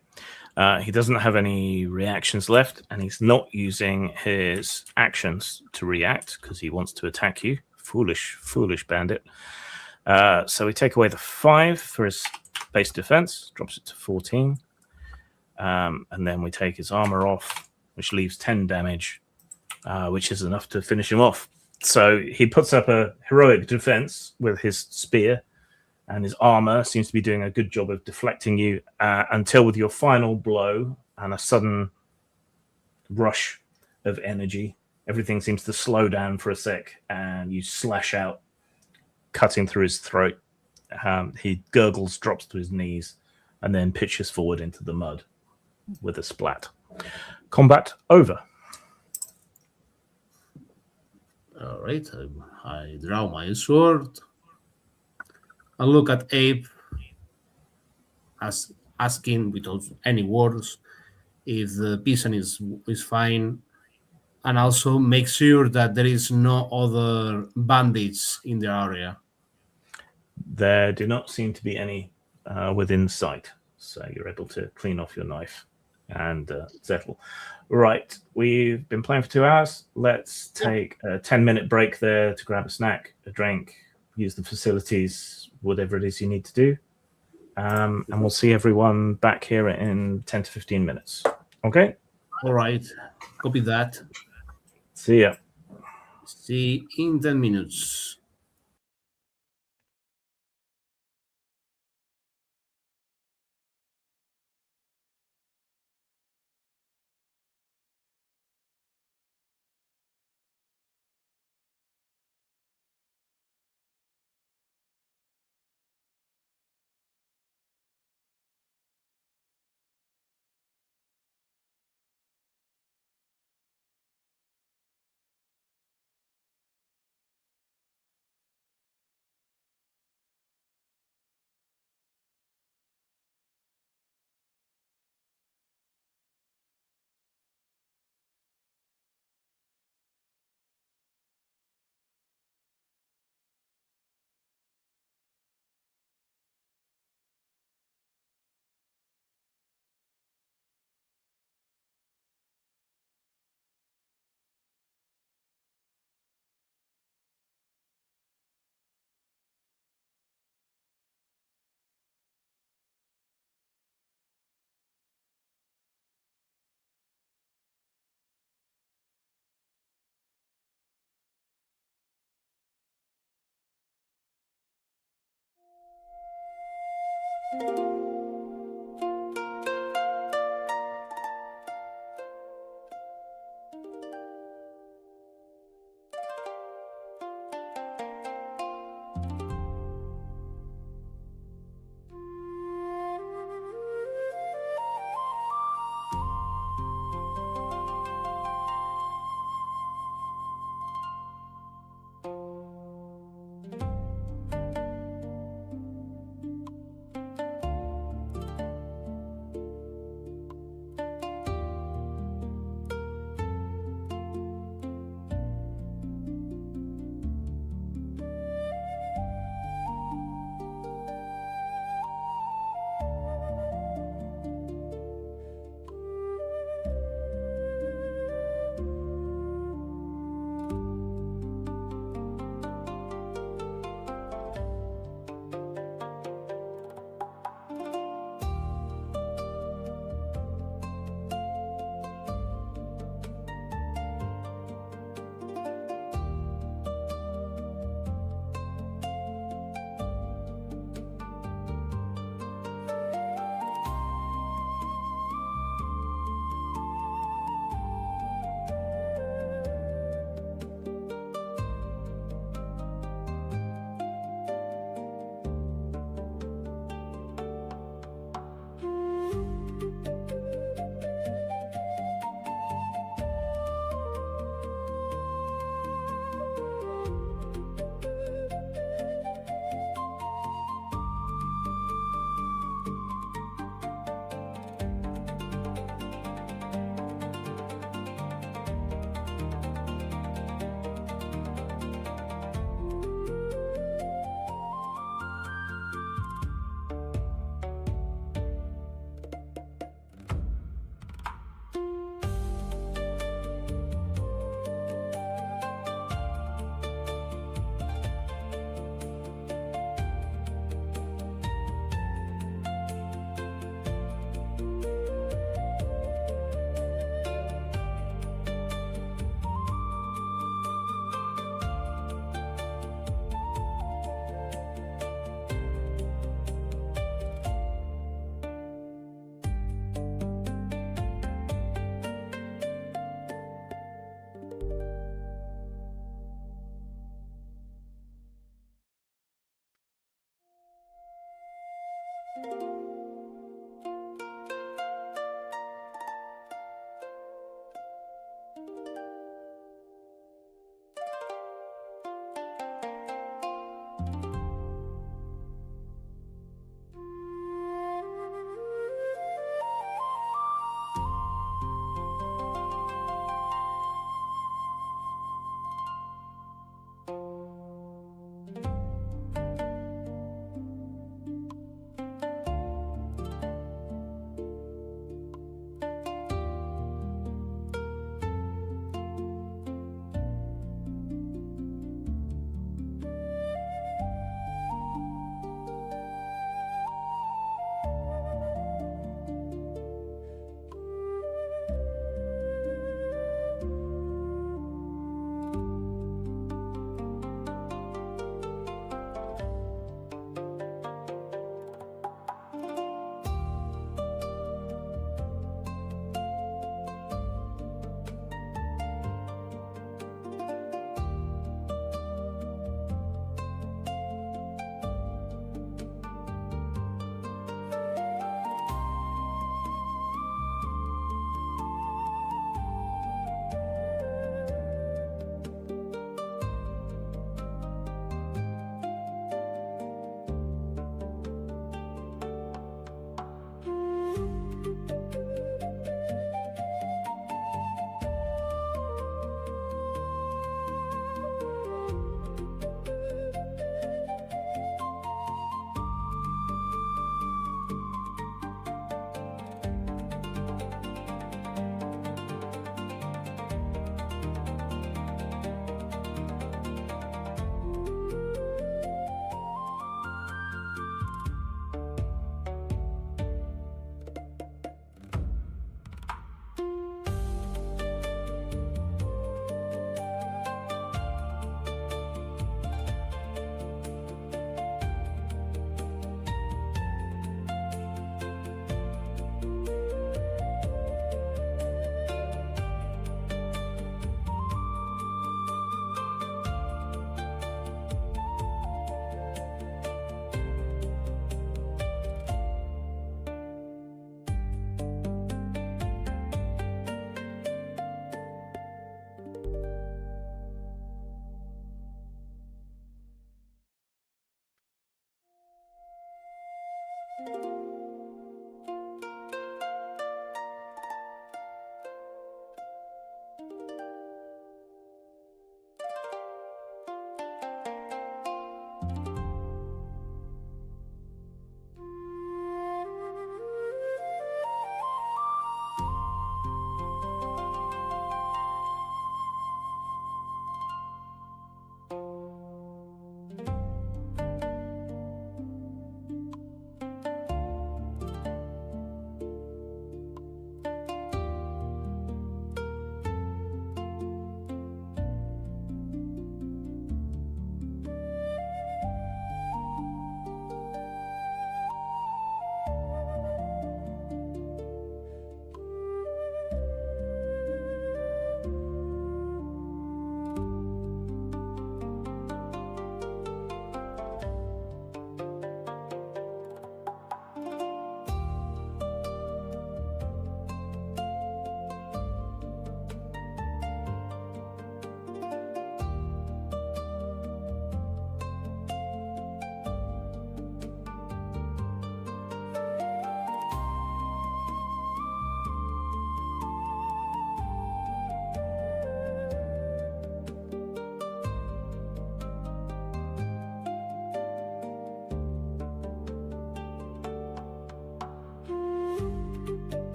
He doesn't have any reactions left, and he's not using his actions to react because he wants to attack you. Foolish bandit. So we take away the 5 for his base defense, drops it to 14. And then we take his armor off, which leaves 10 damage, which is enough to finish him off. So he puts up a heroic defense with his spear, and his armor seems to be doing a good job of deflecting you until with your final blow and a sudden rush of energy, everything seems to slow down for a sec, and you slash out, cutting through his throat. He gurgles, drops to his knees, and then pitches forward into the mud with a splat. Combat over. All right, I draw my sword. I look at Abe, asking without any words if the peasant is fine, and also make sure that there is no other bandits in the area. There do not seem to be any within sight, so you're able to clean off your knife and settle. Right, we've been playing for 2 hours. Let's take a 10-minute break there to grab a snack, a drink, use the facilities, whatever it is you need to do. And we'll see everyone back here in 10 to 15 minutes. Okay? All right, copy that. See ya. See in 10 minutes.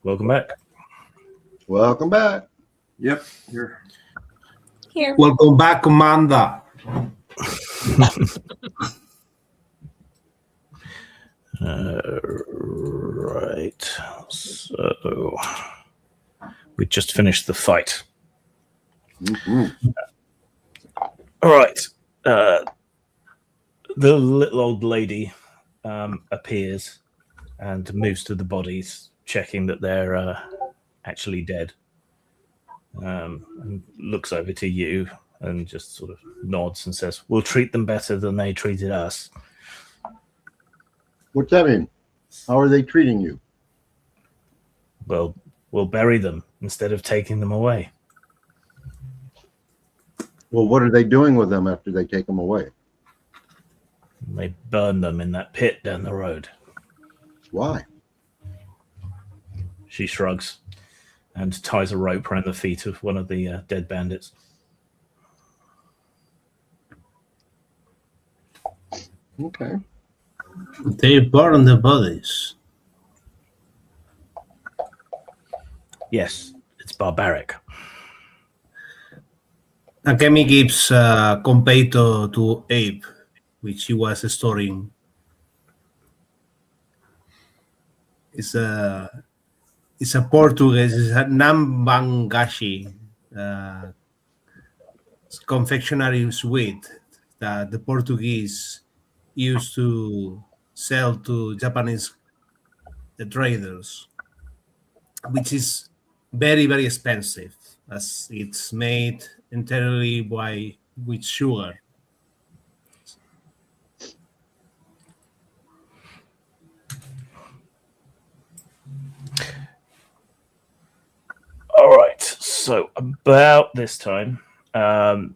Welcome back. Welcome back. Yep. Here. Here. Welcome back, Commander. Right. So we just finished the fight. Mhm. All right. The little old lady appears and moves to the bodies, checking that they're actually dead. And looks over to you and just sort of nods and says, "We'll treat them better than they treated us." What's that mean? How are they treating you? Well, we'll bury them instead of taking them away. Well, what are they doing with them after they take them away? They burn them in that pit down the road. Why? She shrugs and ties a rope around the feet of one of the dead bandits. Okay. They burn the bodies. Yes, it's barbaric. Akemi gives Compeito to Abe, which he was storing. It's a Portuguese, it's a Nambangashi confectionery sweet that the Portuguese used to sell to Japanese traders, which is very, very expensive as it's made entirely with sugar. All right, so about this time, the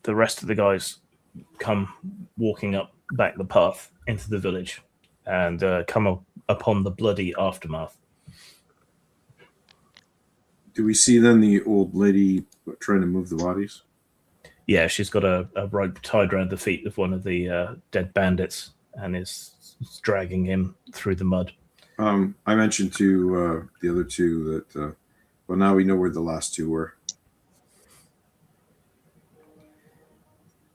rest of the guys come walking up back the path into the village and come upon the bloody aftermath. Do we see then the old lady trying to move the bodies? Yeah, she's got a rope tied around the feet of one of the dead bandits and is dragging him through the mud. I mentioned to the other two that, well, now we know where the last two were.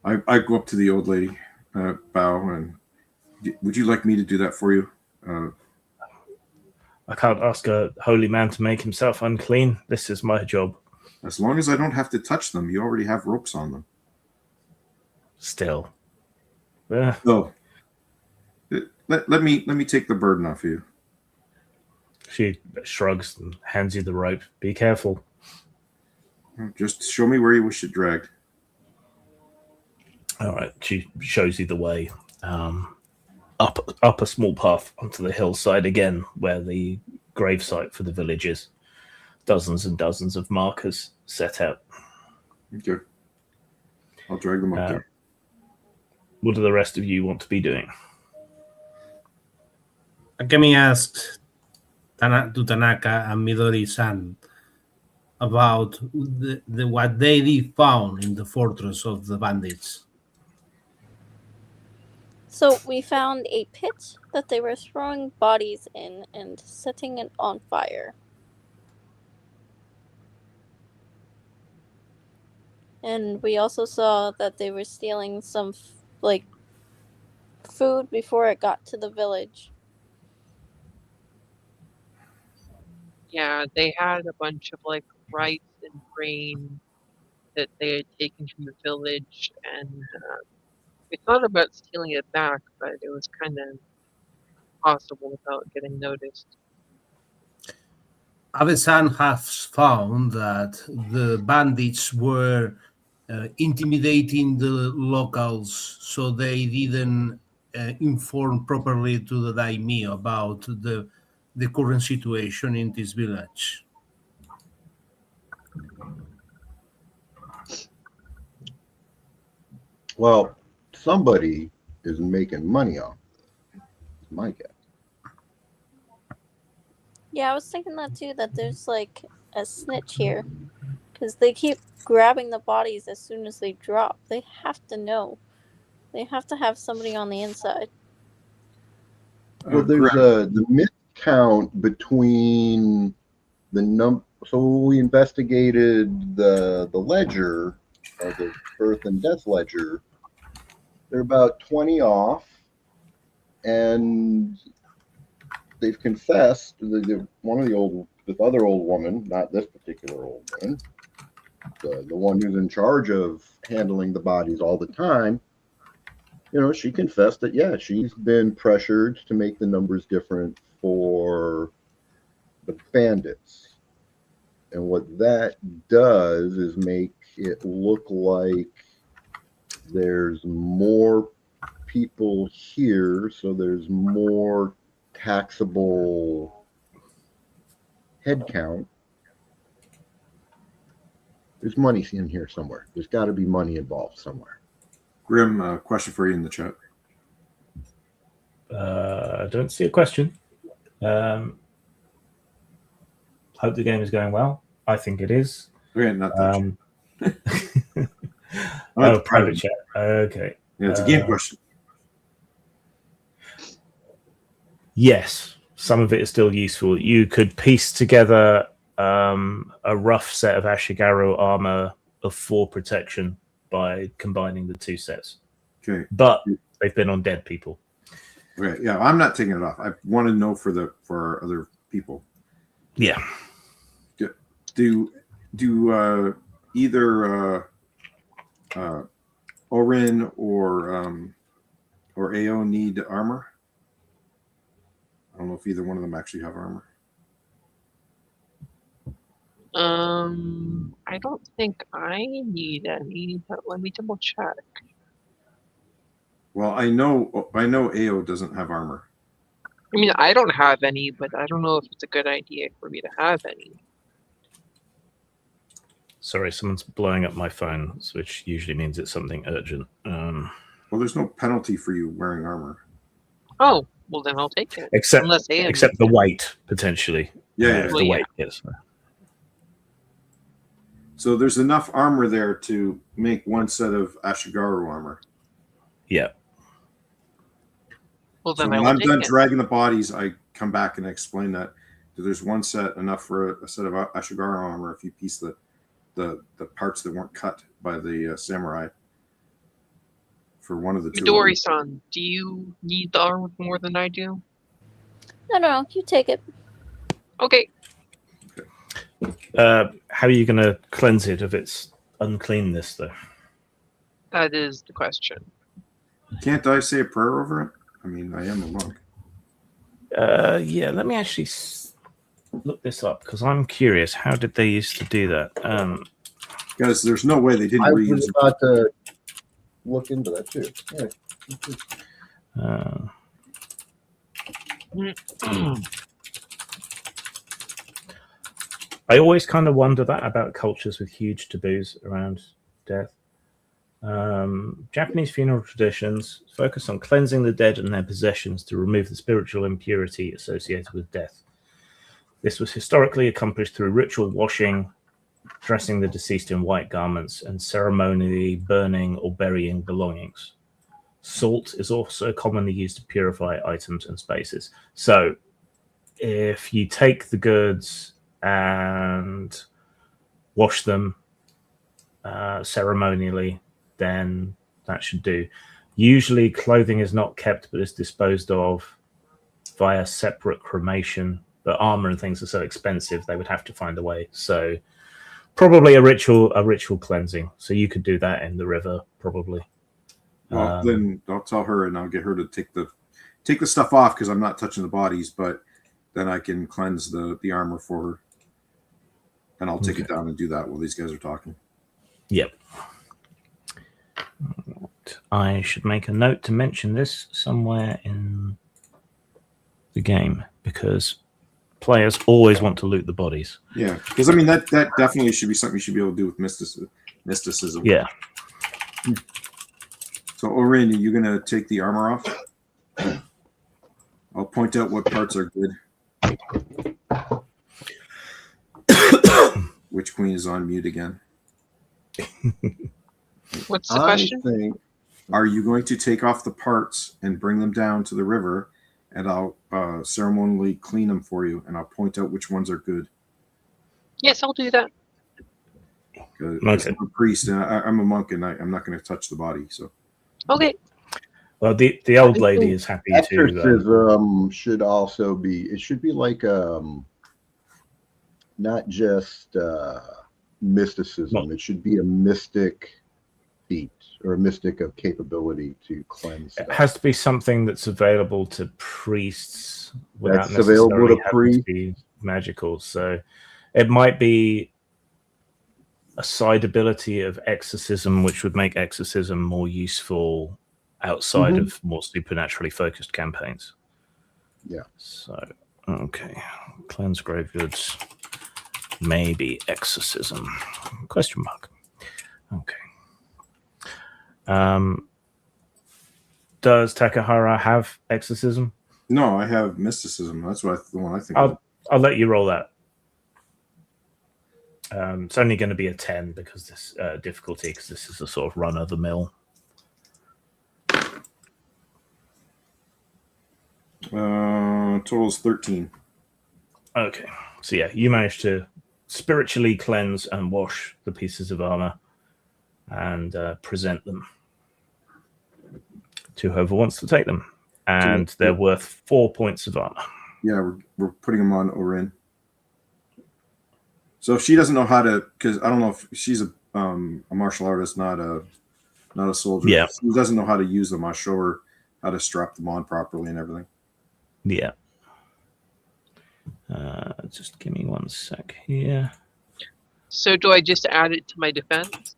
I go up to the old lady, bow, and would you like me to do that for you? I can't ask a holy man to make himself unclean. This is my job. As long as I don't have to touch them, you already have ropes on them. Still. Oh, let me take the burden off you. She shrugs and hands you the rope. Be careful. Just show me where you wish it dragged. All right. She shows you the way up a small path onto the hillside again, where the gravesite for the village is. Dozens and dozens of markers set out. Okay. I'll drag them up there. What do the rest of you want to be doing? Akemi asked to Tanaka and Midori-san about what they found in the fortress of the bandits. So we found a pit that they were throwing bodies in and setting it on fire. And we also saw that they were stealing some food before it got to the village. Yeah, they had a bunch of rice and grain that they had taken from the village, and we thought about stealing it back, but it was kind of impossible without getting noticed. Abe-san has found that the bandits were intimidating the locals, so they didn't inform properly to the daimyo about the current situation in this village. Well, somebody is making money off it. That's my guess. Yeah, I was thinking that too, that there's a snitch here. Because they keep grabbing the bodies as soon as they drop. They have to know. They have to have somebody on the inside. Well, there's the myth count between the so we investigated the ledger, the birth and death ledger. They're about 20 off, and they've confessed. This other old woman, not this particular old woman, the one who's in charge of handling the bodies all the time. She confessed that, yeah, she's been pressured to make the numbers different for the bandits. And what that does is make it look like there's more people here, so there's more taxable headcount. There's money in here somewhere. There's got to be money involved somewhere. Grim, question for you in the chat. I don't see a question. Hope the game is going well. I think it is. Okay, not that. Private chat. Okay. Yeah, it's a game question. Yes, some of it is still useful. You could piece together a rough set of Ashigaru armor of 4 protection by combining the 2 sets. Okay. But they've been on dead people. Okay, yeah, I'm not taking it off. I want to know for our other people. Yeah. Do either Orin or Ao need armor? I don't know if either one of them actually have armor. I don't think I need any, but let me double check. Well, I know Ao doesn't have armor. I mean, I don't have any, but I don't know if it's a good idea for me to have any. Sorry, someone's blowing up my phone, which usually means it's something urgent. Well, there's no penalty for you wearing armor. Oh, well then I'll take it. Except the weight, potentially. Yeah. The weight, yes. So there's enough armor there to make 1 set of Ashigaru armor. Yeah. Well, then so when I'm done dragging the bodies, I come back and explain that there's 1 set enough for a set of Ashigaru armor if you piece the parts that weren't cut by the samurai for one of the 2. Midori-san, do you need the armor more than I do? No, you take it. Okay. How are you going to cleanse it of its uncleanness, though? That is the question. Can't I say a prayer over it? I mean, I am a monk. Yeah, let me actually look this up, because I'm curious. How did they used to do that? Guys, there's no way they didn't I reuse was it. about to look into that too. Yeah. I always kind of wonder that about cultures with huge taboos around death. Japanese funeral traditions focus on cleansing the dead and their possessions to remove the spiritual impurity associated with death. This was historically accomplished through ritual washing, dressing the deceased in white garments, and ceremonially burning or burying belongings. Salt is also commonly used to purify items and spaces. So if you take the goods and wash them ceremonially, then that should do. Usually clothing is not kept but is disposed of via separate cremation, but armor and things are so expensive they would have to find a way. So probably a ritual cleansing. So you could do that in the river, probably. Well, then I'll tell her and I'll get her to take the stuff off, because I'm not touching the bodies, but then I can cleanse the armor for her. And I'll take it down and do that while these guys are talking. Yep. I should make a note to mention this somewhere in the game, because players always want to loot the bodies. Yeah, because I mean that definitely should be something you should be able to do with mysticism. Yeah. So Orin, are you gonna take the armor off? I'll point out what parts are good. Witch Queen is on mute again. What's the question? I think Are you going to take off the parts and bring them down to the river and I'll ceremonially clean them for you, and I'll point out which ones are good. Yes, I'll do that. Because I'm a priest and I'm a monk, and I'm not going to touch the body. So Okay. Well, the old lady is happy to. Exorcism should also be. It should be like not just mysticism. It should be a mystic feat or a mystic of capability to cleanse. It has to be something that's available to priests without That's available necessarily to having priests. to be magical. So it might be a side ability of exorcism, which would make exorcism more useful outside of more supernaturally focused campaigns. Yeah. So, okay. Cleanse grave goods. Maybe exorcism. Question mark. Okay. Does Takahara have exorcism? No, I have mysticism. That's the one I think of. I'll let you roll that. It's only going to be a 10 because this difficulty, because this is a sort of run of the mill. Total's 13. Okay, so yeah, you managed to spiritually cleanse and wash the pieces of armor and present them to whoever wants to take them, and they're worth 4 points of armor. Yeah, we're putting them on Orin. So if she doesn't know how to, because I don't know if she's a martial artist, not a soldier. Yeah. If she doesn't know how to use them, I'll show her how to strap them on properly and everything. Yeah. Just give me 1 sec here. So do I just add it to my defense?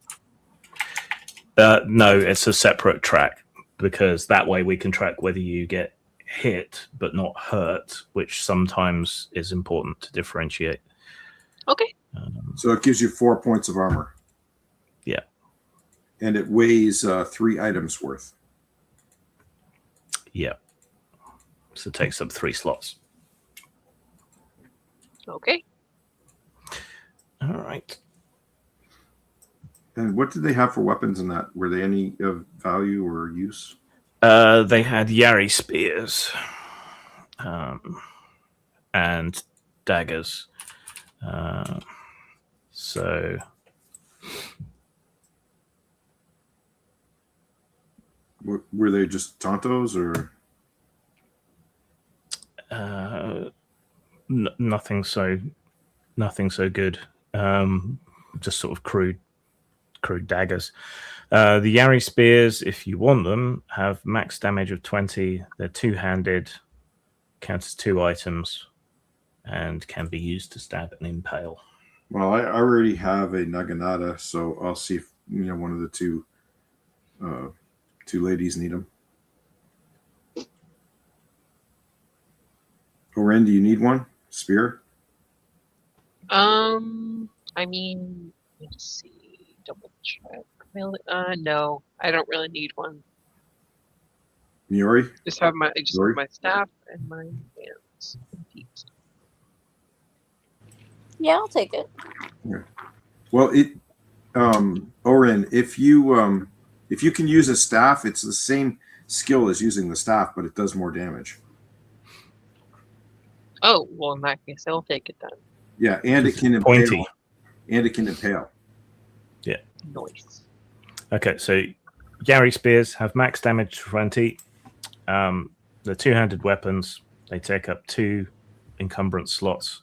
No, it's a separate track, because that way we can track whether you get hit but not hurt, which sometimes is important to differentiate. Okay. So it gives you 4 points of armor. Yeah. And it weighs 3 items worth. Yeah. So it takes up 3 slots. Okay. All right. And what did they have for weapons in that? Were they any of value or use? They had Yari spears and daggers. So Were they just Tontos or? nothing so good. Just sort of crude daggers. The Yari spears, if you want them, have max damage of 20. They're two-handed, count as 2 items, and can be used to stab and impale. Well, I already have a Naginata, so I'll see if one of the two ladies need them. Oren, do you need one spear? I mean, let's see. Double check. No, I don't really need one. Miori? Just have my staff and my hands and feet. Yeah, I'll take it. Yeah. Well, Oren, if you can use a staff, it's the same skill as using the staff, but it does more damage. Oh, well, in that case, I'll take it then. Yeah, and it can impale. Pointy. And it can impale. Yeah. Nice. Okay, so Yari spears have max damage 20. They're two-handed weapons. They take up 2 encumbrance slots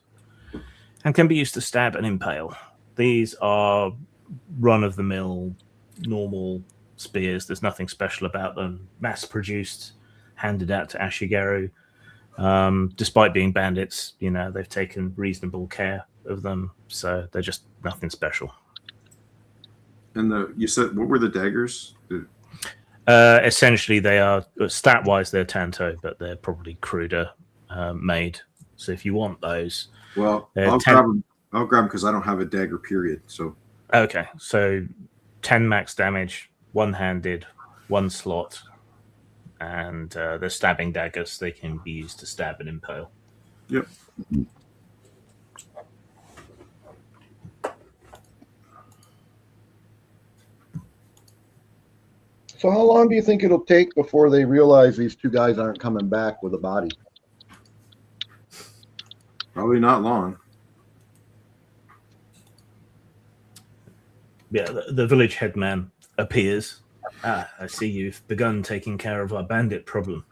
and can be used to stab and impale. These are run-of-the-mill, normal spears. There's nothing special about them. Mass-produced, handed out to Ashigaru. Despite being bandits, they've taken reasonable care of them, so they're just nothing special. And you said, what were the daggers? Essentially, they are, stat-wise, they're Tanto, but they're probably cruder made. So if you want those... Well, I'll grab them because I don't have a dagger, period. So okay, so 10 max damage, one-handed, 1 slot, and they're stabbing daggers. They can be used to stab and impale. Yep. So how long do you think it'll take before they realize these two guys aren't coming back with a body? Probably not long. Yeah, the village headman appears. Ah, I see you've begun taking care of our bandit problem.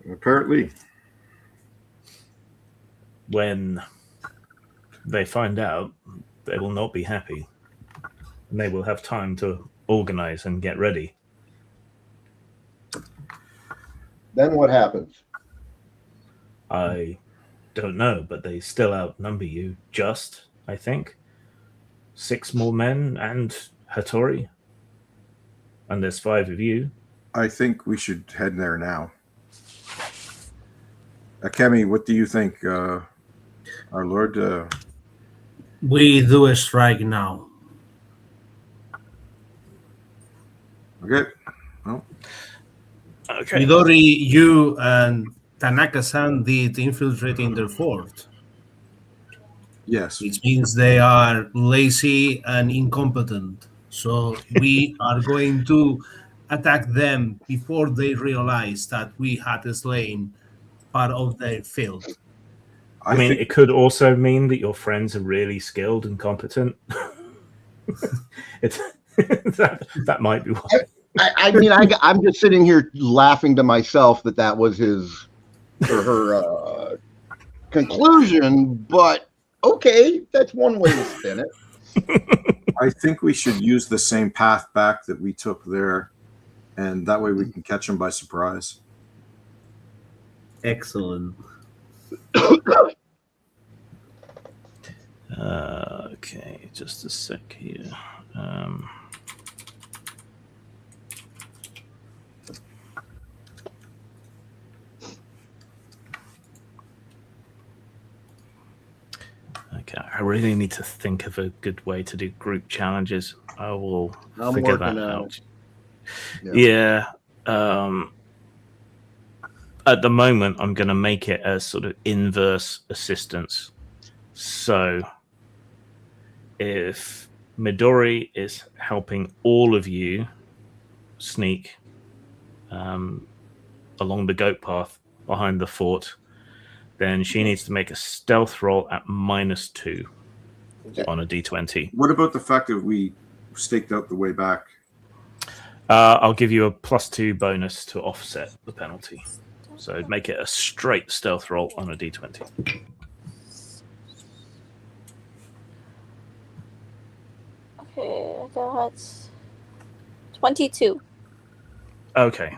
Apparently. When they find out, they will not be happy. And they will have time to organize and get ready. Then what happens? I don't know, but they still outnumber you, just, I think. 6 more men and Hattori. And there's 5 of you. I think we should head there now. Kemi, what do you think, our lord? We do a strike now. Okay. Well, Okay. Midori, you and Tanaka-san did infiltrate in their fort, yes. which means they are lazy and incompetent. So we are going to attack them before they realize that we had slain part of their field. I mean, think it could also mean that your friends are really skilled and competent. It's that might be why. I mean, I'm just sitting here laughing to myself that was his or her conclusion, but okay, that's one way to spin it. I think we should use the same path back that we took there, and that way we can catch them by surprise. Excellent. Okay, just a sec here. Okay, I really need to think of a good way to do group challenges. I will figure that out. Yeah. At the moment, I'm going to make it as sort of inverse assistance. So if Midori is helping all of you sneak along the goat path behind the fort, then she needs to make a stealth roll at -2 on a d20. What about the fact that we staked out the way back? I'll give you a +2 bonus to offset the penalty. So make it a straight stealth roll on a d20. Okay, I got 22. Okay.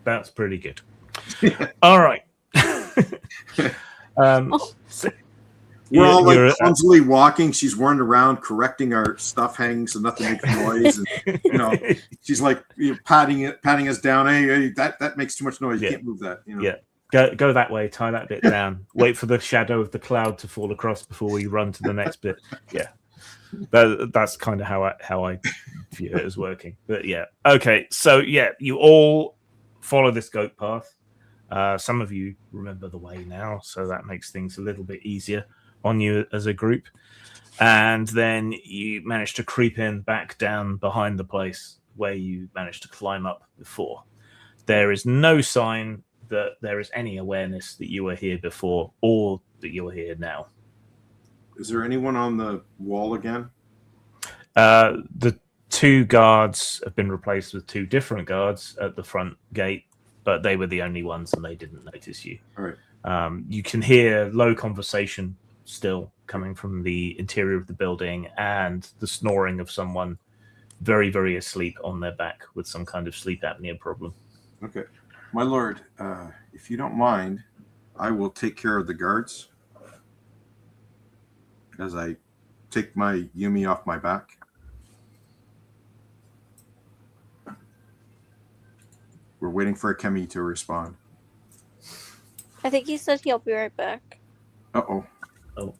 That's pretty good. All right. So We're all like you're, clumsily walking. She's running around correcting our stuff hanging so nothing makes noise. And, she's like patting us down. Hey, that makes too much noise. You can't move that. Yeah. Go that way, tie that bit down, wait for the shadow of the cloud to fall across before we run to the next bit. Yeah. That's kind of how I view it as working. But yeah. Okay. So yeah, you all follow this goat path. Some of you remember the way now, so that makes things a little bit easier on you as a group. And then you manage to creep in back down behind the place where you managed to climb up before. There is no sign that there is any awareness that you were here before or that you are here now. Is there anyone on the wall again? The 2 guards have been replaced with 2 different guards at the front gate, but they were the only ones and they didn't notice you. All right. You can hear low conversation still coming from the interior of the building and the snoring of someone very, very asleep on their back with some kind of sleep apnea problem. Okay. My lord, if you don't mind, I will take care of the guards as I take my Yumi off my back. We're waiting for Kemi to respond. I think he said he'll be right back. Uh-oh. Oh.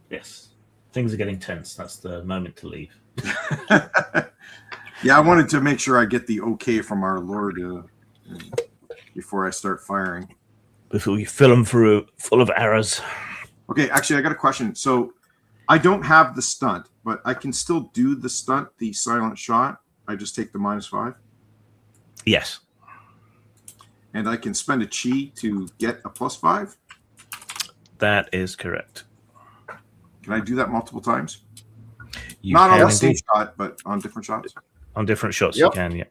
Yes. Things are getting tense. That's the moment to leave. Yeah, I wanted to make sure I get the okay from our lord before I start firing. before you fill them full of arrows. Okay, actually, I got a question. So I don't have the stunt, but I can still do the stunt, the silent shot. I just take the -5. Yes. And I can spend a chi to get a +5. That is correct. Can I do that multiple times? You Not on can the same indeed. shot, but on different shots. On different shots, Yep. you can, yeah.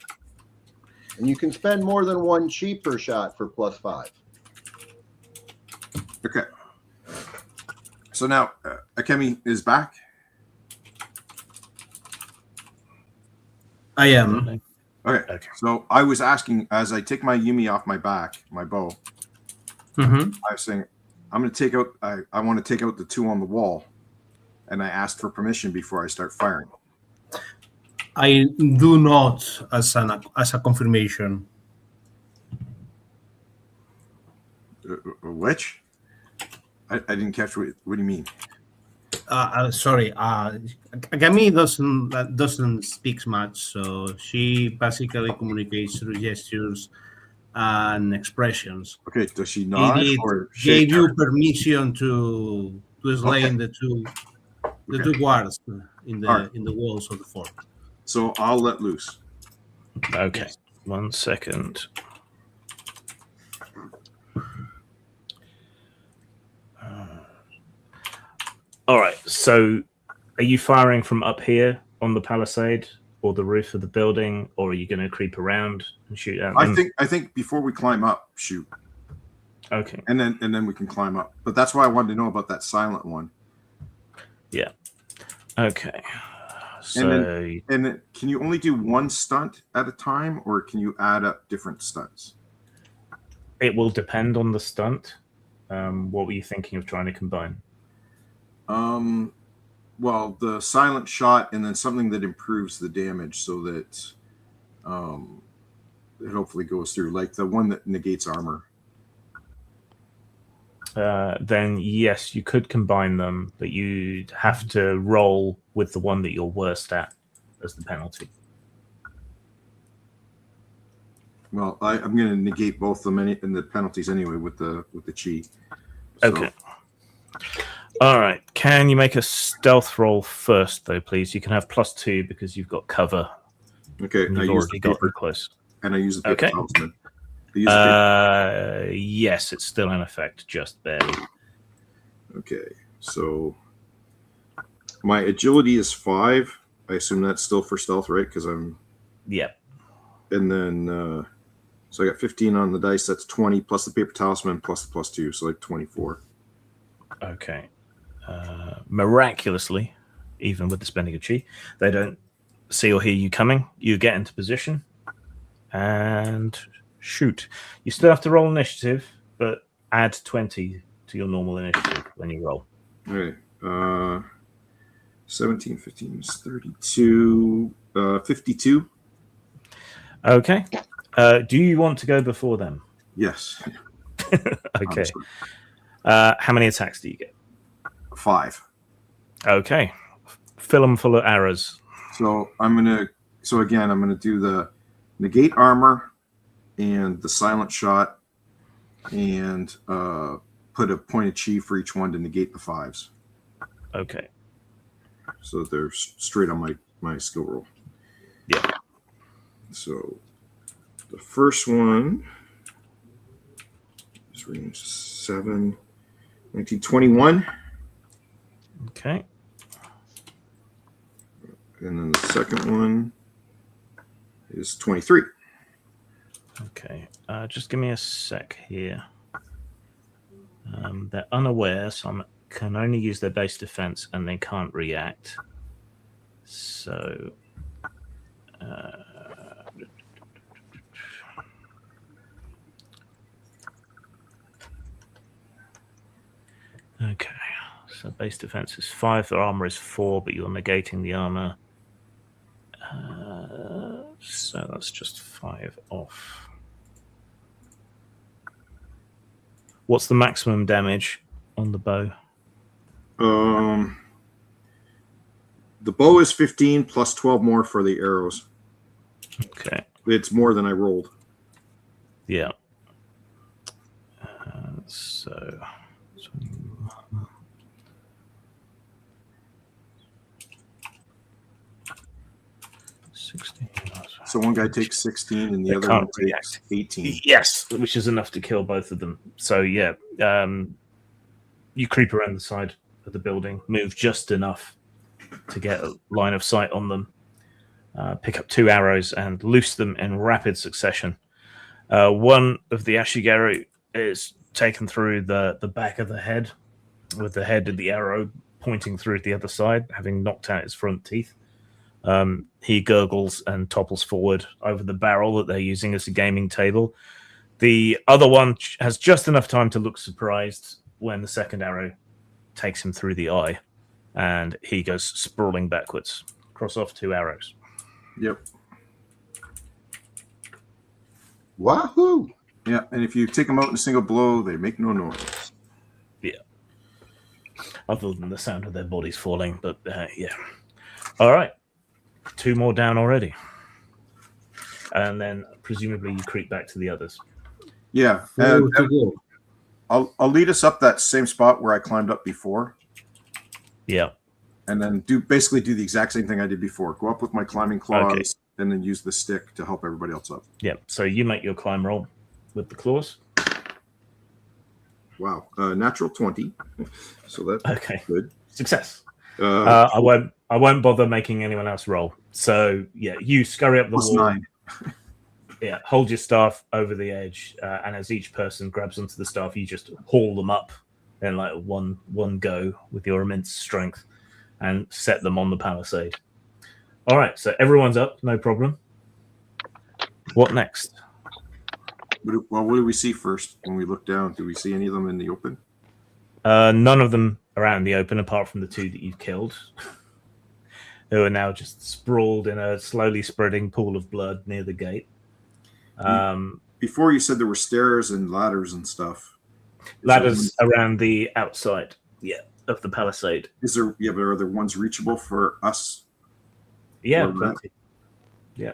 And you can spend more than 1 chi per shot for +5. Okay. So now Akemi is back. I am. Okay. So I was asking, as I take my Yumi off my back, my bow, Mhm. I was saying, I'm going to take out, I want to take out the 2 on the wall. And I asked for permission before I start firing. I do not as a confirmation. Which? I didn't catch what do you mean? Sorry. Agami doesn't speak much, so she basically communicates through gestures and expressions. Okay, does she nod He or gave shake? you permission to slay Okay. the two Okay. guards in the Alright. in the walls of the fort. So I'll let loose. Okay. Yes. 1 second. All right. So, are you firing from up here on the palisade or the roof of the building, or are you going to creep around and shoot at them? I think before we climb up, shoot, Okay. and then we can climb up. But that's why I wanted to know about that silent one. Yeah. Okay. So, And then, can you only do 1 stunt at a time, or can you add up different stunts? it will depend on the stunt. What were you thinking of trying to combine? Well, the silent shot and then something that improves the damage so that it hopefully goes through, like the one that negates armor. Then yes, you could combine them, but you'd have to roll with the one that you're worst at as the penalty. Well, I'm going to negate both of them in the penalties anyway with the chi. So, Okay. All right. Can you make a stealth roll first, though, please? You can have +2 because you've got cover. Okay. And I you've use already the got paper, them close. and I use the paper Okay. talisman. I use the paper. Yes, it's still in effect, just barely. Okay. So my agility is 5. I assume that's still for stealth, right? Because I'm. Yeah. And then, so I got 15 on the dice. That's 20 plus the paper talisman plus the +2, so like 24. Okay. Miraculously, even with the spending of chi, they don't see or hear you coming. You get into position and shoot. You still have to roll initiative, but add 20 to your normal initiative when you roll. All right. 17, 15 is 32. 52. Okay. Do you want to go before them? Yes. Okay. Honestly. How many attacks do you get? 5. Okay. Fill them full of arrows. So I'm gonna do the negate armor and the silent shot, and put a point of chi for each one to negate the 5s. Okay. So they're straight on my skill roll. Yeah. So the first one is range 7, 19, 21. Okay. And then the second one is 23. Okay. Just give me a sec here. They're unaware, so I can only use their base defense and they can't react. So. Okay. So base defense is 5, their armor is 4, but you're negating the armor. So that's just 5 off. What's the maximum damage on the bow? The bow is 15 plus 12 more for the arrows. Okay. It's more than I rolled. Yeah. So 16. So one guy takes 16 and the They other can't one takes 18. Yes, which is enough to kill both of them. So yeah, you creep around the side of the building, move just enough to get a line of sight on them, pick up 2 arrows and loose them in rapid succession. One of the Ashigaru is taken through the back of the head, with the head of the arrow pointing through the other side, having knocked out his front teeth. He gurgles and topples forward over the barrel that they're using as a gaming table. The other one has just enough time to look surprised when the second arrow takes him through the eye, and he goes sprawling backwards. Cross off 2 arrows. Yep. Wahoo! Yeah, and if you take them out in a single blow, they make no noise. Yeah. Other than the sound of their bodies falling, but yeah. All right. 2 more down already. And then presumably you creep back to the others. Yeah. Ooh, too good. I'll lead us up that same spot where I climbed up before. Yeah. And then basically do the exact same thing I did before. Go up with my climbing claws and then use the stick to help everybody else up. Yeah. So you make your climb roll with the claws. Wow. Natural 20. So that's good. Success. I won't bother making anyone else roll. So yeah, you scurry up the wall. 9. Yeah, hold your staff over the edge, and as each person grabs onto the staff, you just haul them up in like one go with your immense strength, and set them on the palisade. All right, so everyone's up, no problem. What next? Well, what do we see first when we look down? Do we see any of them in the open? None of them are out in the open, apart from the 2 that you've killed, who are now just sprawled in a slowly spreading pool of blood near the gate. Before you said there were stairs and ladders and stuff. Ladders around the outside, of the palisade. But are there ones reachable for us? Yeah, plenty. Yeah.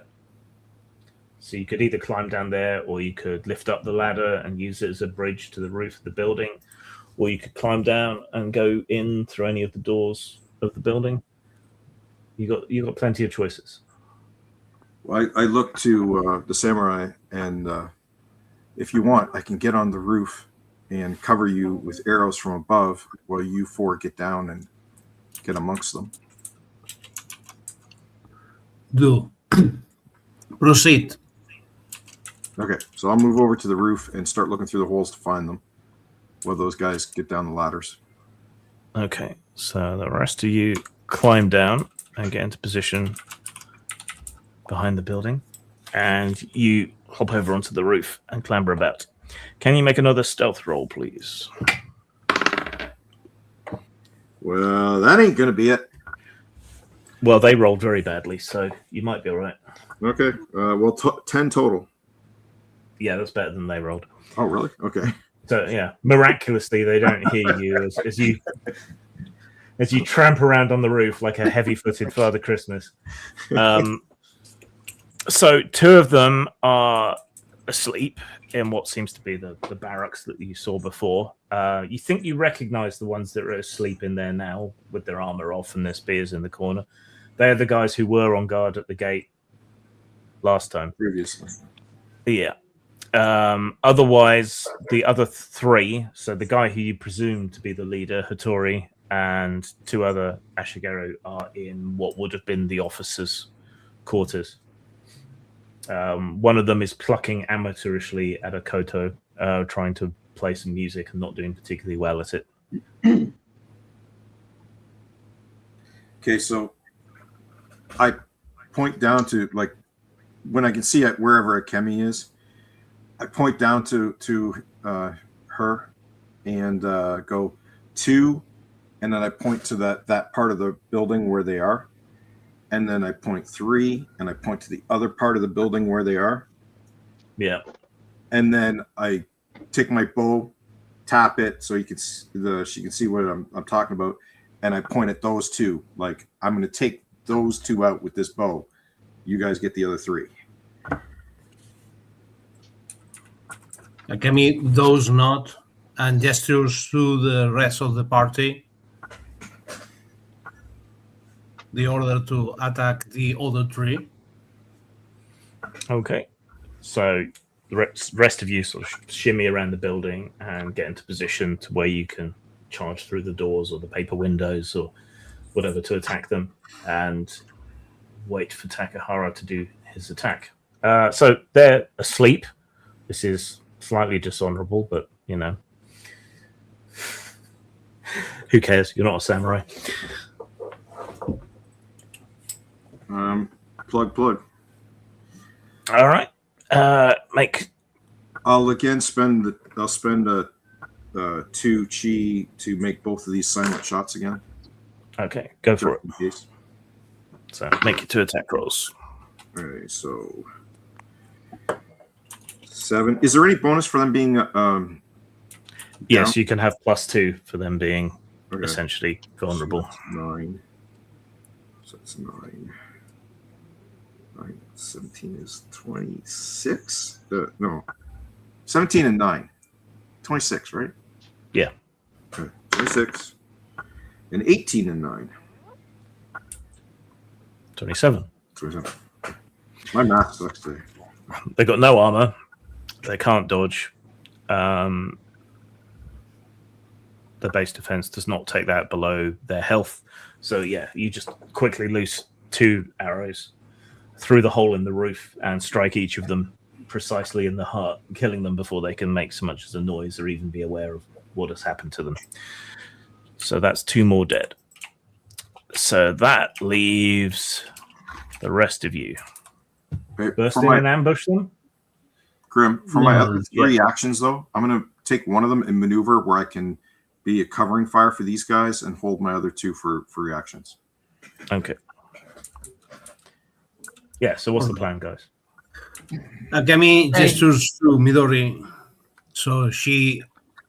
So you could either climb down there, or you could lift up the ladder and use it as a bridge to the roof of the building, or you could climb down and go in through any of the doors of the building. You got plenty of choices. Well, I look to the samurai, and if you want, I can get on the roof and cover you with arrows from above while you 4 get down and get amongst them. Do. Proceed. Okay, so I'll move over to the roof and start looking through the holes to find them while those guys get down the ladders. Okay, so the rest of you climb down and get into position behind the building, and you hop over onto the roof and clamber about. Can you make another stealth roll, please? Well, that ain't gonna be it. Well, they rolled very badly, so you might be all right. Okay, 10 total. Yeah, that's better than they rolled. Oh, really? Okay. So yeah, miraculously they don't hear you as you tramp around on the roof like a heavy-footed Father Christmas. So 2 of them are asleep in what seems to be the barracks that you saw before. You think you recognize the ones that are asleep in there now with their armor off and their spears in the corner. They're the guys who were on guard at the gate last time. Previously. Yeah. Otherwise, the other 3, so the guy who you presume to be the leader, Hattori, and 2 other Ashigaru are in what would have been the officers' quarters. One of them is plucking amateurishly at a koto, trying to play some music and not doing particularly well at it. Okay, so I point down to, like, when I can see it wherever Akemi is, I point down to her and go 2, and then I point to that part of the building where they are. And then I point 3, and I point to the other part of the building where they are. Yeah. And then I take my bow, tap it so she can see what I'm talking about, and I point at those 2. Like, I'm going to take those 2 out with this bow. You guys get the other 3. Akemi, those not. and gestures to the rest of the party the order to attack the other three. Okay. So the rest of you sort of shimmy around the building and get into position to where you can charge through the doors or the paper windows or whatever to attack them, and wait for Takahara to do his attack. So they're asleep. This is slightly dishonorable, but you know, who cares? You're not a samurai. Plug. All right. I'll again spend 2 chi to make both of these silent shots again. Okay, go for it. In case. So make it 2 attack rolls. All right, so 7. Is there any bonus for them being? Yes, down? you can have +2 for them being Okay. essentially vulnerable. So 9. So that's 9. 17 is 26. No, 17 and 9. 26, right? Yeah. Okay. 26. And 18 and 9. 27. 27. My math sucks today. They got no armor. They can't dodge. The base defense does not take that below their health. So yeah, you just quickly loose 2 arrows through the hole in the roof and strike each of them precisely in the heart, killing them before they can make so much as a noise or even be aware of what has happened to them. So that's 2 more dead. So that leaves the rest of you. Okay, Burst for in my, and ambush them? Grim, for my Yeah, other 3 actions, though, I'm going to take one of them and maneuver where I can be a covering fire for these guys and hold my other 2 for reactions. Okay. Yeah, so what's the plan, guys? Akemi gestures to Midori, so she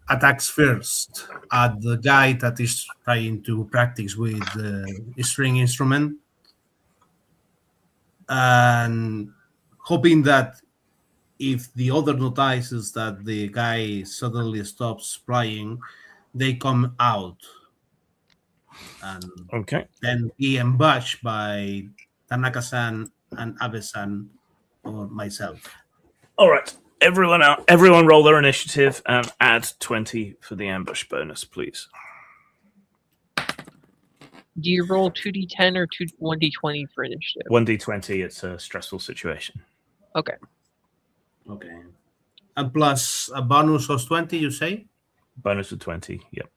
attacks first at the guy that is trying to practice with the string instrument, and hoping that if the other notices that the guy suddenly stops playing, they come out and Okay. then be ambushed by Tanaka-san and Abe-san or myself. All right. Everyone roll their initiative and add 20 for the ambush bonus, please. Do you roll 2d10 or 1d20 for initiative? 1d20, it's a stressful situation. Okay. Okay. And plus a bonus of 20, you say? Bonus of 20, yep.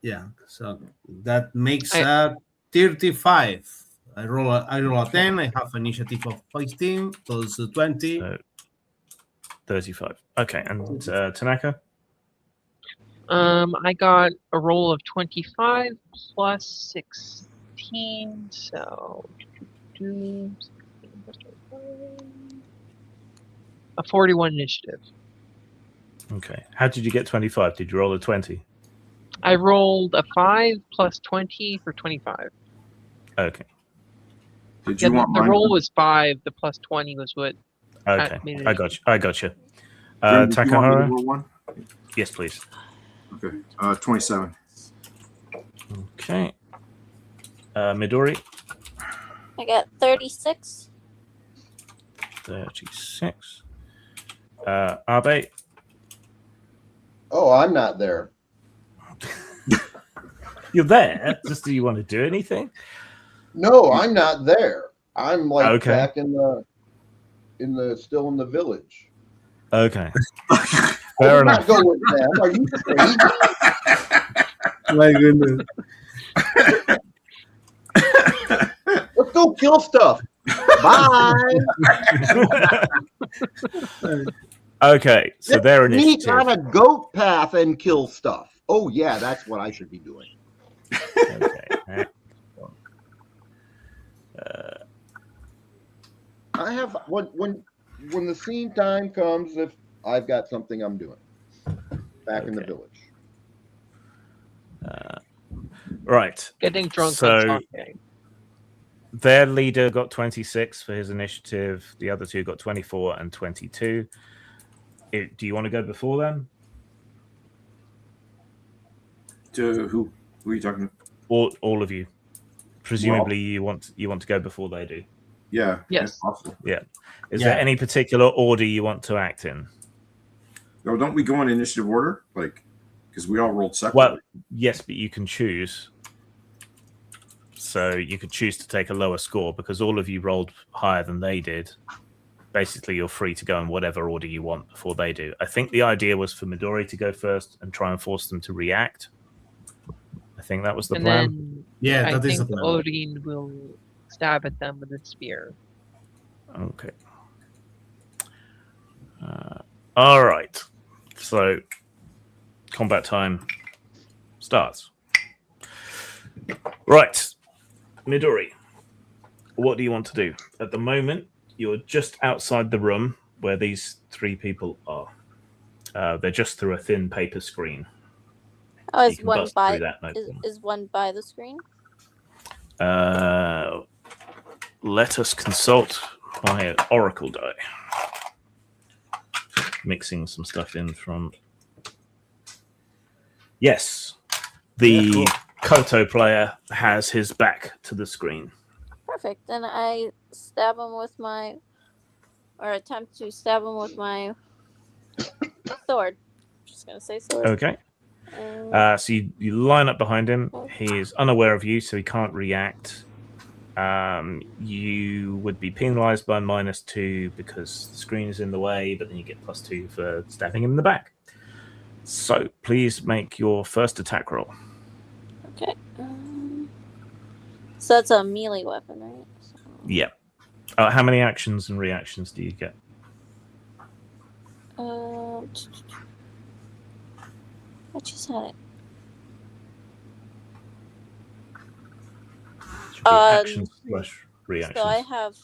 Yeah. So that makes 35. I roll a 10. I have initiative of 15 plus 20. So 35. Okay, and Tanaka? I got a roll of 25 plus 16, so a 41 initiative. Okay. How did you get 25? Did you roll a 20? I rolled a 5 plus 20 for 25. Okay. Did Yeah, you want the mine? roll was 5. The plus 20 was what. Okay. made it I got you. Grim, did you want me to Takahara? roll one? Yes, please. Okay. 27. Okay. Midori? I got 36. 36. Abe? Oh, I'm not there. You're there? Just do you want to do anything? No, I'm not there. I'm like Okay. back still in the village. Okay. I Fair would enough. not go with them. Are you crazy? My goodness. Let's go kill stuff. Bye. Okay, so their Meet initiative. on a goat path and kill stuff. Oh yeah, that's what I should be doing. Okay. I have when the scene time comes, if I've got something I'm doing back in the Okay. village. Right. Getting drunk So- and talking. Their leader got 26 for his initiative. The other 2 got 24 and 22. Do you want to go before them? To who? Who are you talking to? All of you. Presumably, you want to go before they do. Yeah. Yes. If possible. Yeah. Is Yeah. there any particular order you want to act in? No, don't we go in initiative order? Like, because we all rolled separately. Well, yes, but you can choose. So you could choose to take a lower score because all of you rolled higher than they did. Basically, you're free to go in whatever order you want before they do. I think the idea was for Midori to go first and try and force them to react. I think that was the And plan. then Yeah, I that is the think plan. Odin will stab at them with a spear. Okay. All right. So, combat time starts. Right. Midori, what do you want to do? At the moment, you're just outside the room where these three people are. They're just through a thin paper screen. Oh, You is can one bust by through that, no problem. is one by the screen? Let us consult my oracle die. Mixing some stuff in from. Yes, the Yeah, cool. Koto player has his back to the screen. Perfect. Then I stab him with my, or attempt to stab him with my sword. Just gonna say sword. Okay. So you line up behind him. He is unaware of you, so he can't react. You would be penalized by -2 because the screen is in the way, but then you get +2 for stabbing him in the back. So please make your first attack roll. Okay. So that's a melee weapon, right? So, Yeah. How many actions and reactions do you get? I just had it. Should be actions / reactions. So I have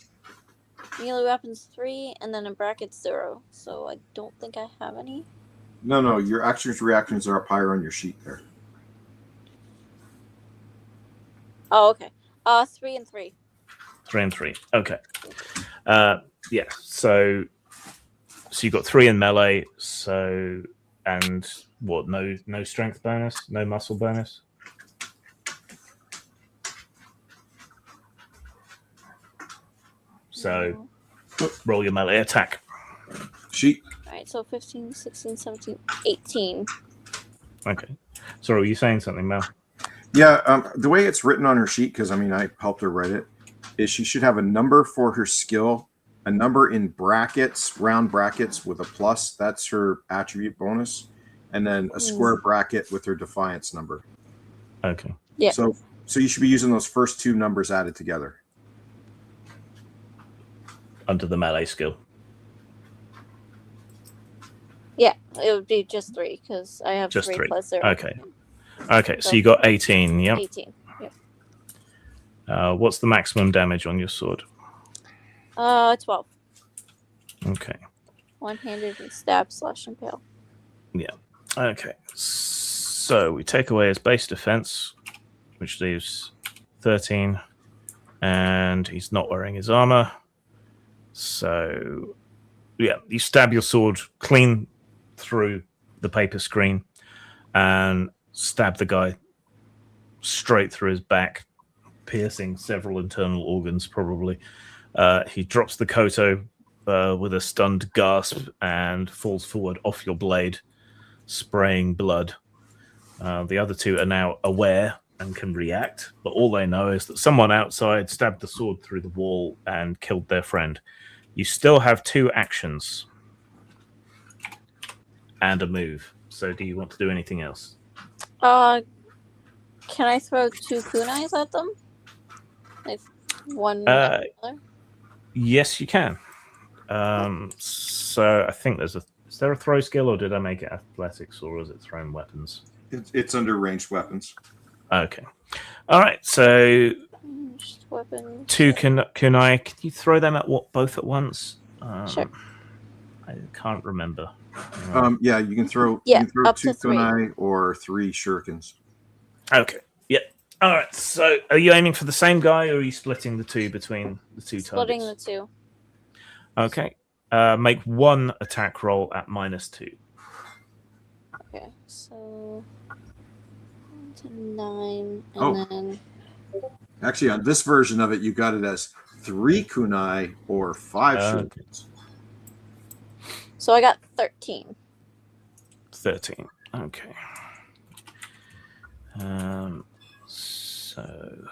melee weapons 3, and then in brackets 0. So I don't think I have any. No. Your actions, reactions are up higher on your sheet there. Oh, okay. 3 and 3. 3 and 3. Okay. Yeah. So you got 3 in melee. So and what? No strength bonus, no muscle bonus. So roll your melee attack. Sheet. Alright, so 15, 16, 17, 18. Okay. Sorry, were you saying something, Mel? Yeah, the way it's written on her sheet, because I helped her write it, is she should have a number for her skill, a number in brackets, round brackets with a plus. That's her attribute bonus, and then a square bracket with her defiance number. Okay. Yeah. So you should be using those first two numbers added together. Under the melee skill. Yeah, it would be just 3 because I have Just 3 3. plus 0. Okay. Okay, so you got 18, yep. 18. Yep. What's the maximum damage on your sword? 12. Okay. One-handed and stab, slash, impale. Yeah. Okay. So we take away his base defense, which leaves 13, and he's not wearing his armor. So, yeah, you stab your sword clean through the paper screen and stab the guy straight through his back, piercing several internal organs, probably. He drops the koto with a stunned gasp and falls forward off your blade, spraying blood. The other two are now aware and can react, but all they know is that someone outside stabbed the sword through the wall and killed their friend. You still have 2 actions and a move. So do you want to do anything else? Can I throw 2 kunais at them? Like one. Yes, you can. So I think is there a throw skill, or did I make it athletics, or is it thrown weapons? It's under ranged weapons. Okay. All right. So Weapons. 2 kunai. Can you throw them at both at once? Sure. I can't remember. Yeah, you can throw. Yeah, you can throw up 2 to 3. kunai or 3 shurikens. Okay. Yeah. All right. So are you aiming for the same guy, or are you splitting the 2 between the 2 Splitting targets? the 2. Okay. Make 1 attack roll at -2. Okay, so to 9, and Oh. then Actually, on this version of it, you got it as 3 kunai or 5 shurikens. so I got 13. 13. Okay. So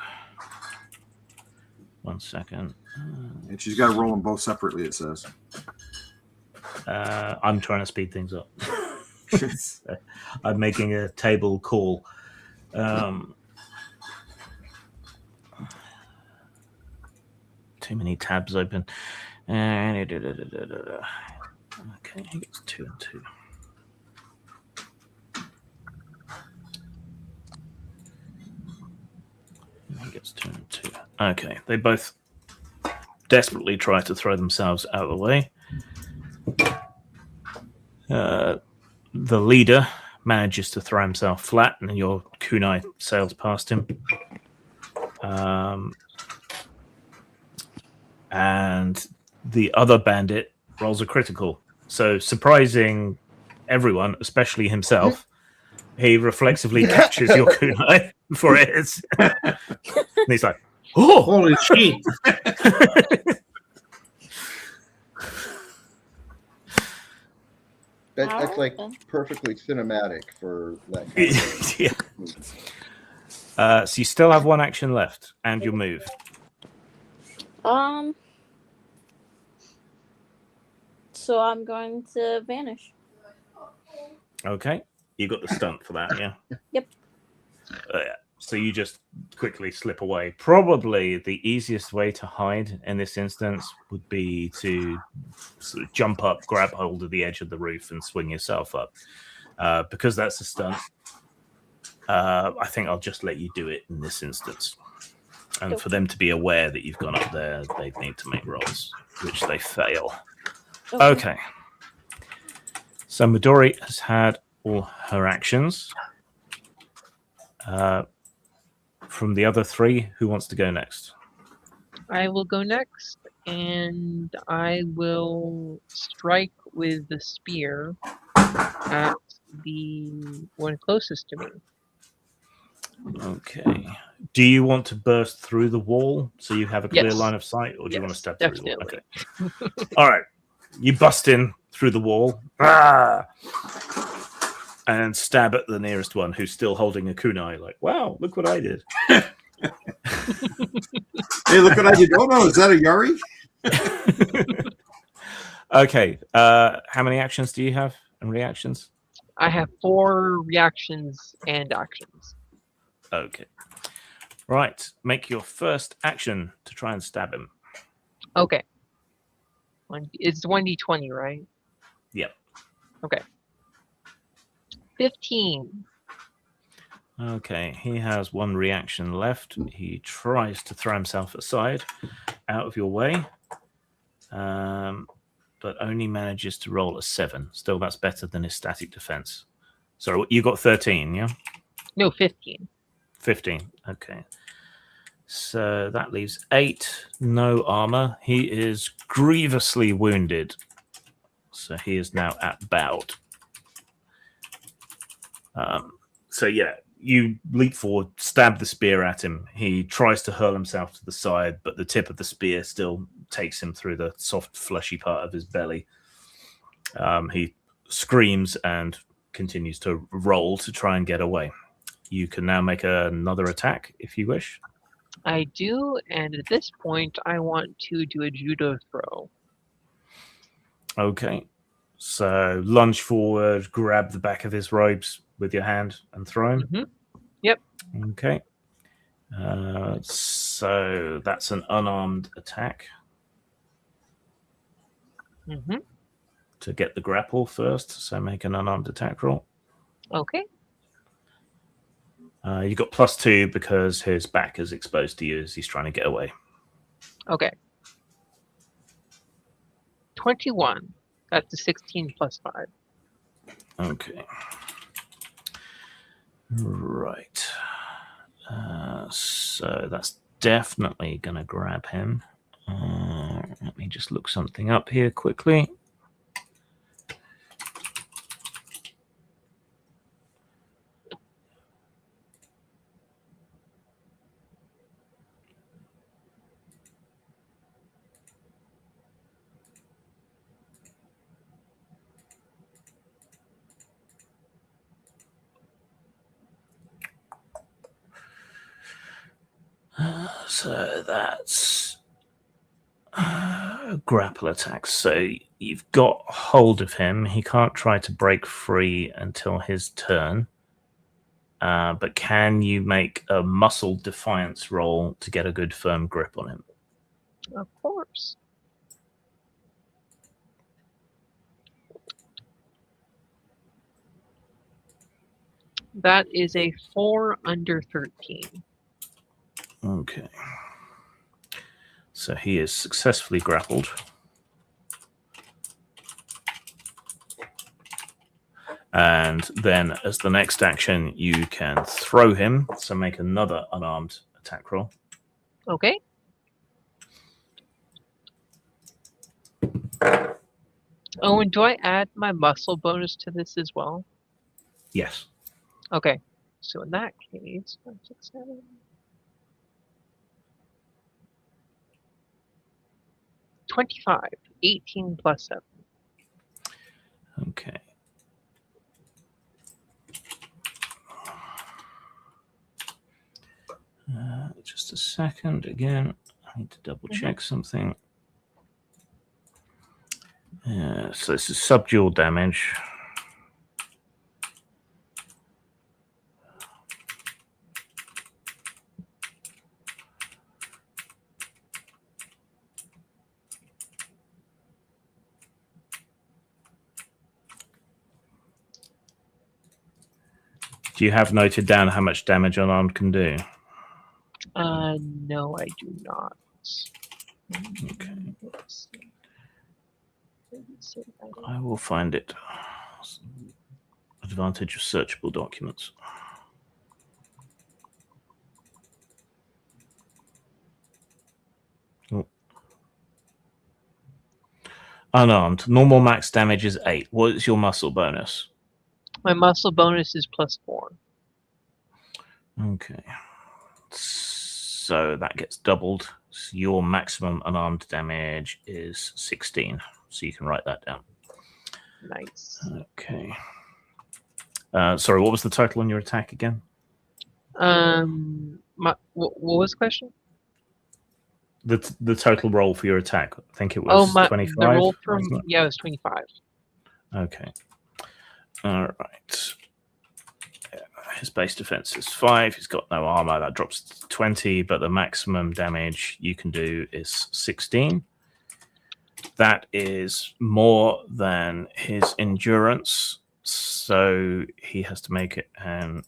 1 second. And she's got to roll them both separately, it says. I'm trying to speed things up. I'm making a table call. Too many tabs open. Okay, he gets 2 and 2. He gets 2 and 2. Okay, they both desperately try to throw themselves out of the way. The leader manages to throw himself flat, and your kunai sails past him. And the other bandit rolls a critical. So, surprising everyone, especially himself, he reflexively catches your kunai before it hits. And he's like, "Oh, Holy shit! That's like perfectly cinematic for that kind of yeah." So you still have 1 action left, and your move. So I'm going to vanish. Okay, you got the stunt for that, yeah. Yep. So you just quickly slip away. Probably the easiest way to hide in this instance would be to sort of jump up, grab hold of the edge of the roof, and swing yourself up. Because that's a stunt, I think I'll just let you do it in this instance. And for them to be aware that you've gone up there, they need to make rolls, which they fail. Okay. So Midori has had all her actions. From the other 3, who wants to go next? I will go next, and I will strike with the spear at the one closest to me. Okay. Do you want to burst through the wall so you have a clear Yes. line of sight, or do you want to step through the wall? Definitely. Okay. All right. You bust in through the wall. And stab at the nearest one who's still holding a kunai. Like, wow, look what I did. Hey, look what I did. Oh, no, is that a Yari? Okay. How many actions do you have and reactions? I have 4 reactions and actions. Okay. Right. Make your first action to try and stab him. Okay. It's 1d20, right? Yep. Okay. 15. Okay, he has 1 reaction left. He tries to throw himself aside, out of your way, but only manages to roll a 7. Still, that's better than his static defense. So you got 13, yeah? No, 15. 15, okay. So that leaves 8. No armor. He is grievously wounded. So he is now at bout. So yeah, you leap forward, stab the spear at him. He tries to hurl himself to the side, but the tip of the spear still takes him through the soft, fleshy part of his belly. He screams and continues to roll to try and get away. You can now make another attack if you wish. I do, and at this point, I want to do a judo throw. Okay. So lunge forward, grab the back of his robes with your hand and throw him. Mm-hmm. Yep. Okay. So that's an unarmed attack. Mm-hmm. To get the grapple first. So make an unarmed attack roll. Okay. You got +2 because his back is exposed to you as he's trying to get away. Okay. 21. That's a 16 plus 5. Okay. Right. So that's definitely going to grab him. Let me just look something up here quickly. So that's grapple attacks. So you've got hold of him. He can't try to break free until his turn. But can you make a muscle defiance roll to get a good firm grip on him? Of course. That is a 4 under 13. Okay. So he is successfully grappled. And then as the next action, you can throw him. So make another unarmed attack roll. Okay. Oh, and do I add my muscle bonus to this as well? Yes. Okay. So in that case, 5, 6, 7. 25. 18 plus 7. Okay. Just a second. Again, I need to double check something. So this is subdual damage. Do you have noted down how much damage unarmed can do? No, I do not. Okay. Let's see. I will find it. Advantage of searchable documents. Oh. Unarmed. Normal max damage is 8. What is your muscle bonus? My muscle bonus is plus 4. Okay. So that gets doubled. So your maximum unarmed damage is 16. So you can write that down. Nice. Okay. Sorry, what was the total on your attack again? What was the question? The total roll for your attack. I think it was 25. The roll from wasn't it? it was 25. Okay. All right. His base defense is 5. He's got no armor. That drops to 20, but the maximum damage you can do is 16. That is more than his endurance, so he has to make it an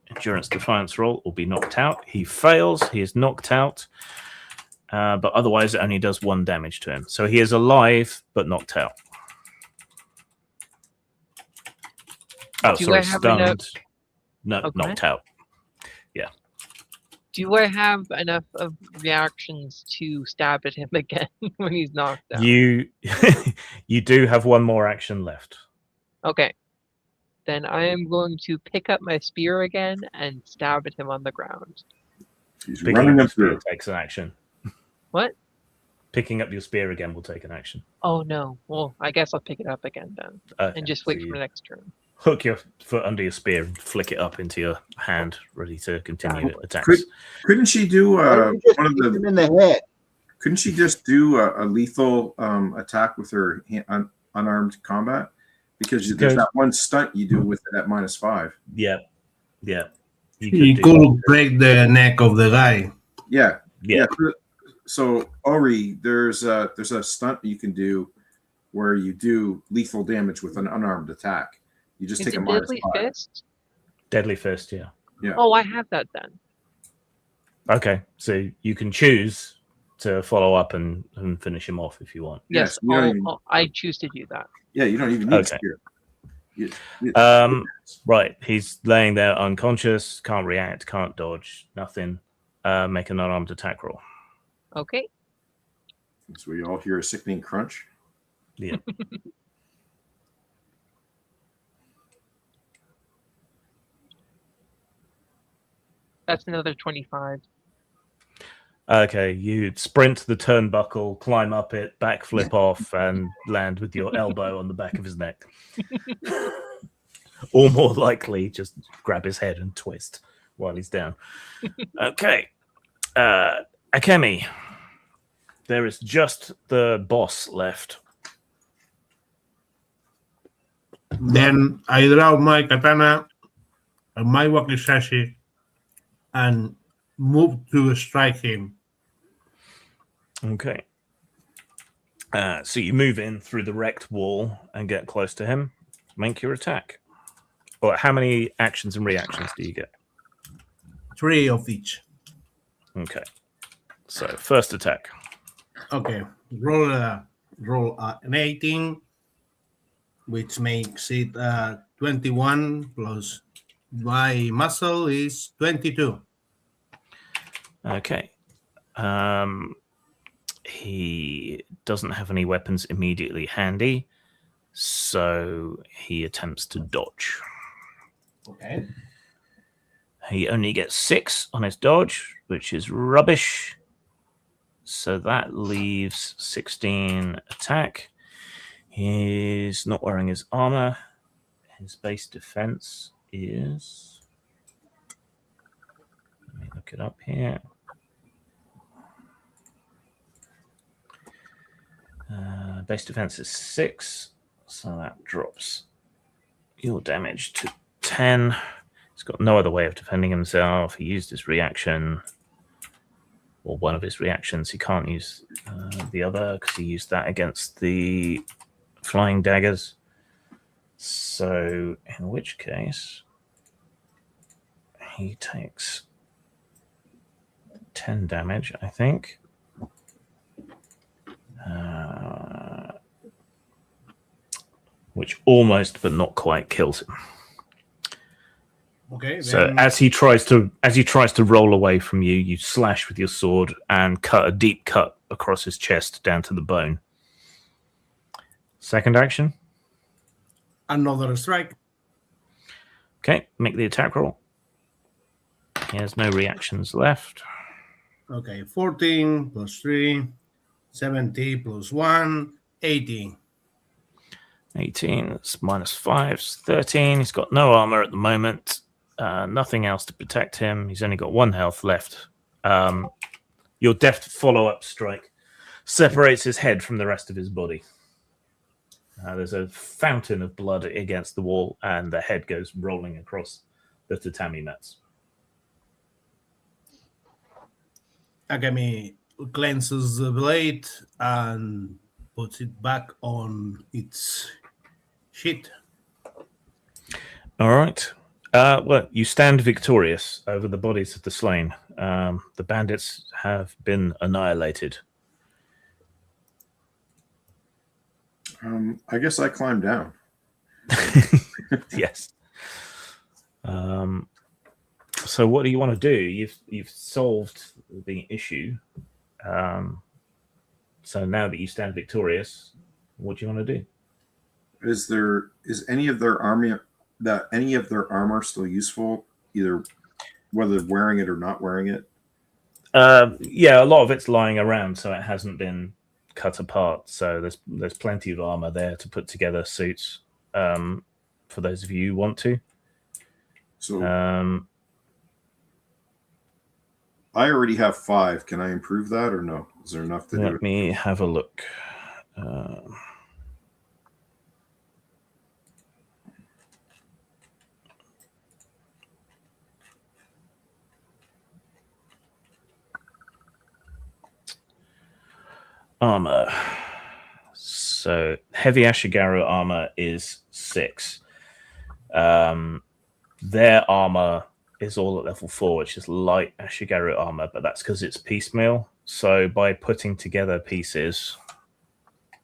endurance defiance roll or be knocked out. He fails. He is knocked out, but otherwise it only does 1 damage to him. So he is alive, but knocked out. Oh, Do sorry, I have stunned. enough- No, Okay. knocked out. Do I have enough of reactions to stab at him again when he's knocked out? You you do have 1 more action left. Okay. Then I am going to pick up my spear again and stab at him on the ground. He's Picking running up him your spear through. takes an action. What? Picking up your spear again will take an action. Oh no. Well, I guess I'll pick it up again then. Okay, And just so wait for you the next turn. hook your foot under your spear and flick it up into your hand, ready to continue attacks. Couldn't she do Why don't you just one of kick the? him in the head? Couldn't she just do a lethal attack with her unarmed combat? Because there's that one stunt you do with it at -5. Yeah. You could break the neck of the guy. Yeah. Yeah. So Ori, there's a stunt you can do where you do lethal damage with an unarmed attack. You just Is take it a Deadly -5. Fist? Deadly Fist, yeah. Oh, I have that then. Okay, so you can choose to follow up and finish him off if you want. Yes, you don't even- I choose to do that. Yeah, you don't even need Okay. spear. Right, he's laying there unconscious, can't react, can't dodge, nothing. Make an unarmed attack roll. Okay. So we all hear a sickening crunch. Yeah. That's another 25. Okay, you sprint the turnbuckle, climb up it, backflip off, and land with your elbow on the back of his neck. Or more likely, just grab his head and twist while he's down. Okay. Akemi, there is just the boss left. Then I draw my katana and my wakizashi and move to strike him. Okay. So you move in through the wrecked wall and get close to him. Make your attack. Or how many actions and reactions do you get? 3 of each. Okay. So first attack. Okay. Roll an 18, which makes it 21 plus my muscle is 22. Okay. He doesn't have any weapons immediately handy, so he attempts to dodge. Okay. He only gets 6 on his dodge, which is rubbish. So that leaves 16 attack. He's not wearing his armor. His base defense is... Let me look it up here. Base defense is 6, so that drops your damage to 10. He's got no other way of defending himself. He used his reaction, or one of his reactions. He can't use the other because he used that against the flying daggers. So, in which case, he takes 10 damage, I think. Which almost but not quite kills him. Okay. So then- as he tries to roll away from you, you slash with your sword and cut a deep cut across his chest down to the bone. Second action. Another strike. Okay, make the attack roll. He has no reactions left. Okay, 14 plus 3, 70 plus 1, 18. 18, that's minus 5, it's 13. He's got no armor at the moment. Nothing else to protect him. He's only got 1 health left. Your deft follow-up strike separates his head from the rest of his body. There's a fountain of blood against the wall, and the head goes rolling across the tatami mats. Akemi cleanses the blade and puts it back on its sheet. All right. Well, you stand victorious over the bodies of the slain. The bandits have been annihilated. I guess I climbed down. Yes. So what do you want to do? You've solved the issue. So now that you stand victorious, what do you want to do? Is any of their armor still useful, either whether wearing it or not wearing it? Yeah, a lot of it's lying around, so it hasn't been cut apart. So there's plenty of armor there to put together suits. For those of you who want to. So I already have 5. Can I improve that or no? Is there enough to do? Let me have a look. Armor. So heavy Ashigaru armor is 6. Their armor is all at level 4, which is light Ashigaru armor, but that's because it's piecemeal. So by putting together pieces,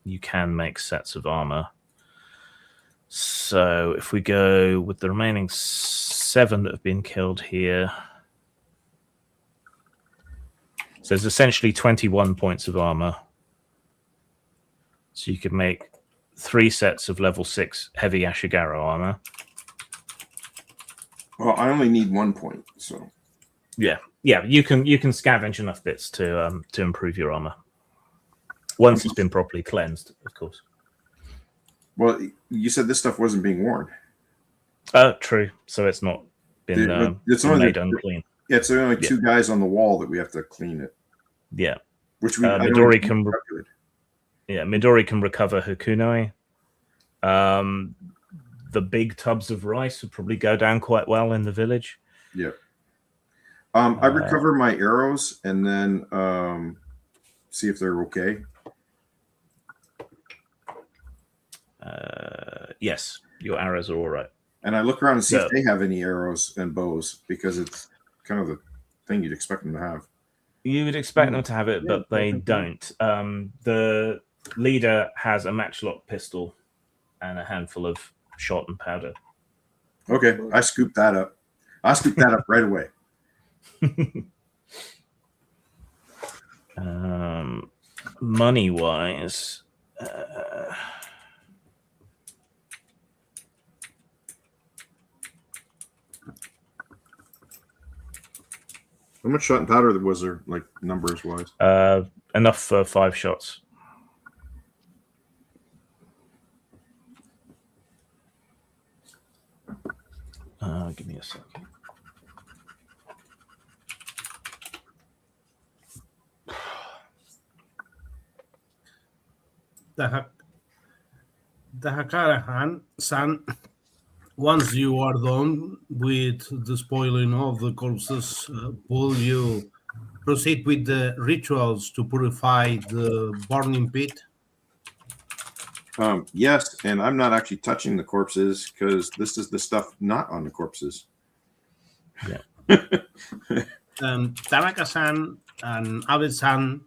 you can make sets of armor. So if we go with the remaining 7 that have been killed here, so there's essentially 21 points of armor. So you could make 3 sets of level 6 heavy Ashigaru armor. Well, I only need 1 point, so Yeah, you can scavenge enough bits to improve your armor once it's been properly cleansed, of course. Well, you said this stuff wasn't being worn. True. So it's not been It's only made unclean. Yeah, it's only two guys on the wall that we have to clean it. Yeah. Which we Midori can. Midori can recover her kunai. The big tubs of rice would probably go down quite well in the village. Yeah. I recover my arrows and then see if they're okay. Yes, your arrows are all right. And I look around and see if they have any arrows and bows, because it's kind of the thing you'd expect them to have. You would expect them to have it, but they don't. The leader has a matchlock pistol and a handful of shot and powder. Okay, I scooped that up. I scooped that up right away. Money-wise, how much shot and powder was there, like numbers-wise? enough for 5 shots. Give me a second. The Hakarahan-san, once you are done with the spoiling of the corpses, will you proceed with the rituals to purify the burning pit? Yes, and I'm not actually touching the corpses because this is the stuff not on the corpses. Yeah. Tanaka-san and Abe-san,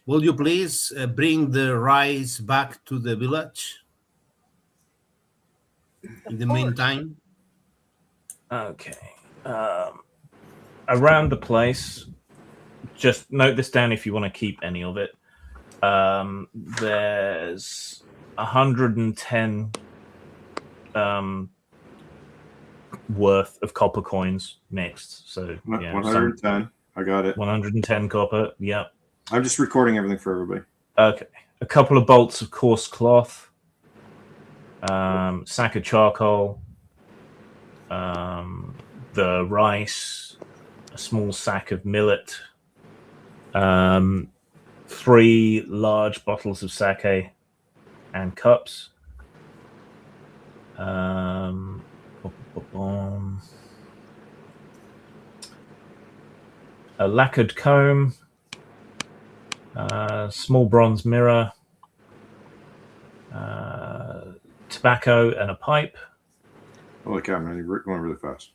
will you please bring the rice back to the village? In the meantime? Okay. Around the place, just note this down if you want to keep any of it. There's 110 worth of copper coins mixed. So yeah, 110. I got it. 110 copper. Yeah. I'm just recording everything for everybody. Okay. A couple of bolts of coarse cloth. Sack of charcoal. The rice. A small sack of millet. 3 large bottles of sake and cups. A lacquered comb. Small bronze mirror. Tobacco and a pipe. Holy cow, man, you're going really fast.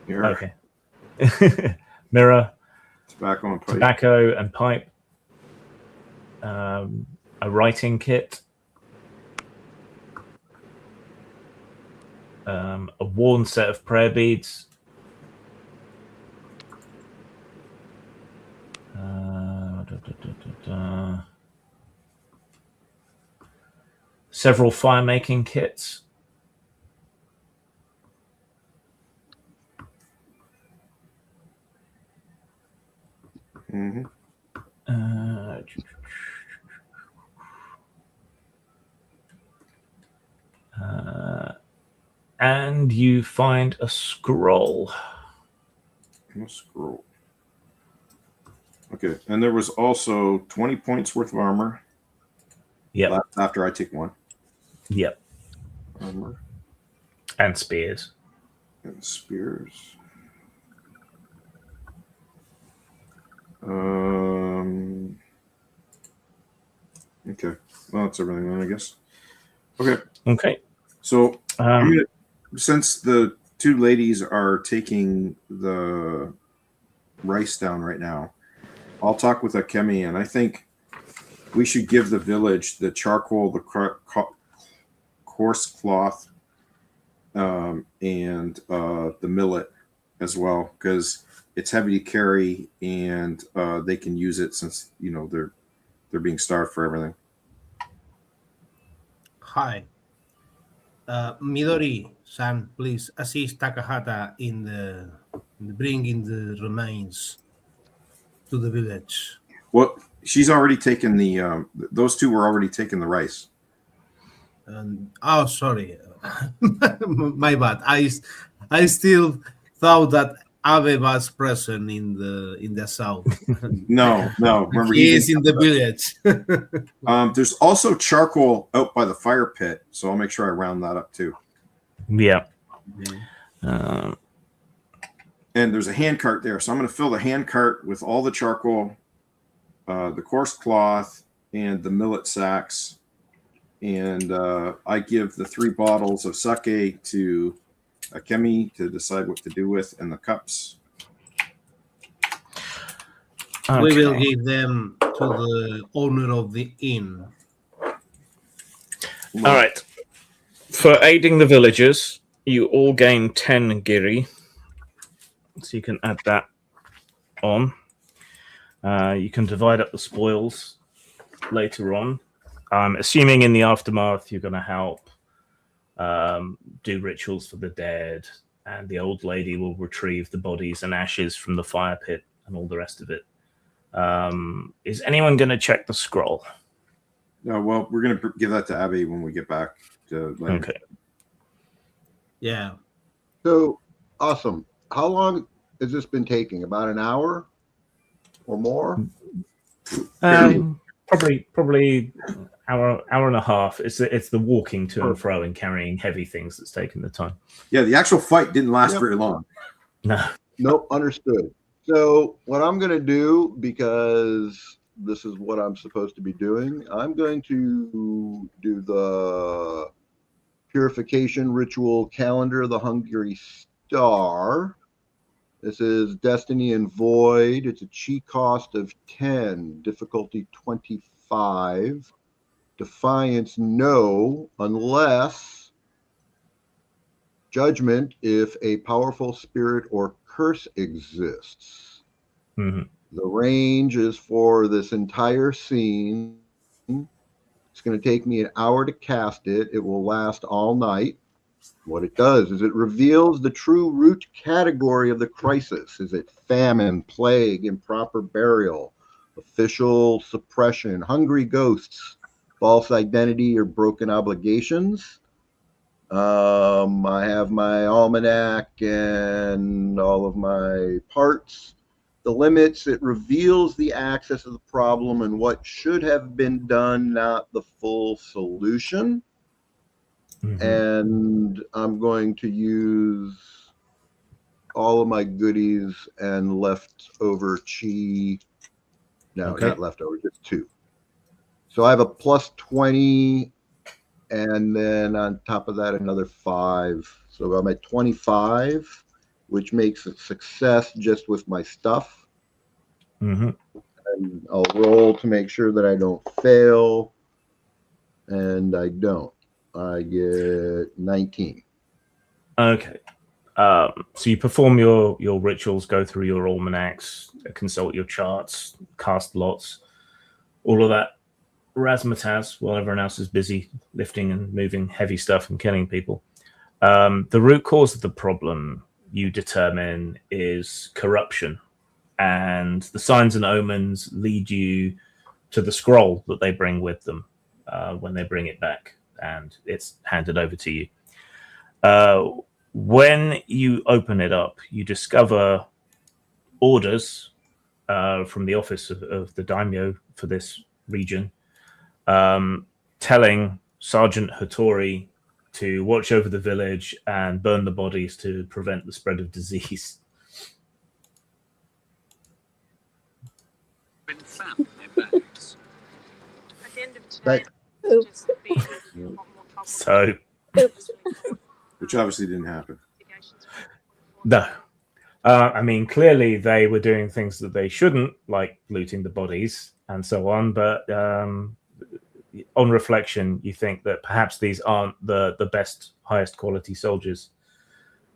Here. Okay. Mirror. Tobacco and pipe. A writing kit. A worn set of prayer beads. Several fire making kits. Mm-hmm. And you find a scroll. A scroll. Okay, and there was also 20 points worth of armor. Yep. After I take 1. Yep. Armor. And spears. And spears. Okay. Well, that's everything then, I guess. Okay. Okay. So, since the 2 ladies are taking the rice down right now, I'll talk with Akemi, and I think we should give the village the charcoal, the coarse cloth, and the millet as well, because it's heavy to carry, and they can use it since they're being starved for everything. Hi. Midori-san, please assist Takahata in bringing the remains to the village. Well, she's already taken those 2 were already taking the rice. Sorry. My bad. I still thought that Abe was present in the south. No. Remember, He is in the village. There's also charcoal out by the fire pit, so I'll make sure I round that up too. Yeah. And there's a hand cart there, so I'm going to fill the hand cart with all the charcoal, the coarse cloth, and the millet sacks. And I give the 3 bottles of sake to Akemi to decide what to do with, and the cups. Okay. We will give them to the owner of the inn. All right. For aiding the villagers, you all gain 10 giri. So you can add that on. You can divide up the spoils later on. Assuming in the aftermath you're going to help do rituals for the dead, and the old lady will retrieve the bodies and ashes from the fire pit and all the rest of it. Is anyone going to check the scroll? No, well, we're going to give that to Abby when we get back to later. Okay. Yeah. So awesome. How long has this been taking? About an hour or more? Probably hour and a half. It's the walking to and fro and carrying heavy things that's taken the time. Yeah, the actual fight didn't last very long. No. Nope, understood. So what I'm going to do, because this is what I'm supposed to be doing, I'm going to do the purification ritual calendar of the Hungry Star. This is Destiny and Void. It's a chi cost of 10, difficulty 25. Defiance, no, unless judgment if a powerful spirit or curse exists. Mm-hmm. The range is for this entire scene. It's going to take me an hour to cast it. It will last all night. What it does is it reveals the true root category of the crisis. Is it famine, plague, improper burial, official suppression, hungry ghosts, false identity, or broken obligations? I have my almanac and all of my parts. The limits, it reveals the axis of the problem and what should have been done, not the full solution. Mm-hmm. And I'm going to use all of my goodies and leftover chi. No, Okay. not leftover, just 2. So I have a plus 20, and then on top of that, another 5. So I'm at 25, which makes a success just with my stuff. Mm-hmm. And I'll roll to make sure that I don't fail. And I don't. I get 19. Okay. So you perform your rituals, go through your almanacs, consult your charts, cast lots, all of that razzmatazz while everyone else is busy lifting and moving heavy stuff and killing people. The root cause of the problem you determine is corruption, and the signs and omens lead you to the scroll that they bring with them when they bring it back, and it's handed over to you. When you open it up, you discover orders from the office of the daimyo for this region, telling Sergeant Hattori to watch over the village and burn the bodies to prevent the spread of disease. Been found in their bags. At the end of today, Right. just be a lot more trouble. So, Which obviously didn't happen. no. I mean, clearly they were doing things that they shouldn't, like looting the bodies and so on, but on reflection, you think that perhaps these aren't the best, highest quality soldiers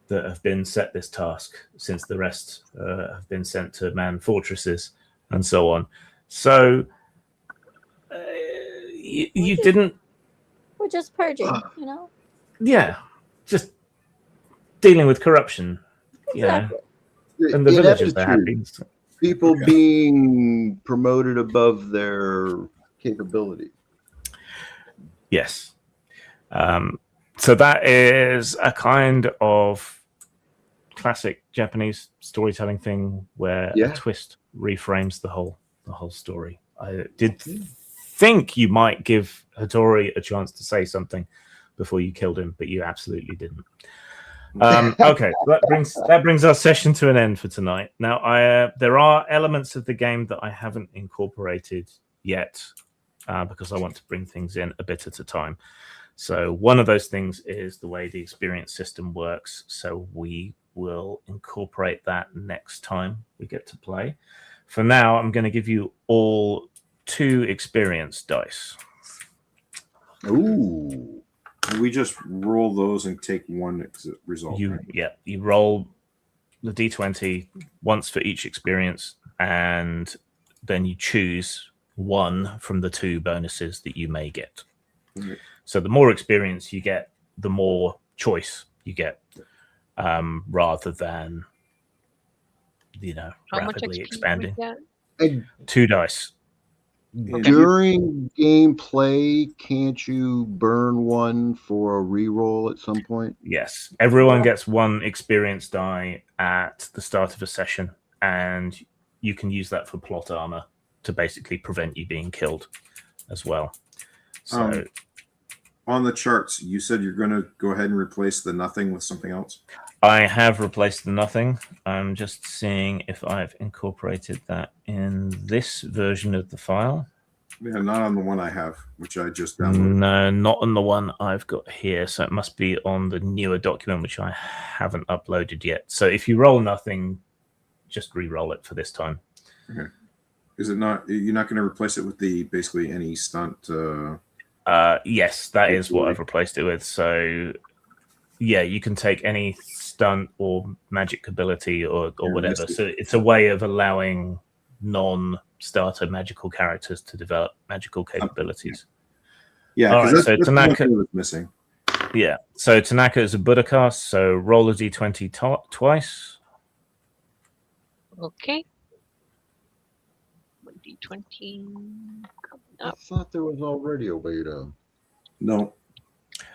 that have been set this task, since the rest have been sent to man fortresses and so on. So you didn't... We're just purging, you know? Yeah, just dealing with corruption. Yeah, and the villagers are happy. People being promoted above their capability. Yes. So that is a kind of classic Japanese storytelling thing where Yeah. a twist reframes the whole story. I did think you might give Hattori a chance to say something before you killed him, but you absolutely didn't. Okay, that brings our session to an end for tonight. Now, there are elements of the game that I haven't incorporated yet because I want to bring things in a bit at a time. So one of those things is the way the experience system works. So we will incorporate that next time we get to play. For now, I'm going to give you all 2 experience dice. Ooh. We just roll those and take one result. You right? you roll the d20 once for each experience, and then you choose one from the 2 bonuses that you may get. Okay. So the more experience you get, the more choice you get, rather than How much rapidly XP expanding. we get? And 2 dice. during gameplay, can't you burn one for a reroll at some point? Yes, everyone gets 1 experience die at the start of a session, and you can use that for plot armor to basically prevent you being killed as well. So On the charts, you said you're going to go ahead and replace the nothing with something else? I have replaced the nothing. I'm just seeing if I've incorporated that in this version of the file. Yeah, not on the one I have, which I just downloaded. No, not on the one I've got here. So it must be on the newer document, which I haven't uploaded yet. So if you roll nothing, just re-roll it for this time. Okay. Is it not? You're not going to replace it with basically any stunt? Yes, that is what I've replaced it with. So yeah, you can take any stunt or magic ability or whatever. So it's a way of allowing non-starter magical characters to develop magical capabilities. Yeah, because that's Tanaka was missing. Yeah, so Tanaka is a Buddha cast, so roll a d20 twice. Okay. 1d20. I thought there was already a beta. No.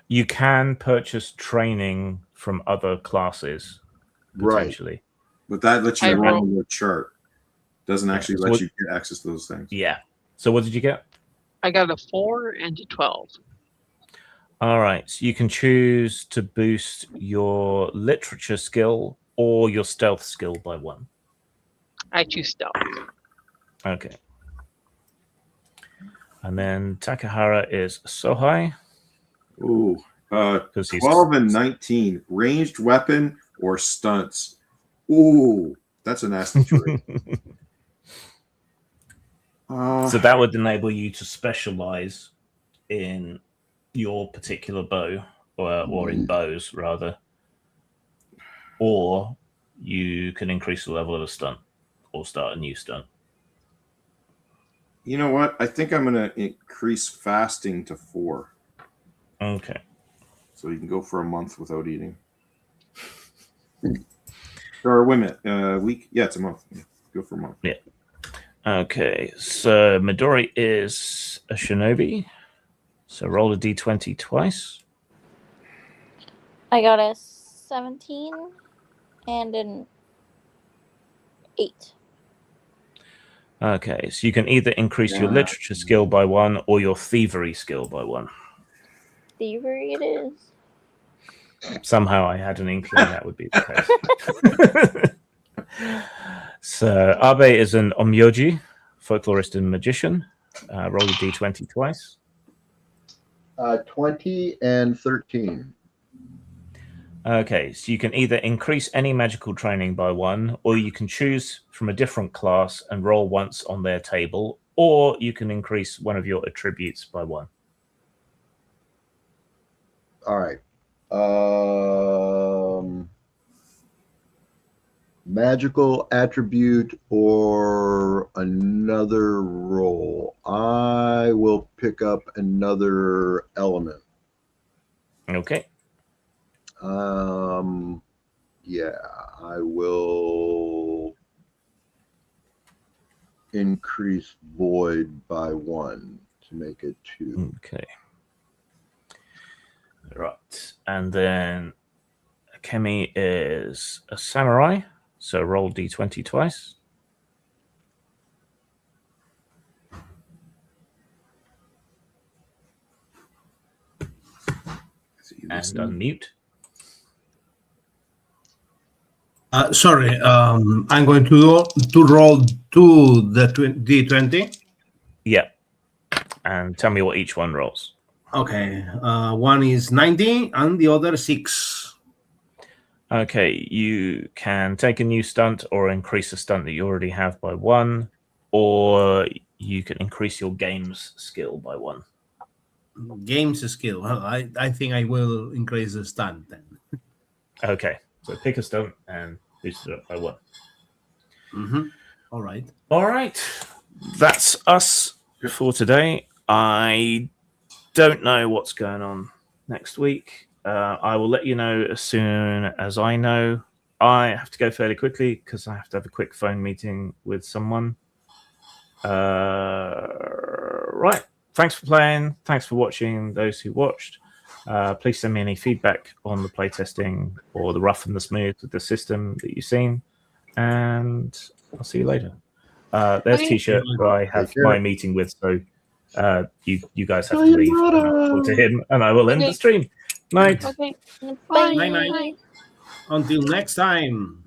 You can purchase training from other classes, potentially. Right. But that lets you I roll roll- on the chart. Doesn't actually So let what- you get access to those things. Yeah. So what did you get? I got a 4 and a 12. All right. So you can choose to boost your literature skill or your stealth skill by 1. I choose stealth. Okay. And then Takahara is Sohai. Ooh. 'Cause he's 12 and 19. Ranged weapon or stunts. Ooh. That's a nasty choice. So that would enable you to specialize in your particular bow, or in bows, rather. Or you can increase the level of a stunt or start a new stunt. You know what? I think I'm going to increase fasting to 4. Okay. So you can go for a month without eating. Or wait a minute. Week? Yeah, it's a month. Go for a month. Yeah. Okay. So Midori is a shinobi. So roll a d20 twice. I got a 17 and an 8. Okay. So you can either increase your literature skill by 1 or your thievery skill by 1. Thievery it is. Somehow I had an inkling that would be the case. So Abe is an omyoji, folklorist and magician. Roll a d20 twice. 20 and 13. Okay, so you can either increase any magical training by 1, or you can choose from a different class and roll once on their table, or you can increase one of your attributes by 1. All right. Magical attribute or another role. I will pick up another element. Okay. Yeah, I will increase void by 1 to make it 2. Okay. Right. And then Kemi is a samurai, so roll d20 twice. And unmute. Sorry, I'm going to roll the d20. Yeah. And tell me what each one rolls. Okay, one is 90 and the other 6. Okay, you can take a new stunt or increase a stunt that you already have by 1, or you can increase your game's skill by 1. Games skill. Well, I think I will increase the stunt then. Okay, so pick a stunt and boost it up by 1. All right. All right, that's us for today. I don't know what's going on next week. I will let you know as soon as I know. I have to go fairly quickly because I have to have a quick phone meeting with someone. Right. Thanks for playing. Thanks for watching, those who watched. Please send me any feedback on the playtesting or the rough and the smooth with the system that you've seen. And I'll see you later. There's T-shirt who I have my meeting with, so you guys have to leave and I'll talk to him and I will end the stream. Night. Okay. Bye. Night. Until next time.